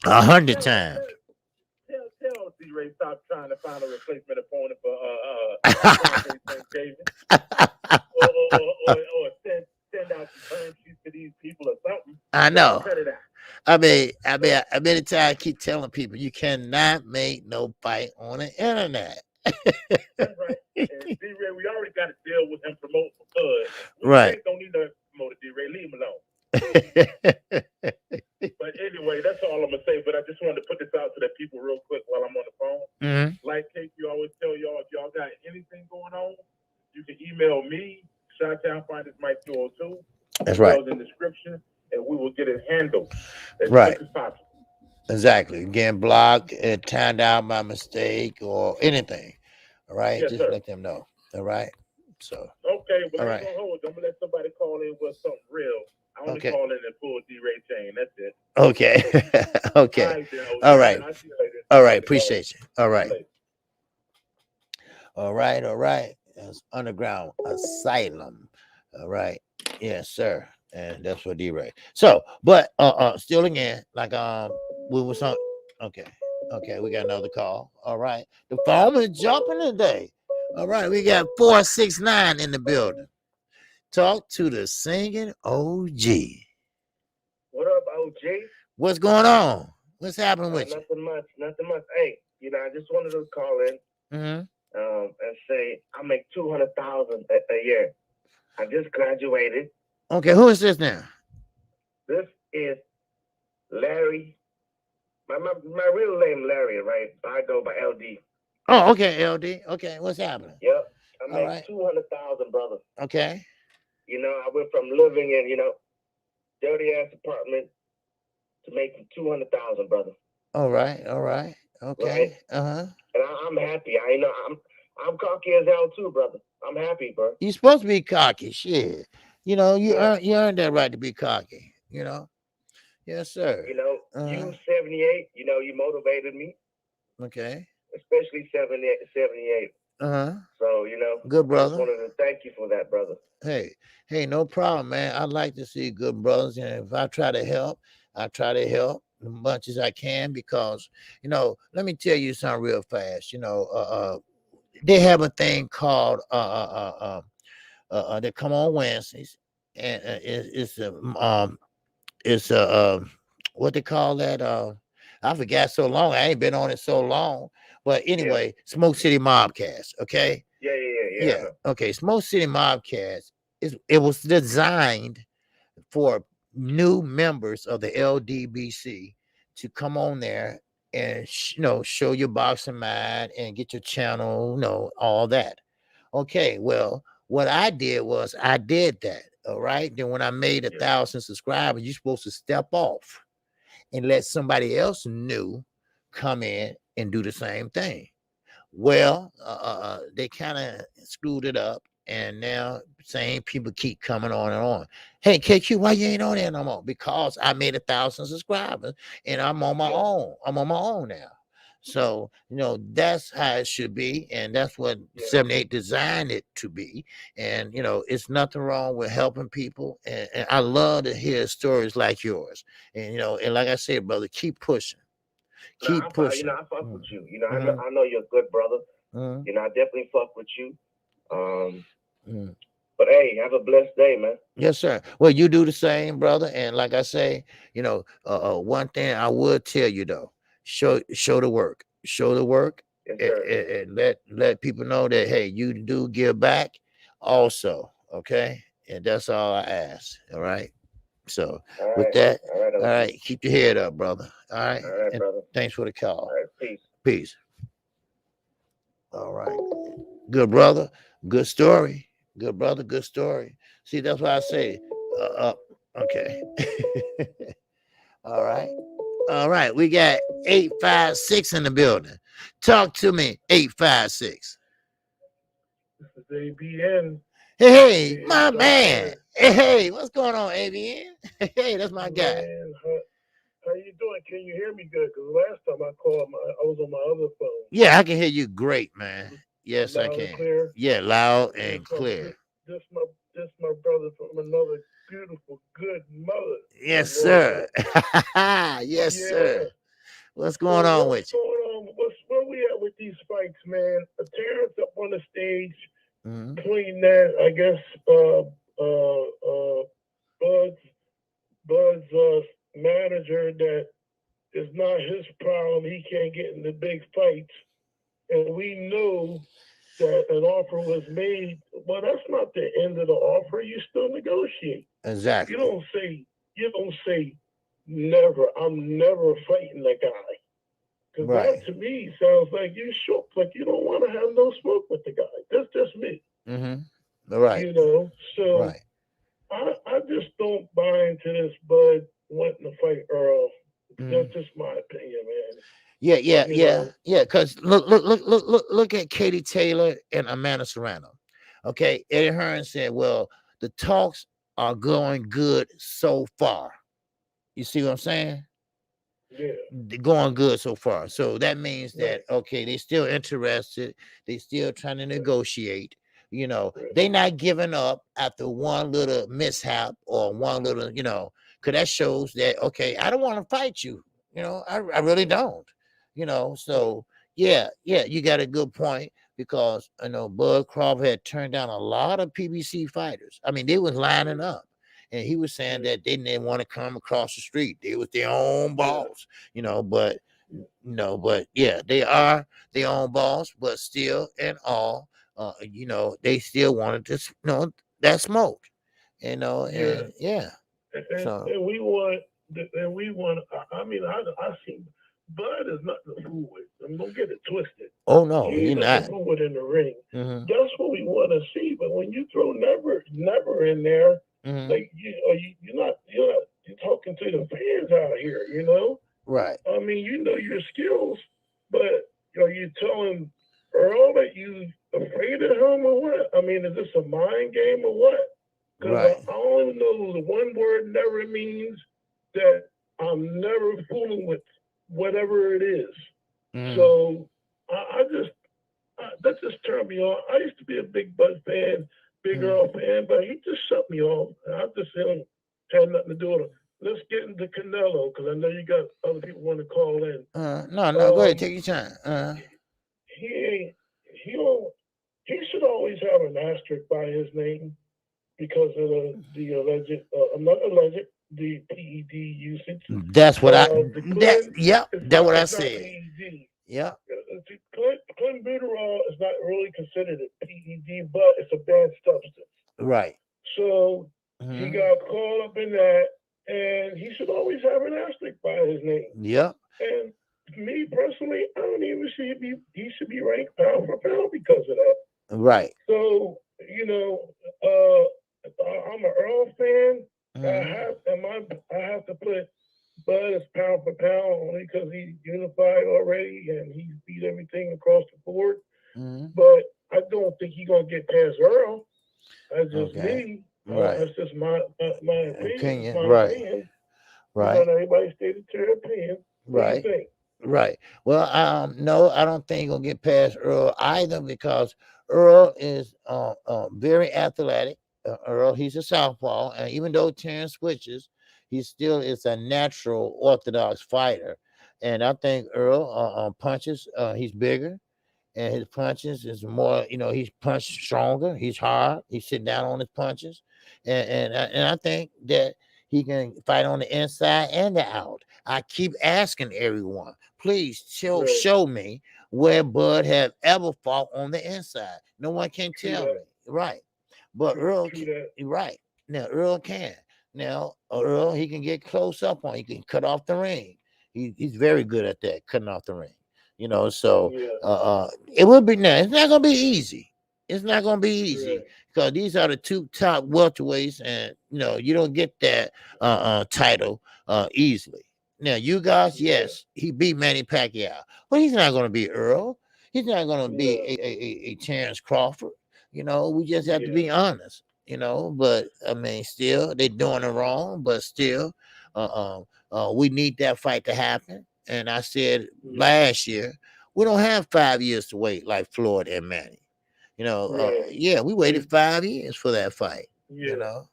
100 times. Tell D. Ray stop trying to find a replacement opponent for or send out some term sheets to these people or something. I know. Cut it out. I mean, many times I keep telling people you cannot make no fight on the internet. That's right. And D-Ray, we already got to deal with him promoting for Bud. Right. Don't need to promote D-Ray. Leave him alone. But anyway, that's all I'm gonna say. But I just wanted to put this out to the people real quick while I'm on the phone. Like KQ always tell y'all, if y'all got anything going on, you can email me, Chi-Town Finders Mike 202. That's right. In the description, and we will get it handled as right. quick as possible. Exactly. Getting blocked, turned out by mistake, or anything. All right. Yes, just sir. let them know. All right. So. Okay, well, all I'm gonna hold. I'm gonna let somebody call in with something real. I only call in and pull D-Ray chain. That's it. Okay. Okay. All right. I'll see you later. All right. Appreciate you. All right. All right. All right. That's Underground Asylum. All right. Yes, sir. And that's for D-Ray. So, but still again, like we was on. Okay. Okay, we got another call. All right. The phone is jumping today. All right, we got 469 in the building. Talk to the singing OG. What up, OG? What's going on? What's happening with you? Nothing much. Nothing much. Hey, I just wanted to call in and say I make $200,000 a year. I just graduated. Okay, who is this now? This is Larry. My real name Larry, right? I go by LD. Oh, okay, LD. Okay, what's happening? Yep. I make $200,000, brother. Okay. I went from living in, dirty ass apartment to making $200,000, brother. All right. All right. Okay. Right? And I'm happy. I'm cocky as hell too, brother. I'm happy, bro. You're supposed to be cocky, shit. You earned that right to be cocky. Yes, sir. You 78. You motivated me. Okay. Especially 78. So good brother. I just wanted to thank you for that, brother. Hey, no problem, man. I like to see good brothers, and if I try to help, I try to help as much as I can because let me tell you something real fast. They have a thing called they come on Wednesdays, and it's what they call that? I forgot so long. I ain't been on it so long. But anyway, Smoke City Mobcast, okay? Yeah. Okay, Smoke City Mobcast it was designed for new members of the LDBC to come on there and show your boxing mind and get your channel, all that. Okay, well, what I did was I did that. All right. Then when I made 1,000 subscribers, you're supposed to step off and let somebody else new come in and do the same thing. Well, they kind of screwed it up, and now same people keep coming on and on. Hey, KQ, why you ain't on there no more? Because I made 1,000 subscribers, and I'm on my own. I'm on my own now. So, that's how it should be, and that's what 78 designed it to be. And, it's nothing wrong with helping people, and I love to hear stories like yours. And, and like I said, brother, keep pushing. Keep pushing. I fuck with you. I know you're a good brother. I definitely fuck with you. But hey, have a blessed day, man. Yes, sir. Well, you do the same, brother. And like I say, one thing I would tell you though, show the work. Show the work, and let people know that hey, you do give back also. Okay, and that's all I ask. All right. So All with right. that, All right. all right, keep your head up, brother. All right. All right, And brother. thanks for the call. All right. Peace. Peace. All right. Good brother. Good story. Good brother. Good story. See, that's why I say, okay. All right. All right. We got 856 in the building. Talk to me, 856. This is ABN. Hey, Yeah, my man. doctor. Hey, what's going on, ABN? Hey, that's my guy. Man, how you doing? Can you hear me good? Because last time I called, I was on my other phone. Yeah, I can hear you great, man. Yes, I Loud and can. clear. Yeah, loud and clear. This my brother from another beautiful, good mother. Yes, You know sir. that? Yes, Yeah. sir. What's going on with What's going on? Where we at with these fights, man? Terrence up on the stage, you? between that, I guess, Bud's manager that is not his problem. He can't get in the big fights, and we know that an offer was made. Well, that's not the end of the offer. You still negotiate. Exactly. You don't say never. I'm never fighting that guy. Because Right. that to me sounds like you shook, like you don't want to have no smoke with the guy. That's just me. Mm-hmm. Right. You know, so Right. I just don't buy into this Bud wanting to fight Earl. Mhm. That's just my opinion, man. Yeah. Because look at Katie Taylor and Amanda Serrano. Okay, Eddie Hearn said, "Well, the talks are going good so far." You see what I'm saying? Yeah. They're going good so far. So that means Right. that okay, they're still interested. They still trying to negotiate. You know, Right. they not giving up after one little mishap or one little, you know, because that shows that okay, I don't want to fight you. You know, I really don't. You know, so yeah, you got a good point because I know Bud Crawford had turned down a lot of PBC fighters. I mean, they was lining up. And he was saying that they didn't want to come across the street. They was their own boss, you know, but yeah, they are their own boss, but still and all, you know, they still wanted to, you know, that smoke, you know, and yeah. So And we want, I mean, I see Bud is nothing to fool with. Don't get it twisted. oh no, He's you're nothing not. to fool with in the ring. Mm-hmm. That's what we want to see. But when you throw never in there, Mm-hmm. like you're talking to the fans out here, you know? Right. I mean, you know your skills, but are you telling Earl that you afraid of him or what? I mean, is this a mind game or what? Because Right. I only know the one word never means that I'm never fooling with whatever it is. Mm-hmm. So that just turned me on. I used to be a big Bud fan, big Earl fan, but he just shut me off. I just had nothing to do with him. Let's get into Canelo because I know you got other people want to call in. No, go ahead, take your time. He should always have an asterisk by his name because of the alleged, not alleged, the PED usage. That's what that's what I said. PED. Yeah. Clint Buterol is not really considered a PED, but it's a banned substance. Right. So he got caught up in that, and he should always have an asterisk by his name. Yeah. And me personally, I don't even see he should be ranked pound for pound because of that. Right. So you know, I'm an Earl fan. I have to put Bud as pound for pound only because he's unified already and he's beat everything across the board. But I don't think he's gonna get past Earl. That's just me. Right. That's just my opinion. Right. Opinion. Right. You know, everybody stated their opinion. What do you think? Right. Well, no, I don't think he'll get past Earl either because Earl is very athletic. Earl, he's a southpaw, and even though Terrence switches, he still is a natural orthodox fighter. And I think Earl punches. He's bigger, and his punches is more. You know, he's punched stronger. He's hard. He's sitting down on his punches, and I think that he can fight on the inside and the out. I keep asking everyone, please show me where Bud have ever fought on the inside. No one can tell me. Right. But Earl, right. Now Earl can. Now, Earl, he can get close up on. He can cut off the ring. He's very good at that, cutting off the ring. So it will be now. It's not gonna be easy. It's not gonna be easy because these are the two top welterweights, and you don't get that title easily. Now, you guys, yes, he beat Manny Pacquiao, but he's not gonna be Earl. He's not gonna be a Terence Crawford. We just have to be honest. But I mean, still they're doing it wrong, but still, we need that fight to happen. And I said last year, we don't have 5 years to wait like Floyd and Manny. We waited 5 years for that fight.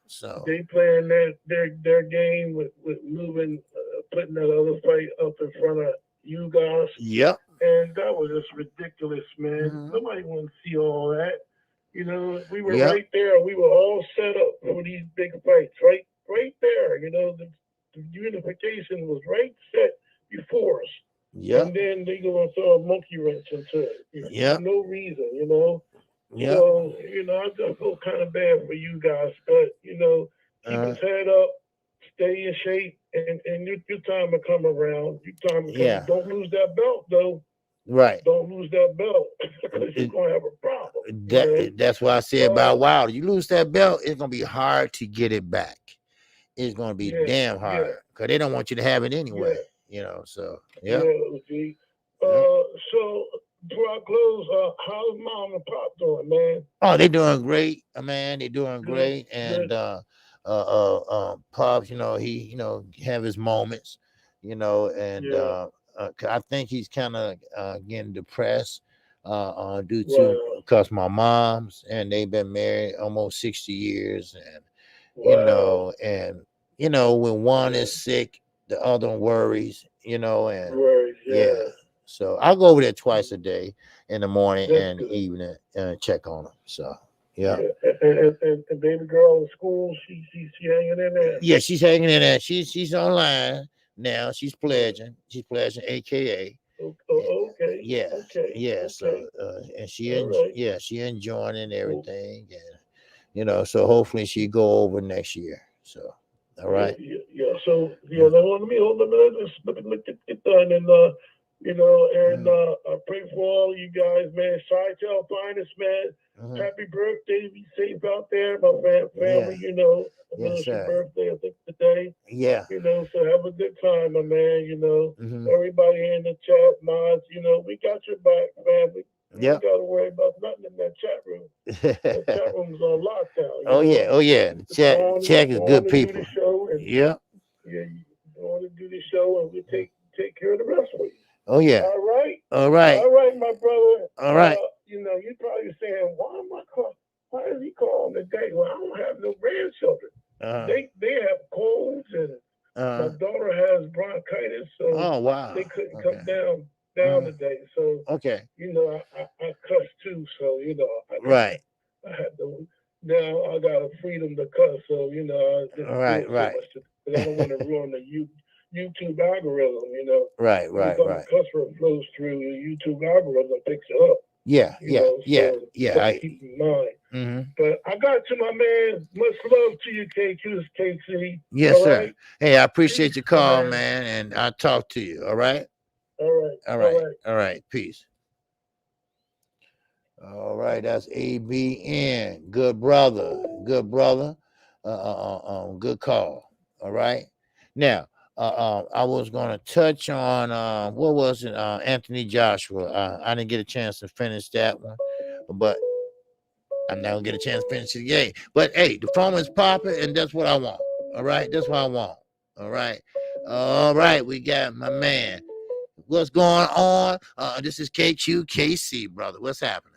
So they playing their game with moving, putting that other fight up in front of you guys. Yep. And that was just ridiculous, man. Nobody want to see all that. We were right there. We were all set up for these big fights, right there. The unification was right set before us. Yeah. And then they go and throw a monkey wrench into it. For no reason, Yeah. So, I just feel kind of bad for you guys, but keep his head up, stay in shape, and your time will come around. Your time will come. Don't lose that belt, though. Right. Don't lose that belt because you're gonna have a problem. That's why I said about Wilder. You lose that belt, it's gonna be hard to get it back. It's gonna be damn hard because they don't want you to have it anyway. So so before I close, how's mom and pop doing, man? Oh, they're doing great, man. They're doing great, and pops, he have his moments, and I think he's kind of getting depressed due to because my mom's and they've been married almost 60 years, and when one is sick, the other one worries, So I go over there twice a day in the morning and evening and check on them. So And baby girl in school, she hanging in there. Yeah, she's hanging in there. She's online now. She's pledging. She's pledging, AKA. Okay. Yeah. Okay. Yeah. Okay. So and she enjoying it and everything. And so hopefully she go over next year. So all right. Yeah. So let me look it done and I pray for all you guys, man. Side-tail finest, man. Happy birthday. Be safe out there, my family. It's your birthday, I think, today. Yeah. So have a good time, my man. Everybody in the chat, mods, we got your back, family. You don't got to worry about nothing in that chat room. The chat room's on lockdown. Oh yeah. The chat is good people. Yeah, you want to do the show, and we take care of the rest of you. Oh yeah. All right, my brother. All right. You're probably saying, why is he calling today? Well, I don't have no grandchildren. They have colds, and my daughter has bronchitis, so they couldn't come down today. So I cuss too, so right. I had to. Now I got a freedom to cuss, so I didn't right. I don't want to ruin the YouTube algorithm, Right. The cuss word flows through the YouTube algorithm, picks it up. Yeah. Keep in mind. But I got to my man. Much love to you, KQKC. Yes, sir. Right? Hey, I appreciate your call, man, and I'll talk to you. All right. All right. Peace. All right, that's ABN. Good brother. Good call. All right. Now, I was going to touch on what was it? Anthony Joshua. I didn't get a chance to finish that one, but I'm not gonna get a chance to finish the game. But hey, the phone is popping, and that's what I want. All right, that's what I want. All right. We got my man. What's going on? This is KQKC, brother. What's happening?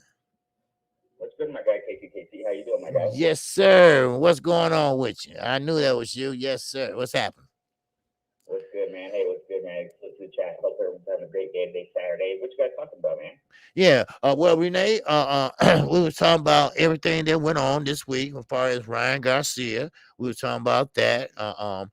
What's good, my guy, KQKC? How you doing, my guy? Yes, sir. What's going on with you? I knew that was you. Yes, sir. What's happening? What's good, man? Hey, what's good, man? It's the chat. Hope everyone's having a great day today, Saturday. What you guys talking about, man? Yeah. Well, Renee, we were talking about everything that went on this week as far as Ryan Garcia. We were talking about that. How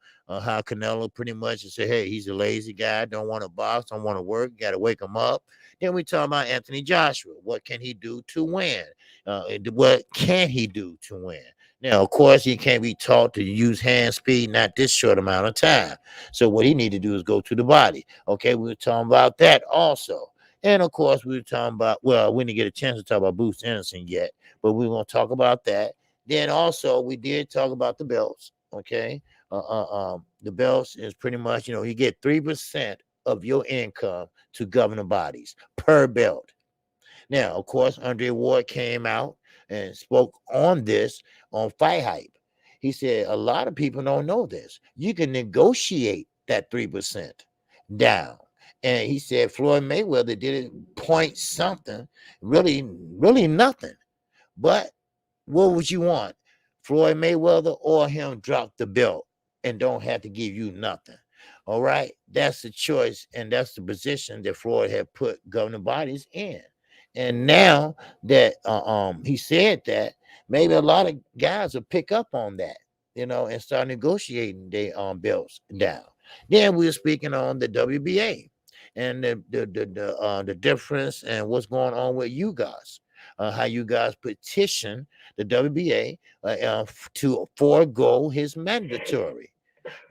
Canelo pretty much said, hey, he's a lazy guy, don't want to box, don't want to work, got to wake him up. Then we talk about Anthony Joshua. What can he do to win? What can he do to win? Now, of course, he can't be taught to use hand speed, not this short amount of time. So what he need to do is go to the body. Okay, we were talking about that also. And of course, we were talking about, well, we didn't get a chance to talk about Bruce Anderson yet, but we're going to talk about that. Then also, we did talk about the belts. Okay, the belts is pretty much, you get 3% of your income to governing bodies per belt. Now, of course, Andre Ward came out and spoke on this on Fight Hype. He said a lot of people don't know this. You can negotiate that 3% down. And he said Floyd Mayweather did it point something, really, really nothing. But what would you want? Floyd Mayweather or him drop the belt and don't have to give you nothing. All right. That's the choice, and that's the position that Floyd had put governing bodies in. And now that he said that, maybe a lot of guys will pick up on that, and start negotiating their belts down. Then we were speaking on the WBA and the difference and what's going on with you guys. How you guys petition the WBA to forego his mandatory,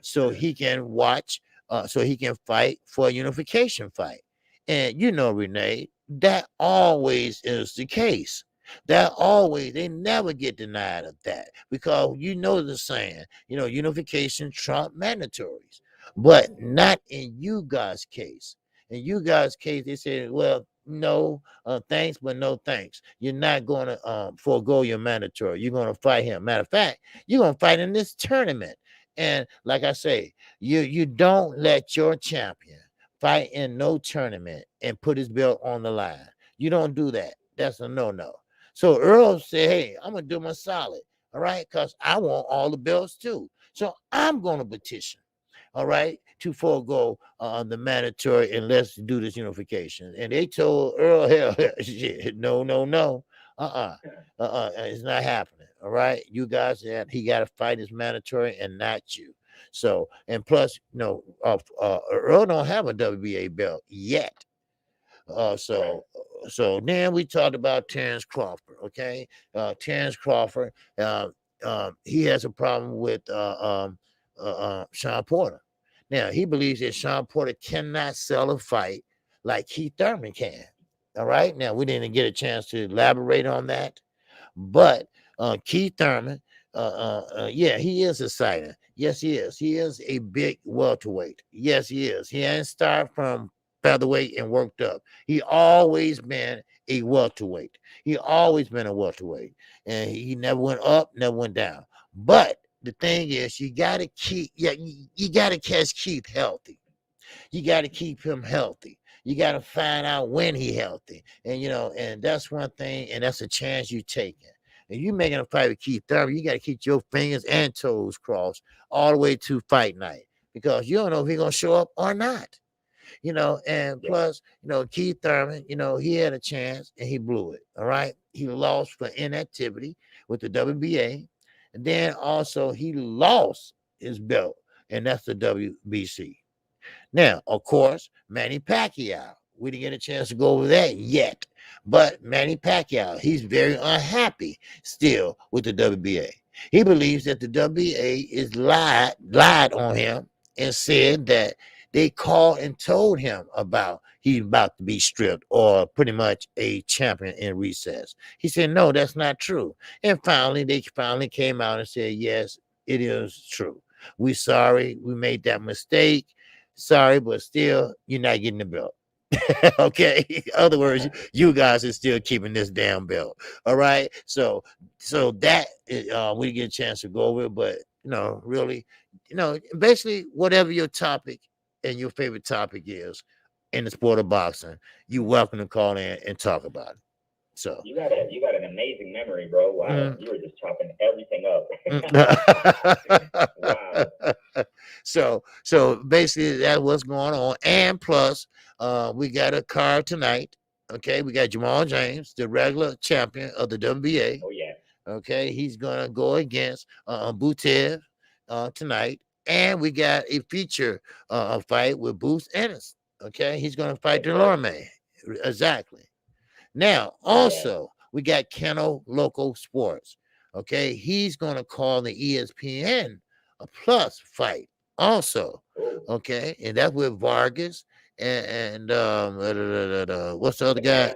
so he can watch, so he can fight for a unification fight. And Renee, that always is the case. That always, they never get denied of that, because the saying, unification trump mandatories, but not in you guys' case. In you guys' case, they said, well, no, thanks, but no thanks. You're not going to forego your mandatory. You're going to fight him. Matter of fact, you're going to fight in this tournament. And like I say, you don't let your champion fight in no tournament and put his belt on the line. You don't do that. That's a no-no. So Earl said, hey, I'm going to do my solid, all right, because I want all the belts too. So I'm going to petition, all right, to forego the mandatory, and let's do this unification. And they told Earl, hell, shit, no, no, no. It's not happening. All right. You guys, he got to fight his mandatory and not you. So, and plus, Earl don't have a WBA belt yet. So then we talked about Terence Crawford. Okay. Terence Crawford, he has a problem with Sean Porter. Now, he believes that Sean Porter cannot sell a fight like Keith Thurman can. All right. Now, we didn't get a chance to elaborate on that, but Keith Thurman, yeah, he is a fighter. Yes, he is. He is a big welterweight. Yes, he is. He ain't started from featherweight and worked up. He always been a welterweight. He always been a welterweight, and he never went up, never went down. But the thing is, you got to keep, you got to catch Keith healthy. You got to keep him healthy. You got to find out when he healthy. And, and that's one thing, and that's a chance you taking. And you making a fight with Keith Thurman, you got to keep your fingers and toes crossed all the way to fight night, because you don't know if he's going to show up or not. And plus, Keith Thurman, he had a chance and he blew it. All right. He lost for inactivity with the WBA. And then also he lost his belt, and that's the WBC. Now, of course, Manny Pacquiao. We didn't get a chance to go over that yet. But Manny Pacquiao, he's very unhappy still with the WBA. He believes that the WBA is lied on him and said that they called and told him about he's about to be stripped or pretty much a champion in recess. He said, no, that's not true. And finally, they came out and said, yes, it is true. We're sorry. We made that mistake. Sorry, but still, you're not getting the belt. Okay. In other words, you guys are still keeping this damn belt. All right. So that we get a chance to go over it, but really, basically, whatever your topic and your favorite topic is in the sport of boxing, you're welcome to call in and talk about it. So you got an amazing memory, bro. Wow, you were just chopping everything up. Wow. So basically that's what's going on. And plus, we got a card tonight. Okay, we got Jamal James, the regular champion of the WBA. Oh yeah. Okay, he's gonna go against Butev tonight, and we got a feature fight with Bruce Ennis. Okay, he's gonna fight Delorme. Exactly. Now, also, we got Keno Local Sports. Okay, he's going to call the ESPN a plus fight also. Okay, and that's with Vargas and what's the other guy?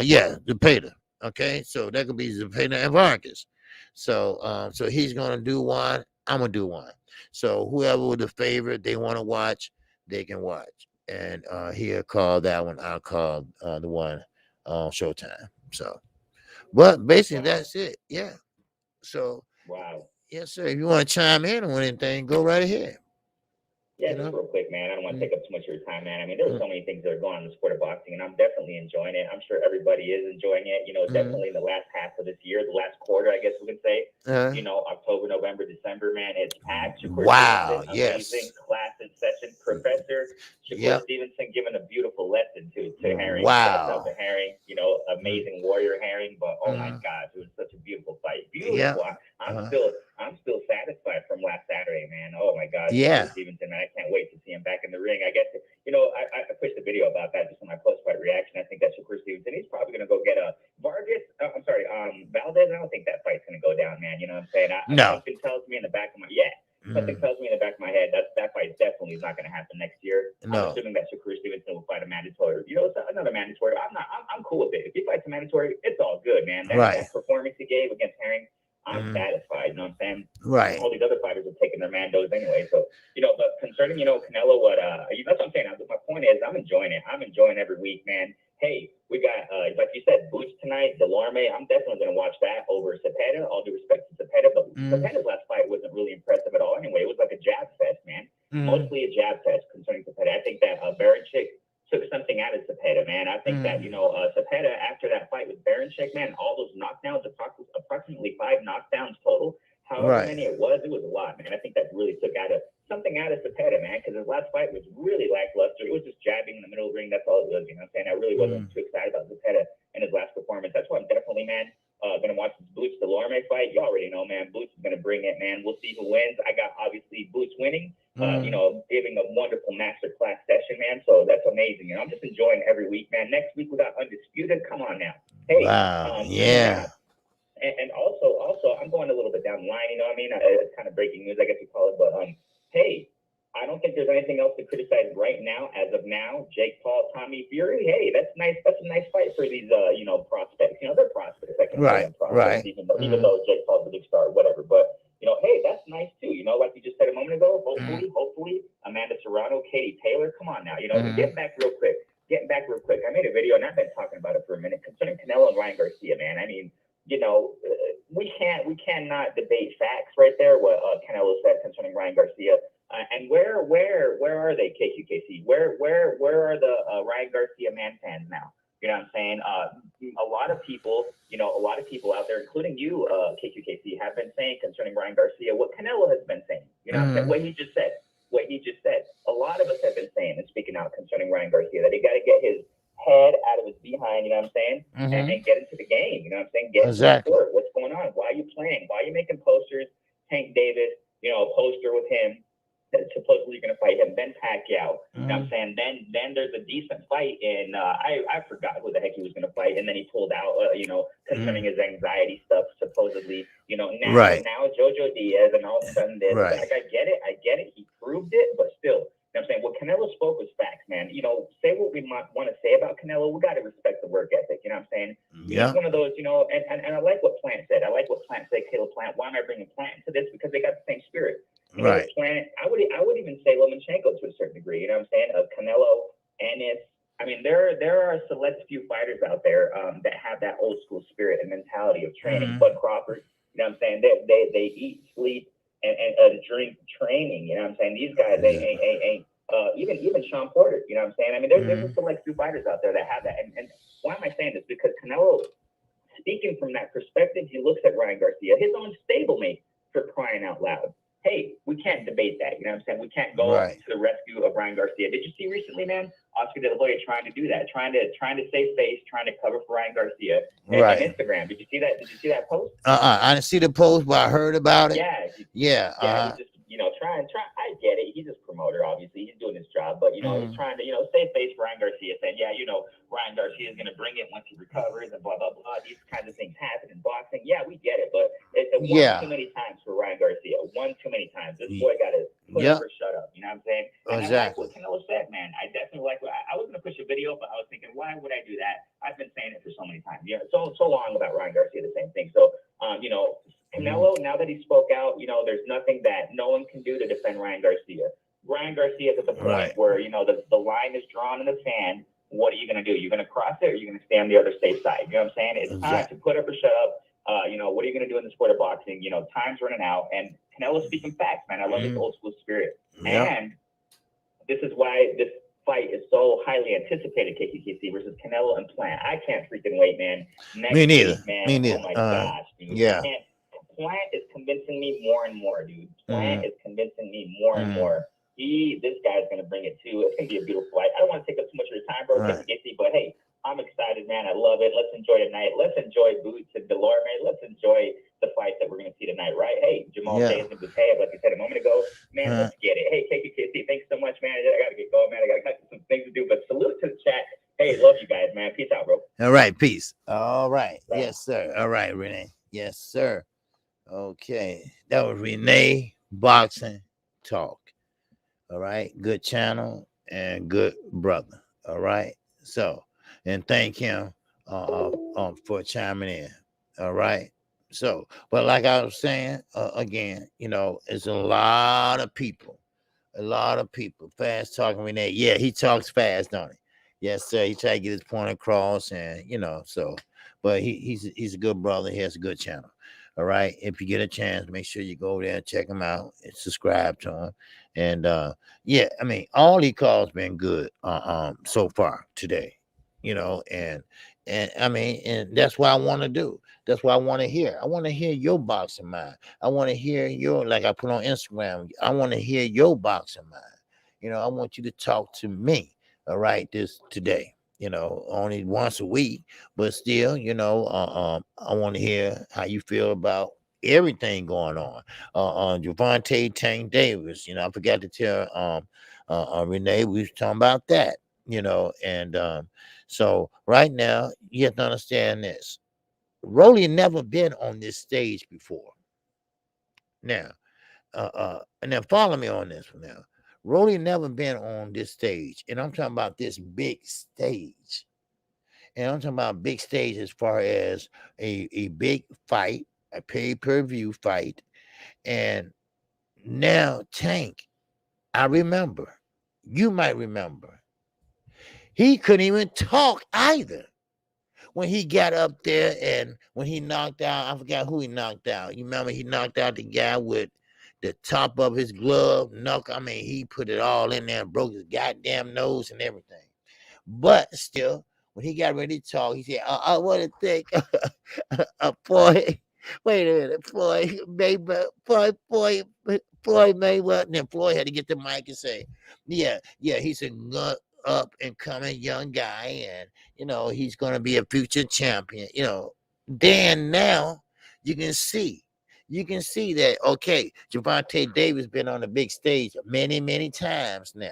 Yeah, Zepeda. Okay, so that could be Zepeda and Vargas. So so he's gonna do one. I'm gonna do one. So whoever was the favorite they want to watch, they can watch. And he'll call that one. I'll call the one on Showtime. So, but basically that's it. Yeah. So Wow. yes, sir. If you want to chime in on anything, go right ahead. Yeah, just real quick, man. I don't want to take up too much of your time, man. I mean, there's so many things that are going on in the sport of boxing, and I'm definitely enjoying it. I'm sure everybody is enjoying it. You know, definitely in the last half of this year, the last quarter, I guess we can say. You know, October, November, December, man, it's packed. Wow, amazing class in session. Professor Shakur Stevenson giving a beautiful lesson to Herring. Wow. To Herring, you know, amazing warrior Herring, but oh my gosh, it was such a beautiful fight. Beautiful. I'm still satisfied from last Saturday, man. Oh my God, yeah. Stevenson, man, I can't wait to see him back in the ring. I guess, you know, I pushed a video about that just on my post-fight reaction. I think that Shakur Stevenson, he's probably going to go get a Vargas. Valdez. I don't think that fight's going to go down, man. You know what I'm saying? Something tells me in the back of my something tells me in the back of my head that fight definitely is not going to happen next year. No. I'm assuming that Shakur Stevenson will fight a mandatory. You know, it's another mandatory. I'm cool with it. If he fights a mandatory, it's all good, man. That performance he gave against Herring, I'm satisfied, you know what I'm saying? Right. All these other fighters are taking their mandos anyway. So, you know, but concerning, you know, Canelo, that's what I'm saying. My point is, I'm enjoying it. I'm enjoying every week, man. Hey, we got, like you said, Boots tonight, Delorme. I'm definitely going to watch that over Zepeda. All due respect to Zepeda, but Zepeda's last fight wasn't really impressive at all anyway. It was like a jab fest, man. Mostly a jab fest concerning Zepeda. I think that Baranchik took something out of Zepeda, man. I think that, you know, Zepeda, after that fight with Baranchik, man, all those knockdowns, approximately 5 knockdowns total, however many it was a lot, man. I think that really took something out of Zepeda, man, because his last fight was really lackluster. It was just jabbing in the middle of the ring. That's all it was, you know what I'm saying? I really wasn't too excited about Zepeda in his last performance. That's why I'm definitely, man, going to watch this Boots Delorme fight. You already know, man, Boots is going to bring it, man. We'll see who wins. I got, obviously, Boots winning. You know, giving a wonderful masterclass session, man. So that's amazing. You know, I'm just enjoying every week, man. Next week we got Undisputed. Come on now. Hey, and also, I'm going a little bit down the line. You know what I mean? It's kind of breaking news, I guess you call it. But hey, I don't think there's anything else to criticize right now. As of now, Jake Paul, Tommy Fury. Hey, that's nice. That's a nice fight for these, you know, prospects. You know, they're prospects. I can call them prospects, even though Jake Paul's a big star, whatever. But you know, hey, that's nice too. You know, like you just said a moment ago. Hopefully, Amanda Serrano, Katie Taylor. Come on now. You know, getting back real quick. I made a video and I've been talking about it for a minute concerning Canelo and Ryan Garcia, man. I mean, you know, we cannot debate facts right there. What Canelo said concerning Ryan Garcia. And where are they, KQKC? Where are the Ryan Garcia man fans now? You know what I'm saying? A lot of people out there, including you, KQKC, have been saying concerning Ryan Garcia what Canelo has been saying. You know what I'm saying? What he just said. A lot of us have been saying and speaking out concerning Ryan Garcia that he got to get his head out of his behind, you know what I'm saying? And get into the game, you know what I'm saying? Get into the sport. What's going on? Why are you playing? Why are you making posters? Tank Davis, you know, a poster with him. Supposedly you're going to fight him, then Pacquiao. You know what I'm saying? Then there's a decent fight in, I forgot who the heck he was going to fight, and then he pulled out, you know, concerning his anxiety stuff, supposedly. You know, now Jojo Diaz, and all of a sudden this. Like, I get it. He proved it, but still. You know what I'm saying? What Canelo spoke was facts, man. You know, say what we might want to say about Canelo. We got to respect the work ethic. You know what I'm saying? He's one of those, you know, and I like what Plant said. I like what Plant said, Caleb Plant. Why am I bringing Plant into this? Because they got the same spirit. You know, Plant, I would even say Lomachenko to a certain degree. You know what I'm saying? Canelo, Ennis. I mean, there are a select few fighters out there that have that old school spirit and mentality of training. Bud Crawford, you know what I'm saying? They eat, sleep, and drink training. You know what I'm saying? These guys ain't even Sean Porter. You know what I'm saying? I mean, there's a select few fighters out there that have that. And why am I saying this? Because Canelo, speaking from that perspective, he looks at Ryan Garcia, his own stablemate, for crying out loud. Hey, we can't debate that. You know what I'm saying? We can't go to the rescue of Ryan Garcia. Did you see recently, man? Oscar De La Hoya trying to do that, trying to save face, trying to cover for Ryan Garcia on Instagram. Did you see that? Did you see that post? I didn't see the post, but I heard about it. Yeah. He just, you know, try. I get it. He's just a promoter, obviously. He's doing his job, but you know, he's trying to, you know, save face for Ryan Garcia, saying, yeah, you know, Ryan Garcia is going to bring it once he recovers, and blah blah blah. These kinds of things happen in boxing. Yeah, we get it, but Yeah. Too many times for Ryan Garcia. One too many times. This boy got to put up or shut up. You know what I'm saying? And exactly. I like what Canelo said, man. I definitely like what I was going to push a video, but I was thinking, why would I do that? I've been saying it for so many times. Yeah, so long about Ryan Garcia, the same thing. So, you know, Canelo, now that he spoke out, you know, there's nothing that no one can do to defend Ryan Garcia. Ryan Garcia is at the point where, you know, the line is drawn in the sand. What are you going to do? You're going to cross it, or you're going to stay on the other safe side? You know what I'm saying? It's time to put up or shut up. You know, what are you going to do in the sport of boxing? You know, time's running out, and Canelo's speaking facts, man. I love his old school spirit. And this is why this fight is so highly anticipated, KQKC versus Canelo and Plant. I can't freaking wait, man. Me neither. Week, man. Me neither. Oh my gosh, dude. Yeah. Plant is convincing me more and more, dude. Plant is convincing me more and more. This guy's going to bring it too. It's going to be a beautiful fight. I don't want to take up too much of your time, bro, KQKC, but hey, I'm excited, man. I love it. Let's enjoy tonight. Let's enjoy Boots and Delorme. Let's enjoy the fights that we're going to see tonight, right? Hey, Jamal Hayes and Bouteille, like I said a moment ago, man, let's get it. Hey, KQKC, thanks so much, man. I got to get going, man. I got some things to do, but salute to the chat. Hey, love you guys, man. Peace out, bro. All right, peace. All right. Yes, sir. All right, Renee. Yes, sir. Okay. That was Renee Boxing Talk. All right. Good channel and good brother. All right. So, and thank him for chiming in. All right. So, but like I was saying, again, you know, it's a lot of people fast talking Renee. Yeah, he talks fast, don't he? Yes, sir. He try to get his point across, and you know, so, but he's a good brother. He has a good channel. All right. If you get a chance, make sure you go there and check him out and subscribe to him. And yeah, I mean, all he calls been good so far today, you know, and I mean, and that's what I want to do. That's what I want to hear. I want to hear your boxing mind. I want to hear your, like I put on Instagram, I want to hear your boxing mind. You know, I want you to talk to me, all right, this today. You know, only once a week, but still, you know, I want to hear how you feel about everything going on. Javante Tank Davis, you know, I forgot to tell Renee, we was talking about that, you know, and so right now you have to understand this. Rolly never been on this stage before. Now, and then follow me on this one now. Rolly never been on this stage, and I'm talking about this big stage. And I'm talking about big stage as far as a big fight, a pay-per-view fight. And now Tank, I remember, you might remember, he couldn't even talk either when he got up there and when he knocked out, I forgot who he knocked out. You remember he knocked out the guy with the top of his glove knuckle. I mean, he put it all in there and broke his goddamn nose and everything. But still, when he got ready to talk, he said, I want to thank Floyd. Wait a minute, Floyd Mayweather. And then Floyd had to get the mic and say, yeah, he's a up and coming young guy, and you know, he's going to be a future champion. You know, then now you can see that, okay, Javante Davis been on the big stage many times now.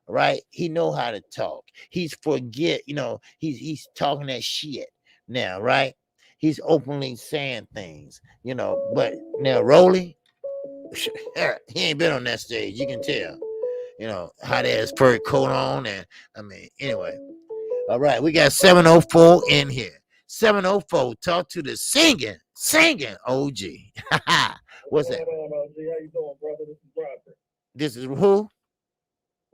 Right, he know how to talk. He's you know, he's talking that shit now, right? He's openly saying things, you know. But now Rolly, he ain't been on that stage. You can tell, you know, hot ass fur coat on, and I mean, anyway. All right, we got 704 in here. 704, talk to the singing OG. What's that? How you doing, brother? This is Roger. This is who?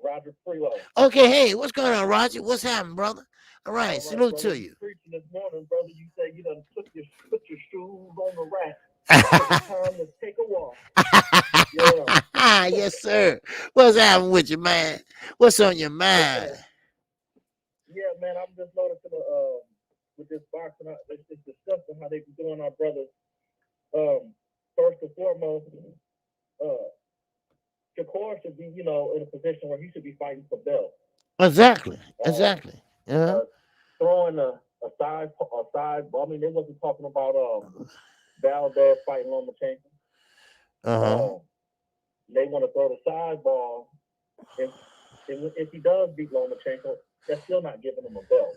Roger Freelo. Okay, hey, what's going on, Roger? What's happening, brother? All right, salute brother, to you. Preaching this morning, brother. You say you done put your shoes on the rack. It's time to take a walk. Yeah. Yes, sir. What's happening with you, man? What's on your mind? Yeah, man, I'm just noticing with this boxing, it's disgusting how they be doing our brothers. First and foremost, Shakur should be, you know, in a position where he should be fighting for belts. Exactly. Throwing a side. I mean, they wasn't talking about Valdez fighting Lomachenko. They want to throw the sideball. If he does beat Lomachenko, that's still not giving him a belt.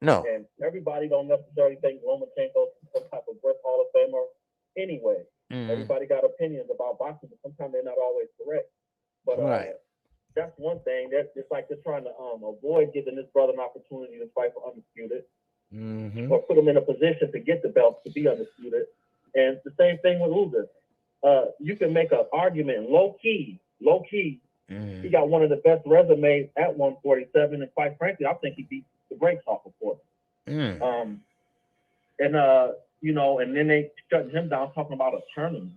No. And everybody don't necessarily think Lomachenko's some type of Hall of Famer anyway. Everybody got opinions about boxing, but sometimes they're not always correct. But that's one thing. That's just like they're trying to avoid giving this brother an opportunity to fight for undisputed, or put him in a position to get the belt to be undisputed. And the same thing with Ugas. You can make an argument low key. He got one of the best resumes at 147, and quite frankly, I think he beat the brakes off of Porter. You know, and then they shut him down talking about a tournament,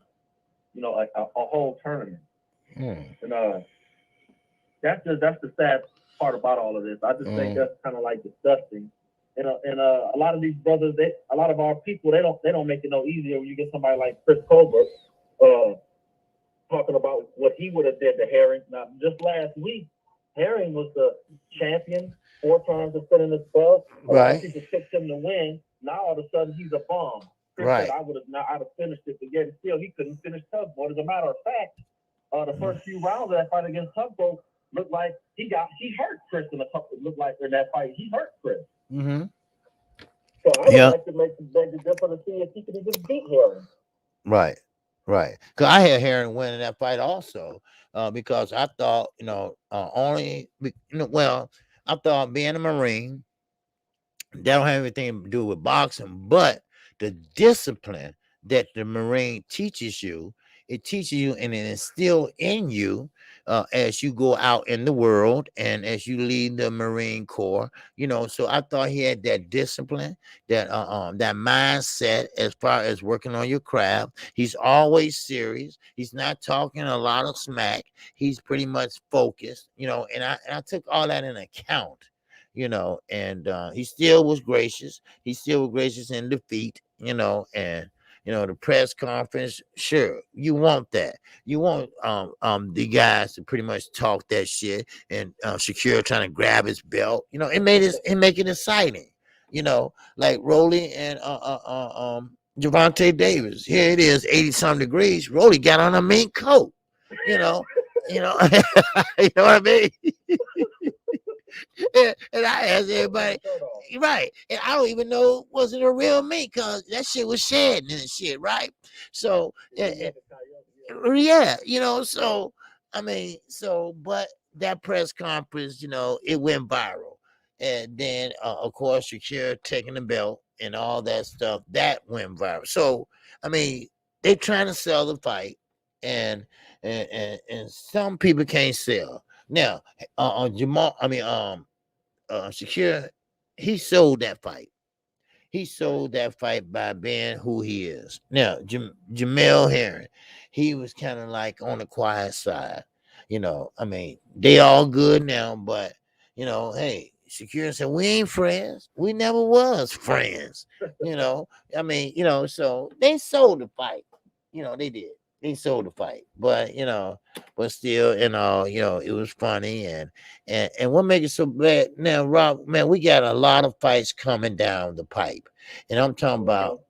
you know, like a whole tournament. And that's the sad part about all of this. I just think that's kind of like disgusting. And a lot of these brothers, a lot of our people, they don't make it no easier when you get somebody like Chris Colbert talking about what he would have did to Herring. Now, just last week, Herring was the champion 4 times defending his belt. Right. People picked him to win. Now all of a sudden he's a bum. Chris said, I'd have finished it, but yet still he couldn't finish Tugboat. As a matter of fact, the first few rounds of that fight against Tugboat looked like he hurt Chris in that fight. He hurt Chris. So I would like to make the difference to see if he could even beat Herring. Right. Because I had Herring winning that fight also, because I thought, I thought being a Marine, that don't have anything to do with boxing, but the discipline that the Marine teaches you, it teaches you and it instills in you as you go out in the world and as you lead the Marine Corps, so I thought he had that discipline, that mindset as far as working on your craft. He's always serious. He's not talking a lot of smack. He's pretty much focused, and I took all that in account. And he still was gracious. He still was gracious in defeat, and the press conference, sure, you want that. You want the guys to pretty much talk that shit, and Shakur trying to grab his belt. It make it exciting. Like Rolly and Gervonta Davis. Here it is, 80-some degrees. Rolly got on a mink coat. You know what I mean? And I asked everybody, right? And I don't even know was it a real mink, because that shit was shedding and shit, right? So yeah, So I mean, but that press conference, it went viral, and then of course Shakira taking the belt and all that stuff that went viral. So I mean, they trying to sell the fight, and some people can't sell. Now, Shakir, he sold that fight. He sold that fight by being who he is. Now, Jamel Herring, he was kind of like on the quiet side. I mean, they all good now, but hey, Shakir said, we ain't friends. We never was friends. I mean, so they sold the fight. They did. They sold the fight, but but still, it was funny, and what makes it so bad now, Rob, man, we got a lot of fights coming down the pipe, and I'm talking about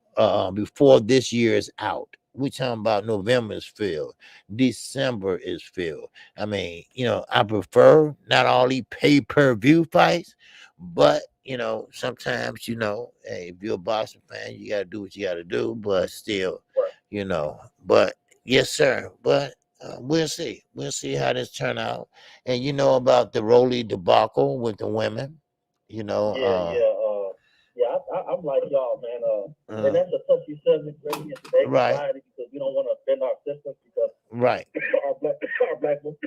before this year is out. We talking about November is filled, December is filled. I mean, I prefer not all these pay-per-view fights, but sometimes, hey, if you're a boxing fan, you gotta do what you gotta do, but still, but yes, sir. But we'll see. We'll see how this turn out. And about the Rolly debacle with the women. I'm like y'all, man. And that's a touchy subject really in today's society, because we don't want to offend our sisters, because our black women,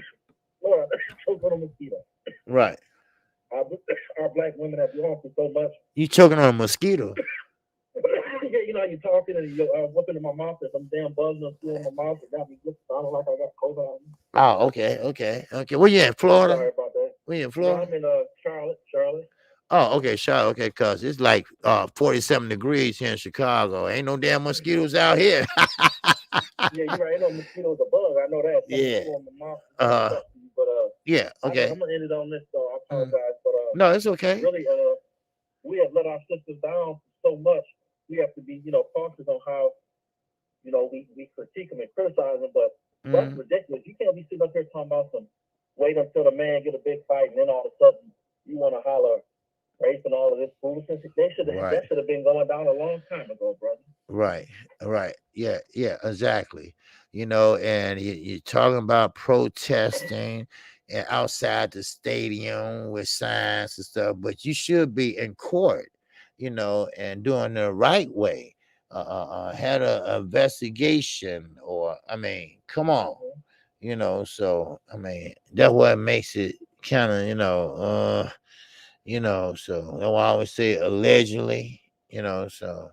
Lord, choke on a mosquito. Right. Our black women have lost so much. You choking on a mosquito? Yeah, you're talking and you're whooping in my mouth, and some damn bugs are still in my mouth. It got me sounding like I got COVID on me. Oh, okay. Where you in Florida? Sorry about that. Where you in Florida? No, I'm in Charlotte. Oh, okay, Charlotte. Okay, cause it's like 47 degrees here in Chicago. Ain't no damn mosquitoes out here. Yeah, you're right. Ain't no mosquitoes above. I know that. Yeah. But yeah. Okay. I'm gonna end it on this, though. I apologize, but no, it's okay. Really, we have let our sisters down so much. We have to be, cautious on how, we critique them and criticize them. But that's ridiculous. You can't be sitting up here talking about wait until the man get a big fight, and then all of a sudden you want to holler race and all of this foolishness. That should have been going down a long time ago, brother. Right. Right. Yeah. Yeah. Exactly. And you're talking about protesting and outside the stadium with signs and stuff, but you should be in court, and doing the right way. Had a investigation, or I mean, come on, So I mean, that's what makes it kind of, So that's why I always say allegedly, So.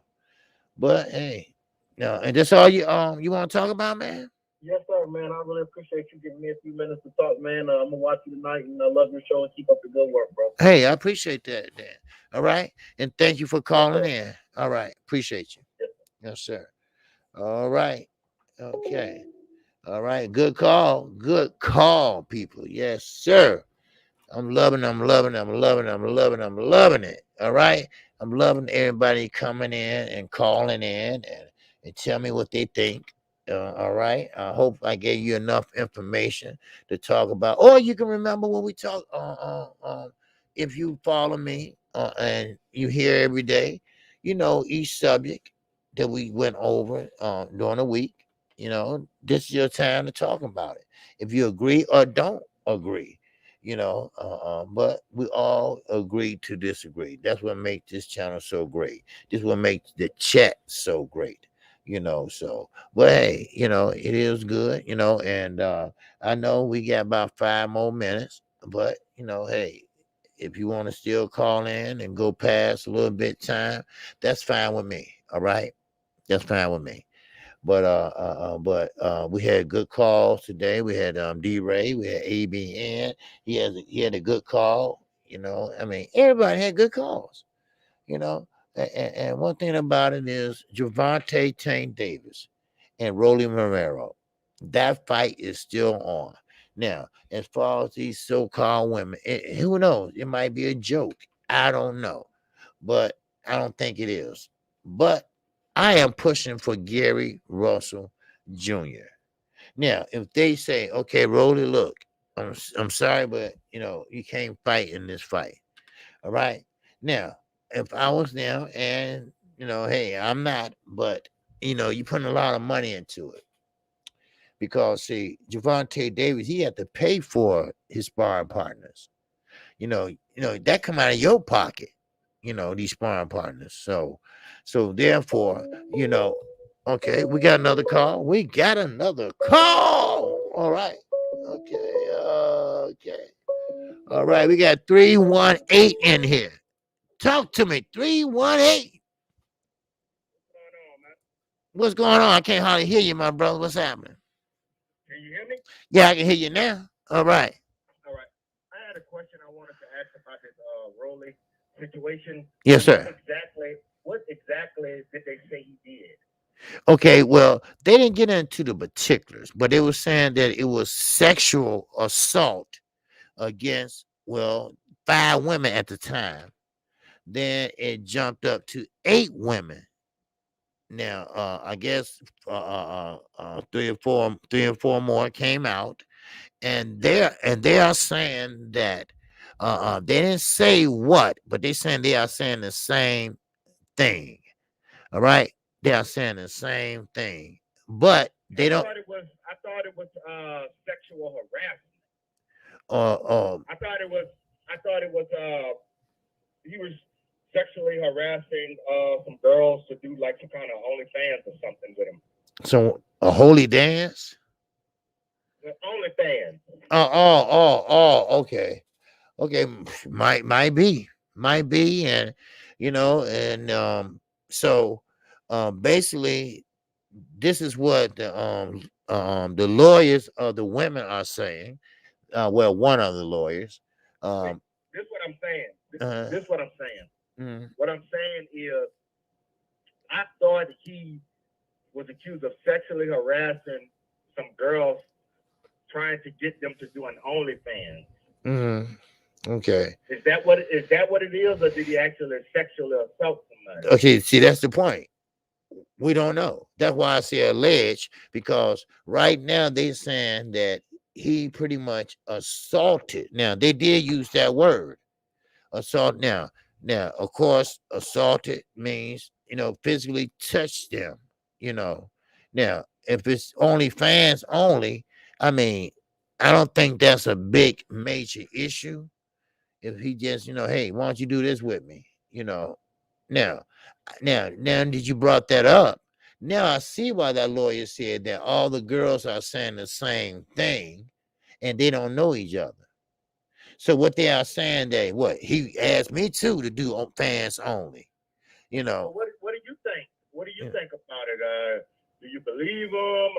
But hey, no, and that's all you want to talk about, man? Yes, sir, man. I really appreciate you giving me a few minutes to talk, man. I'm gonna watch you tonight, and I love your show and keep up the good work, bro. Hey, I appreciate that, Dan. All right, and thank you for calling in. All right, appreciate you. Yes, sir. All right. Okay. All right. Good call. Good call, people. Yes, sir. I'm loving it. All right. I'm loving everybody coming in and calling in and tell me what they think. All right. I hope I gave you enough information to talk about, or you can remember when we talk. If you follow me and you hear every day, each subject that we went over during the week. This is your time to talk about it. If you agree or don't agree, but we all agree to disagree. That's what makes this channel so great. This what makes the chat so great. So but hey, it is good, and I know we got about 5 more minutes, but hey, if you want to still call in and go past a little bit time, that's fine with me. All right, that's fine with me. But we had good calls today. We had D Ray, we had ABN. He had a good call. I mean, everybody had good calls. You know, and one thing about it is Javante Tank Davis and Rolly Romero. That fight is still on. Now, as far as these so-called women, who knows? It might be a joke. I don't know, but I don't think it is. But I am pushing for Gary Russell Jr. Now, if they say, okay, Rolly, look, I'm sorry, but you can't fight in this fight. All right. Now, if I was there and hey, I'm not, but you putting a lot of money into it. Because see, Javante Davis, he had to pay for his sparring partners. That come out of your pocket, these sparring partners. So therefore, okay, we got another call. All right. Okay. All right, we got 318 in here. Talk to me. 318. What's going on? I can't hardly hear you, my brother. What's happening? Can you hear me? Yeah, I can hear you now. All right. All right. I had a question I wanted to ask about this Rolly situation. Yes, sir. What exactly did they say he did? Okay, well, they didn't get into the particulars, but they were saying that it was sexual assault against, 5 women at the time. Then it jumped up to 8 women. Now, I guess 3 or 4 more came out, and they are saying that they didn't say what, but they are saying the same thing. All right, they are saying the same thing, but they don't. I thought it was sexual harassment. I thought it was he was sexually harassing some girls to do like some kind of OnlyFans or something with him. So a holy dance? OnlyFans. Okay. Might be, and so basically, this is what the lawyers of the women are saying. One of the lawyers. This is what I'm saying. This is what I'm saying. Mm-hmm. What I'm saying is, I thought he was accused of sexually harassing some girls, trying to get them to do an OnlyFans. Mm-hmm. Okay. Is that what it is, or did he actually sexually assault somebody? Okay, see, that's the point. We don't know. That's why I say alleged, because right now they're saying that he pretty much assaulted. Now, they did use that word, assault. Now, of course, assaulted means, physically touched them. you know. Now, if it's only fans only, I mean, I don't think that's a big major issue. If he just, hey, why don't you do this with me? Now, now that you brought that up, now I see why that lawyer said that all the girls are saying the same thing and they don't know each other. So what they are saying, he asked me too to do fans only. So what do you think? What do you think about it? Do you believe him?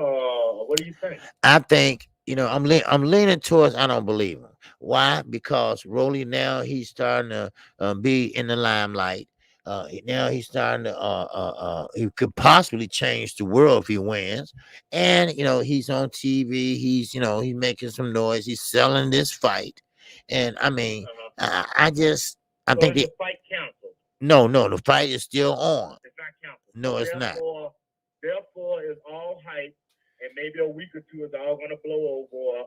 What do you think? I think, I'm leaning towards I don't believe him. Why? Because Rolly now he's starting to be in the limelight. Now he's starting to he could possibly change the world if he wins. And he's on TV. He's he's making some noise. He's selling this fight. And I mean, I think the fight canceled. No, the fight is still on. It's not canceled. No, it's not. Therefore, it's all hype, and maybe a week or two is all gonna blow over, or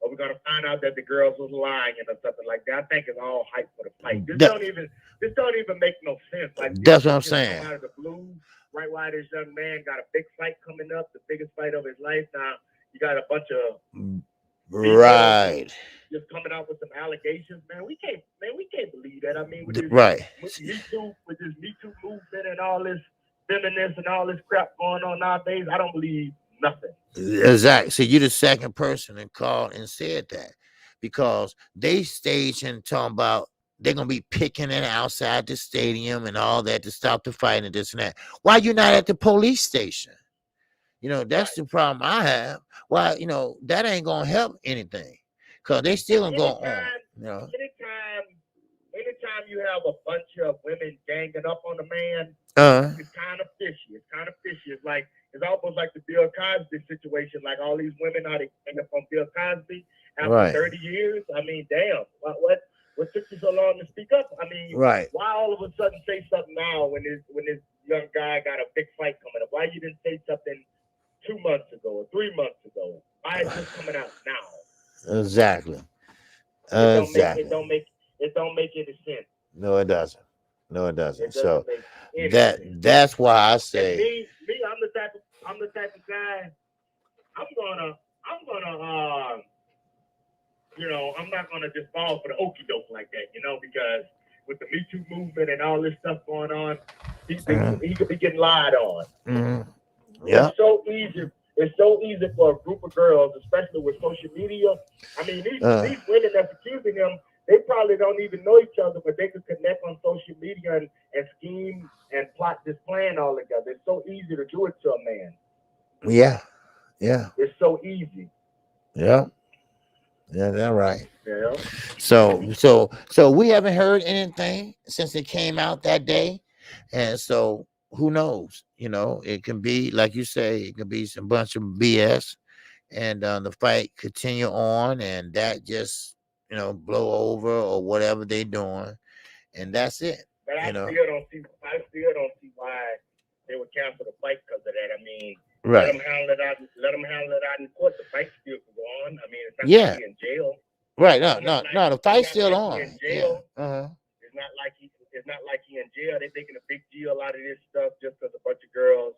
we're gonna find out that the girls was lying or something like that. I think it's all hype for the fight. This don't even make no sense. Like that's what I'm saying. Out of the blue, right? Why this young man got a big fight coming up, the biggest fight of his life. Now you got a bunch of just coming out with some allegations, man. We can't believe that. I mean, with this Me Too movement and all this feminists and all this crap going on nowadays, I don't believe nothing. Exactly. So you're the second person that called and said that, because they staged and talking about they're gonna be picking it outside the stadium and all that to stop the fight and this and that. Why you not at the police station? That's the problem I have. Why, that ain't gonna help anything, because they still gonna go on. Anytime you have a bunch of women ganging up on a man, it's kind of fishy. It's like it's almost like the Bill Cosby situation. Like all these women are gang up on Bill Cosby after 30 years. I mean, damn, what took you so long to speak up? I mean, why all of a sudden say something now when this young guy got a big fight coming up? Why you didn't say something 2 months ago or 3 months ago? Why is this coming out now? Exactly. It don't make any sense. No, it doesn't. So that's why I say me, I'm the type of guy. I'm gonna I'm not gonna just fall for the okie doke like that, because with the Me Too movement and all this stuff going on, he could be getting lied on. Mm-hmm. Yeah. It's so easy for a group of girls, especially with social media. I mean, these women that's accusing him, they probably don't even know each other, but they could connect on social media and scheme and plot this plan all together. It's so easy to do it to a man. Yeah. It's so easy. Yeah, that's right. Yeah. So we haven't heard anything since it came out that day, and so who knows? It can be like you say, it could be some bunch of BS, and the fight continue on, and that just blow over or whatever they doing, and that's it. But I still don't see why they would cancel the fight because of that. I mean, let them handle it out in court. The fight still can go on. I mean, it's not like he's in jail. Right. No, the fight's still on. In jail. Yeah. It's not like he in jail. They're making a big deal out of this stuff just because a bunch of girls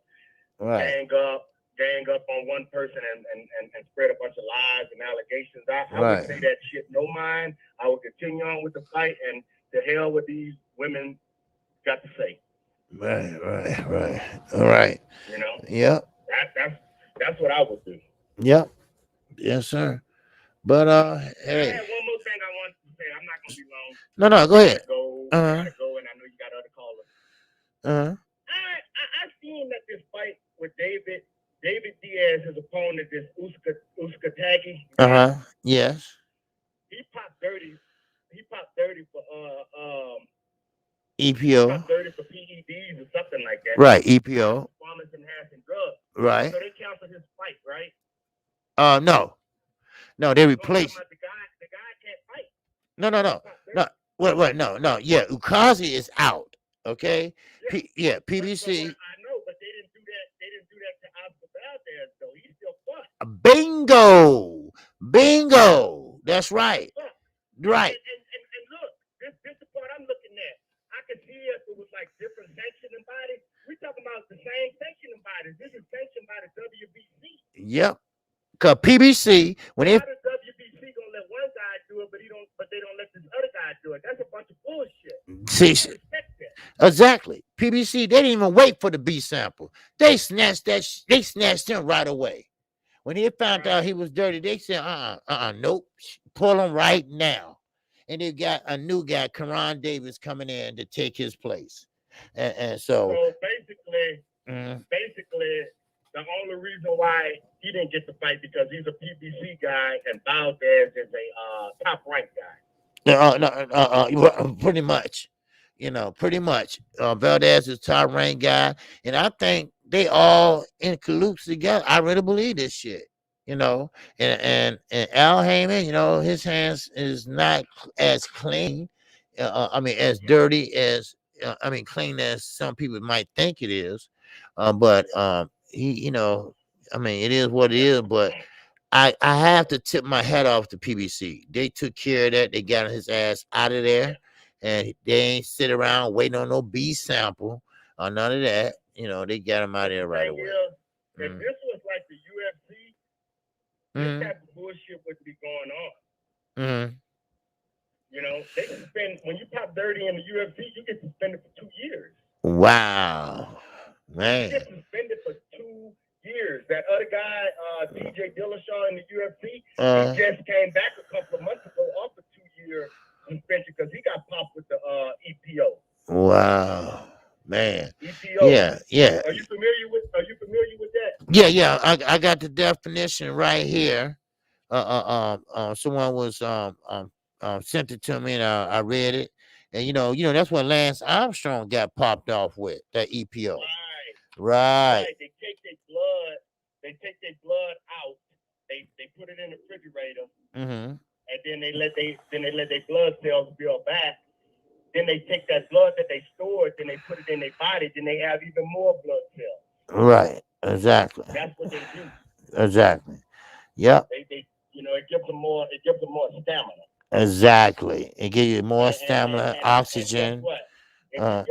gang up on one person and spread a bunch of lies and allegations. I would say that shit no mind. I would continue on with the fight, and to hell with these women got to say. Right. All right. Yep. That's what I would do. Yep. Yes, sir. But hey. I had one more thing I wanted to say. I'm not gonna be long. No, go ahead. I gotta go, and I know you got other callers. I seen that this fight with David Diaz, his opponent, this Uskatagi. Yes. He popped 30. He popped 30 for EPO. He popped 30 for PEDs or something like that. Right, EPO. Performance enhancing drugs. Right. So they canceled his fight, right? No, they replaced. The guy can't fight. No. Wait, no. Yeah, Ukazi is out. Okay. Yeah. PBC. I know, but they didn't do that. They didn't do that to Oscar Valdez, though. He still fought. Bingo. That's right. Right. And look, this is the part I'm looking at. I could see if it was like different sanctioning bodies. We talking about the same sanctioning bodies. This is sanctioned by the WBC. Yep. Cause PBC when How it does WBC gonna let one guy do it, but they don't let this other guy do it? That's a bunch of bullshit. see exactly PBC they didn't even wait for the B sample. They snatched they snatched him right away. When they found out he was dirty, they said, nope, pull him right now. And they got a new guy, Karan Davis, coming in to take his place. And so basically, the only reason why he didn't get the fight because he's a PBC guy and Valdez is a top ranked guy. Pretty much. Pretty much. Valdez is top ranked guy. And I think they all in cahoots together. I really believe this shit. And Al Heyman, his hands is not as clean. As dirty as clean as some people might think it is. But he, it is what it is. But I have to tip my hat off to PBC. They took care of that. They got his ass out of there, and they ain't sit around waiting on no B sample or none of that. They got him out of there right away. If this was like the UFC, this type of bullshit would be going on. They can spend when you pop dirty in the UFC, you get suspended for 2 years. Wow, man. You get suspended for 2 years. That other guy, DJ Dillashaw in the UFC, he just came back a couple of months ago off a 2-year suspension because he got popped with the EPO. Wow, man. EPO. Yeah. Are you familiar with that? Yeah. I got the definition right here. Someone was sent it to me and I read it. And that's what Lance Armstrong got popped off with, that EPO. Right. They take their blood out. They put it in the refrigerator. And then they let their blood cells build back. Then they take that blood that they stored, then they put it in their body, then they have even more blood cells. Right. Exactly. That's what they do. Exactly. Yep. It gives them more stamina. Exactly. It gives you more stamina, oxygen. And what? If you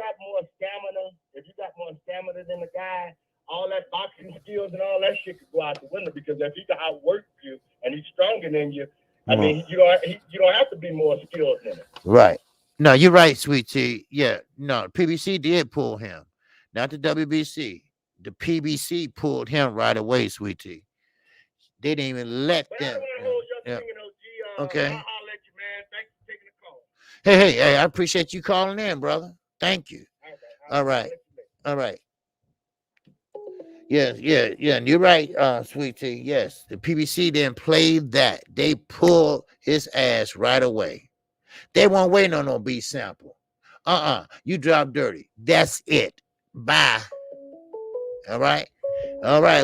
got more stamina than the guy, all that boxing skills and all that shit could go out the window because if he can outwork you and he's stronger than you, you don't have to be more skilled than him. Right. No, you're right, Sweet Tea. Yeah, no, PBC did pull him, not the WBC. The PBC pulled him right away, Sweet Tea. They didn't even let them. Okay. I'll let you, man. Thanks for taking the call. Hey, I appreciate you calling in, brother. Thank you. All right. Yeah. And you're right, Sweet Tea. Yes, the PBC didn't play that. They pulled his ass right away. They weren't waiting on no B sample. You drop dirty. That's it. Bye. All right.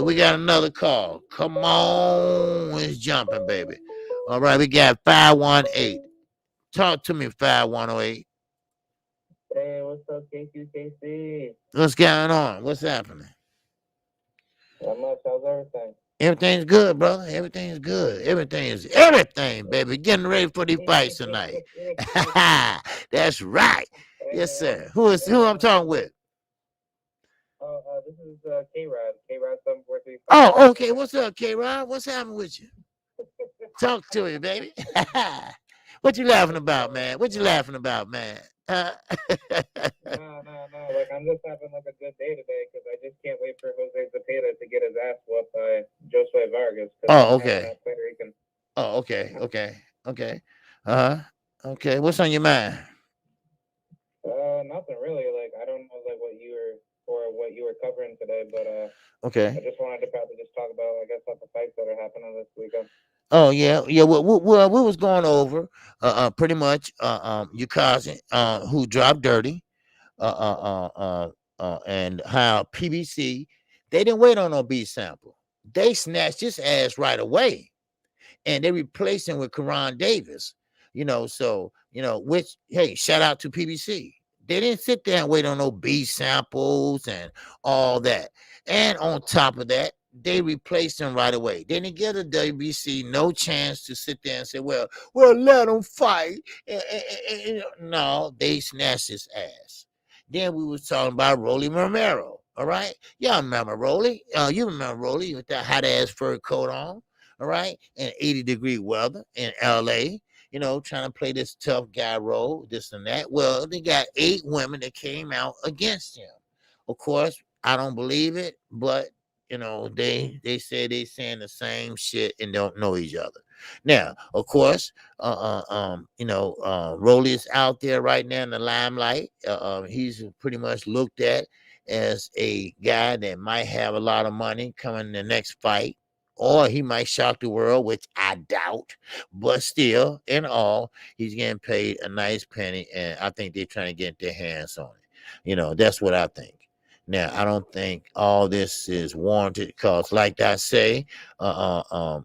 We got another call. Come on, it's jumping, baby. All right, we got 518. Talk to me, 5108. Hey, what's up, KQKC? What's going on? What's happening? Not much. How's everything? Everything's good, brother. Everything's good. Everything, baby. Getting ready for these fights tonight. That's right. Yes, sir. Who I'm talking with? This is K-Rod. K-Rod 743. Oh, okay. What's up, K-Rod? What's happening with you? Talk to me, baby. What you laughing about, man? No. Like, I'm just having like a good day today because I just can't wait for Jose Zepeda to get his ass whooped by Josue Vargas. Oh, okay. Oh, okay. Okay. What's on your mind? Nothing really. Like, I don't know like what you were covering today, but okay. I just wanted to probably just talk about, I guess, what the fights that are happening this weekend. Oh yeah. We was going over pretty much your cousin who dropped dirty and how PBC they didn't wait on no B sample. They snatched his ass right away and they replaced him with Karan Davis. Which hey, shout out to PBC. They didn't sit there and wait on no B samples and all that. And on top of that, they replaced him right away. They didn't give the WBC no chance to sit there and say, well, let him fight. No, they snatched his ass. Then we was talking about Rolly Romero. All right, y'all remember Rolly? You remember Rolly with that hot ass fur coat on? All right, and 80-degree weather in L.A. You know, trying to play this tough guy role, this and that. Well, they got 8 women that came out against him. Of course, I don't believe it, but you know, they say they saying the same shit and don't know each other. Now, of course, Rolly is out there right now in the limelight. He's pretty much looked at as a guy that might have a lot of money coming in the next fight, or he might shock the world, which I doubt. But still, in all, he's getting paid a nice penny, and I think they're trying to get their hands on it. You know, that's what I think. Now, I don't think all this is warranted because, like I say, why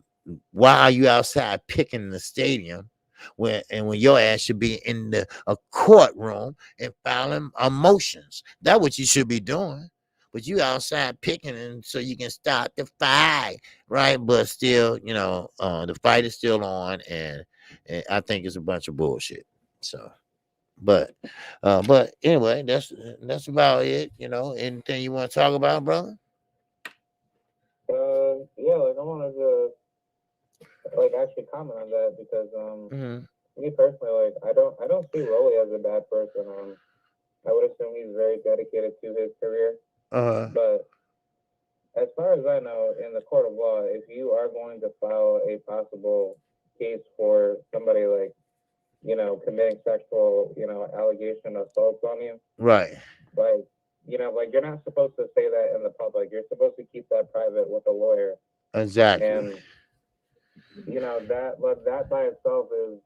are you outside picking the stadium when your ass should be in a courtroom and filing motions? That's what you should be doing. But you outside picking and so you can start the fight, right? But still, you know, the fight is still on, and I think it's a bunch of bullshit. So. But anyway, that's about it. You know, anything you want to talk about, brother? Yeah, like I wanted to like actually comment on that because me personally, like I don't see Rolly as a bad person. I would assume he's very dedicated to his career. But as far as I know, in the court of law, if you are going to file a possible case for somebody like, you know, committing sexual, you know, allegation assaults on you, right? Like, you know, like you're not supposed to say that in the public. You're supposed to keep that private with a lawyer. Exactly. And you know that by itself is,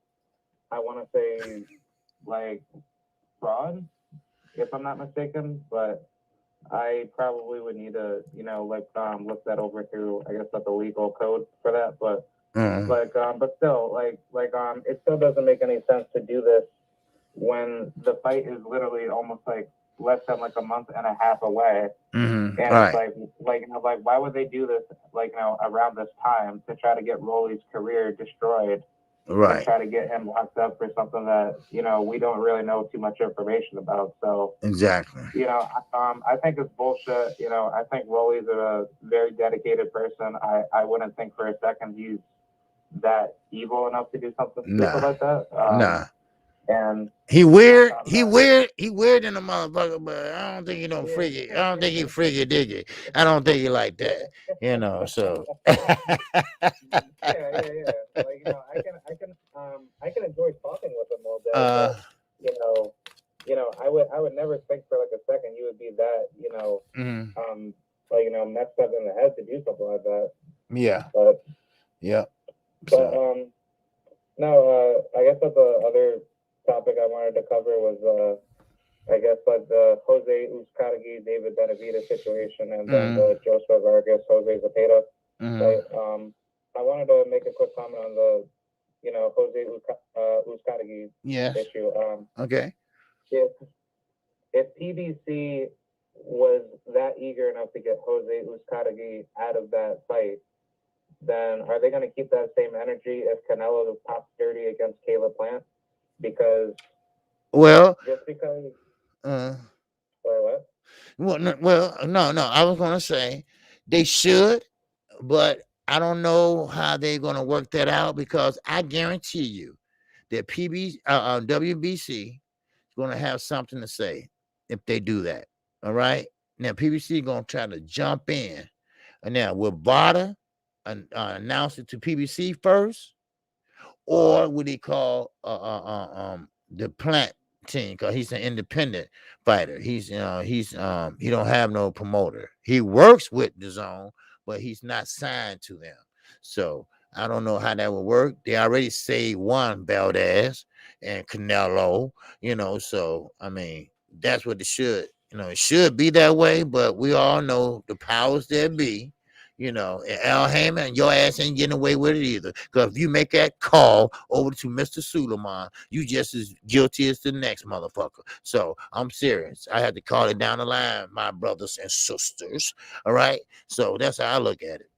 I want to say, like fraud, if I'm not mistaken. But I probably would need to, you know, like look that over through, I guess, the legal code for that. But but still, it still doesn't make any sense to do this when the fight is literally almost like less than like a month and a half away. And right. it's like you know, like why would they do this, like, you know, around this time to try to get Rolly's career destroyed, right, and try to get him locked up for something that, you know, we don't really know too much information about. So exactly, you know, I think it's bullshit. You know, I think Rolly's a very dedicated person. I wouldn't think for a second he's that evil enough to do something stupid like that. And he weird in the motherfucker, but I don't think he don't freaky. I don't think he freaky diggy. I don't think he like that, you know. So yeah. Like, you know, I can enjoy talking with him all day, but you know, I would never think for like a second you would be that, you know, like, you know, messed up in the head to do something like that. Yeah. But yeah. But no, I guess that the other topic I wanted to cover was I guess like the Jose Uzcategui, David Benavidez situation, and then the Joseph Vargas, Jose Zepeda. I wanted to make a quick comment on the, you know, Jose Uzcategui issue. Okay. If PBC was that eager enough to get Jose Uzcategui out of that fight, then are they going to keep that same energy if Canelo pops dirty against Caleb Plant? Because just because. What? No. I was gonna say they should, but I don't know how they're gonna work that out because I guarantee you that WBC is gonna have something to say if they do that. All right. Now PBC gonna try to jump in. And now will Bada announce it to PBC first, or would he call the Plant team, because he's an independent fighter? He don't have no promoter. He works with the Zone, but he's not signed to them. So I don't know how that will work. They already saved one Valdez and Canelo, you know. So I mean, that's what it should. You know, it should be that way, but we all know the powers that be. You know, and Al Heyman, your ass ain't getting away with it either. Because if you make that call over to Mr. Suleiman, you just as guilty as the next motherfucker. So I'm serious. I had to call it down the line, my brothers and sisters. All right. So that's how I look at it.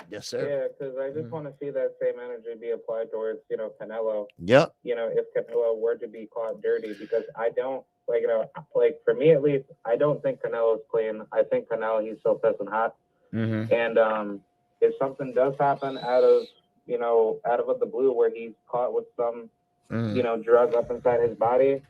Yes, sir. Yeah, because I just want to see that same energy be applied towards, you know, Canelo. Yep. You know, if Canelo were to be caught dirty, because I don't like, you know, like for me at least, I don't think Canelo's clean. I think Canelo, he's so pissing hot. Mm-hmm. And if something does happen out of the blue where he's caught with some, you know, drug up inside his body,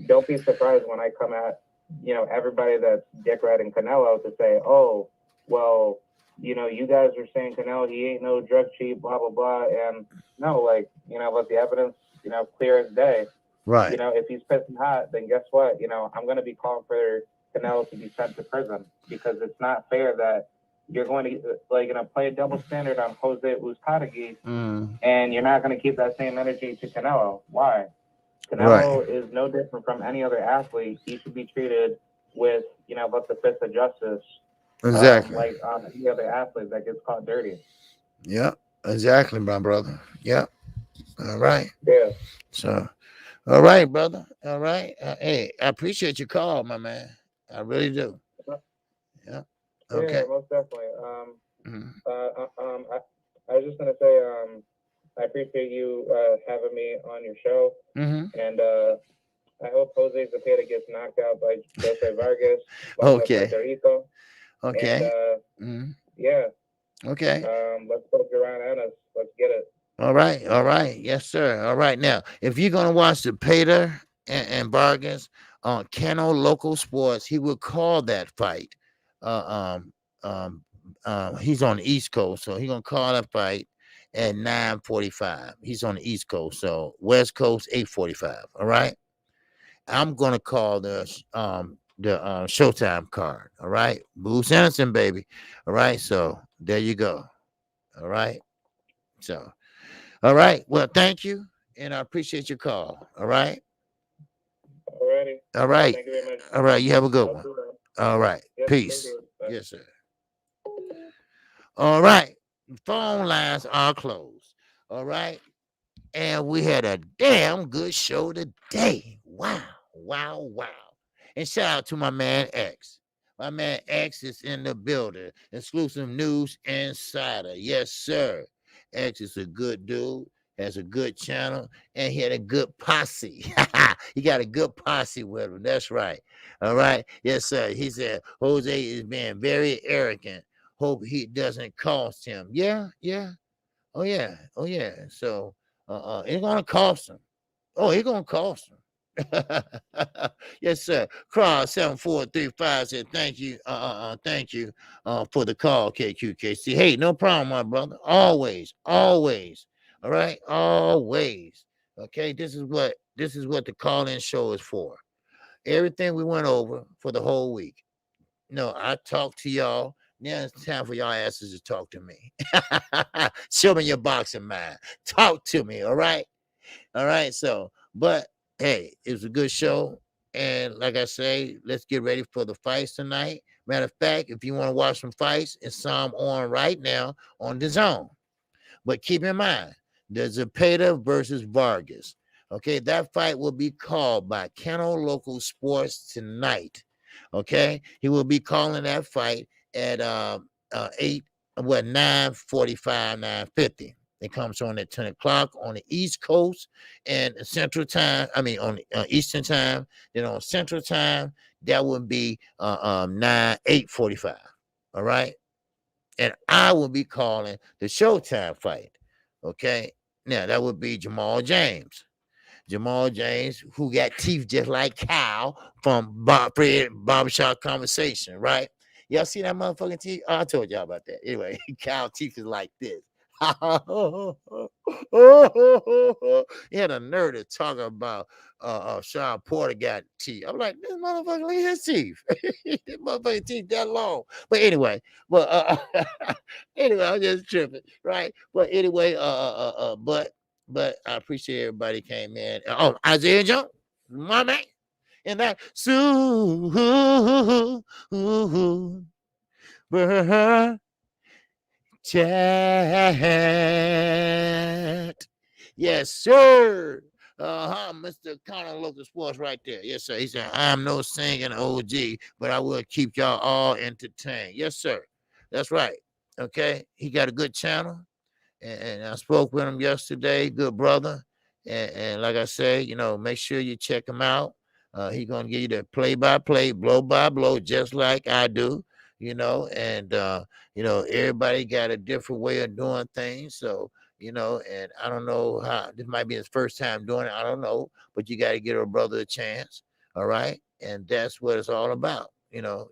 don't be surprised when I come at, you know, everybody that's dick riding Canelo to say, oh, well, you know, you guys are saying Canelo, he ain't no drug cheat, blah, blah, blah. And no, like, you know, let the evidence, you know, clear as day. Right. You know, if he's pissing hot, then guess what? You know, I'm going to be calling for Canelo to be sent to prison, because it's not fair that you're going to, like, you know, play a double standard on Jose Uzcategui, and you're not going to keep that same energy to Canelo. Why? Canelo is no different from any other athlete. He should be treated with, you know, but the fist of justice. Exactly. Like any other athlete that gets caught dirty. Yep. Exactly, my brother. Yep. All right. Yeah. So, all right, brother. All right. Hey, I appreciate your call, my man. I really do. Yeah. Okay. Yeah, most definitely. I was just gonna say, I appreciate you having me on your show, and I hope Jose Zepeda gets knocked out by Jose Vargas. Okay. Puerto Rico. Okay. And, yeah. Okay. Let's go around and let's get it. All right. All right. Yes, sir. All right. Now, if you're gonna watch the Zepeda and Vargas on Canelo Local Sports, he will call that fight. He's on the East Coast, so he's gonna call that fight at 9:45. He's on the East Coast, so West Coast 8:45. All right. I'm gonna call the Showtime card. All right, Bruce Anderson, baby. All right, so there you go. All right, so all right. Well, thank you, and I appreciate your call. All right. Alrighty. All right. Thank you very much. All right. You have a good one. All right. Yep, Peace. Yes, sir. All right. Phone lines are closed. All right. And we had a damn good show today. Wow. Wow. Wow. And shout out to my man X. My man X is in the building. Exclusive News Insider. Yes, sir. X is a good dude, has a good channel, and he had a good posse. He got a good posse with him. That's right. All right. Yes, sir. He said Jose is being very arrogant. Hope he doesn't cost him. Yeah, yeah. Oh, yeah. Oh, yeah. So it's gonna cost him. Oh, it's gonna cost him. Yes, sir. Cross 7435 said thank you. Thank you for the call, KQKC. Hey, no problem, my brother. Always, always. All right, always. Okay, this is what the call-in show is for. Everything we went over for the whole week. No, I talked to y'all. Now it's time for y'all asses to talk to me. Show me your boxing mind. Talk to me, all right? All right, so, but hey, it was a good show. And like I say, let's get ready for the fights tonight. Matter of fact, if you want to watch some fights, it's some on right now on the zone. But keep in mind, there's Zepeda versus Vargas. Okay, that fight will be called by Canelo Local Sports tonight. Okay, he will be calling that fight at 9:45, 9:50. It comes on at 10 o'clock on the East Coast and Central Time. I mean, on Eastern Time. Then on Central Time, that would be 8:45. All right. And I will be calling the Showtime fight. Okay. Now, that would be Jamal James. Jamal James, who got teeth just like Kyle from Fred Barbershop Conversation, right? Y'all see that motherfucking teeth? Oh, I told y'all about that. Anyway, Kyle teeth is like this. He had a nerve to talk about Sean Porter got teeth. I'm like, this motherfucker, look at his teeth. This motherfucking teeth that long. But anyway, anyway, I'm just tripping, right? But anyway, but I appreciate everybody came in. Oh, Isaiah Jones, my man. And that chat. Yes, sir. Mr. Connor Local Sports right there. Yes, sir. He said, I'm no singing OG, but I will keep y'all all entertained. Yes, sir. That's right. Okay. He got a good channel. And I spoke with him yesterday. Good brother. And like I say, make sure you check him out. He's gonna give you the play-by-play, blow-by-blow, just like I do, and everybody got a different way of doing things. So, and I don't know how this might be his first time doing it. I don't know, but you got to give a brother a chance. All right. And that's what it's all about,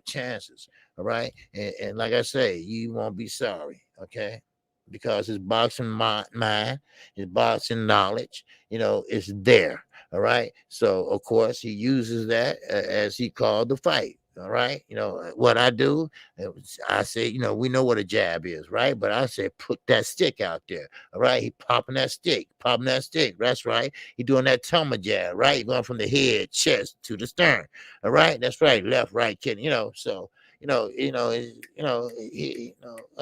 chances. All right. And like I say, you won't be sorry. Okay. Because his boxing mind, his boxing knowledge, is there. All right. So, of course, he uses that as he called the fight. All right. What I do, I say, we know what a jab is, right? But I say, put that stick out there. All right. He popping that stick. That's right. He doing that tumor jab, right? Going from the head, chest to the stern. All right. That's right. Left, right, kid. So, I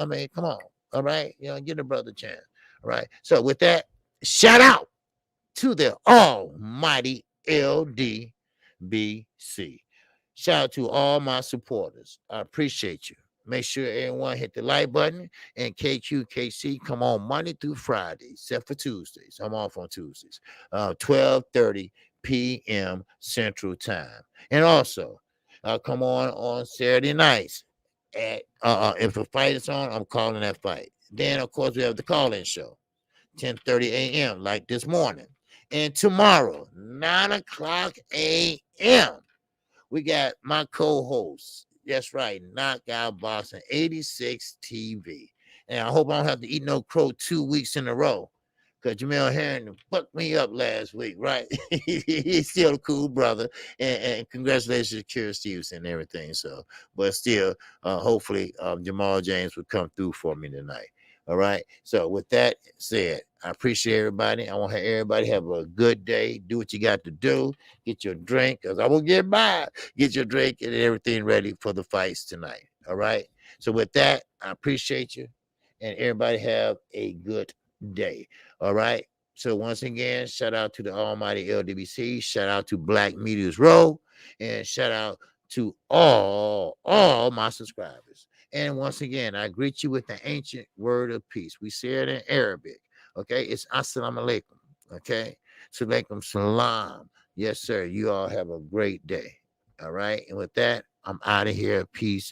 mean, come on. All right. Give the brother a chance. All right. So with that, shout out to the almighty LDBC. Shout out to all my supporters. I appreciate you. Make sure everyone hit the like button. And KQKC come on Monday through Friday, except for Tuesdays. I'm off on Tuesdays. 12:30 p.m. Central Time. And also, come on Saturday nights. If a fight is on, I'm calling that fight. Then, of course, we have the call-in show, 10:30 a.m., like this morning. And tomorrow, 9 o'clock a.m., we got my co-host. That's right, Knockout Boxing 86 TV. And I hope I don't have to eat no crow 2 weeks in a row. Because Jamel Herring fucked me up last week, right? He's still a cool brother. And congratulations to Kira Stevenson and everything. So, but still, hopefully Jamal James will come through for me tonight. All right. So with that said, I appreciate everybody. I want to have everybody have a good day. Do what you got to do. Get your drink, because I will get by. Get your drink and everything ready for the fights tonight. All right. So with that, I appreciate you. And everybody have a good day. All right. So once again, shout out to the almighty LDBC. Shout out to Black Media's Row. And shout out to all my subscribers. And once again, I greet you with the ancient word of peace. We say it in Arabic. Okay. It's assalamu alaikum. Okay. So alaikum salam. Yes, sir. You all have a great day. All right. And with that, I'm out of here. Peace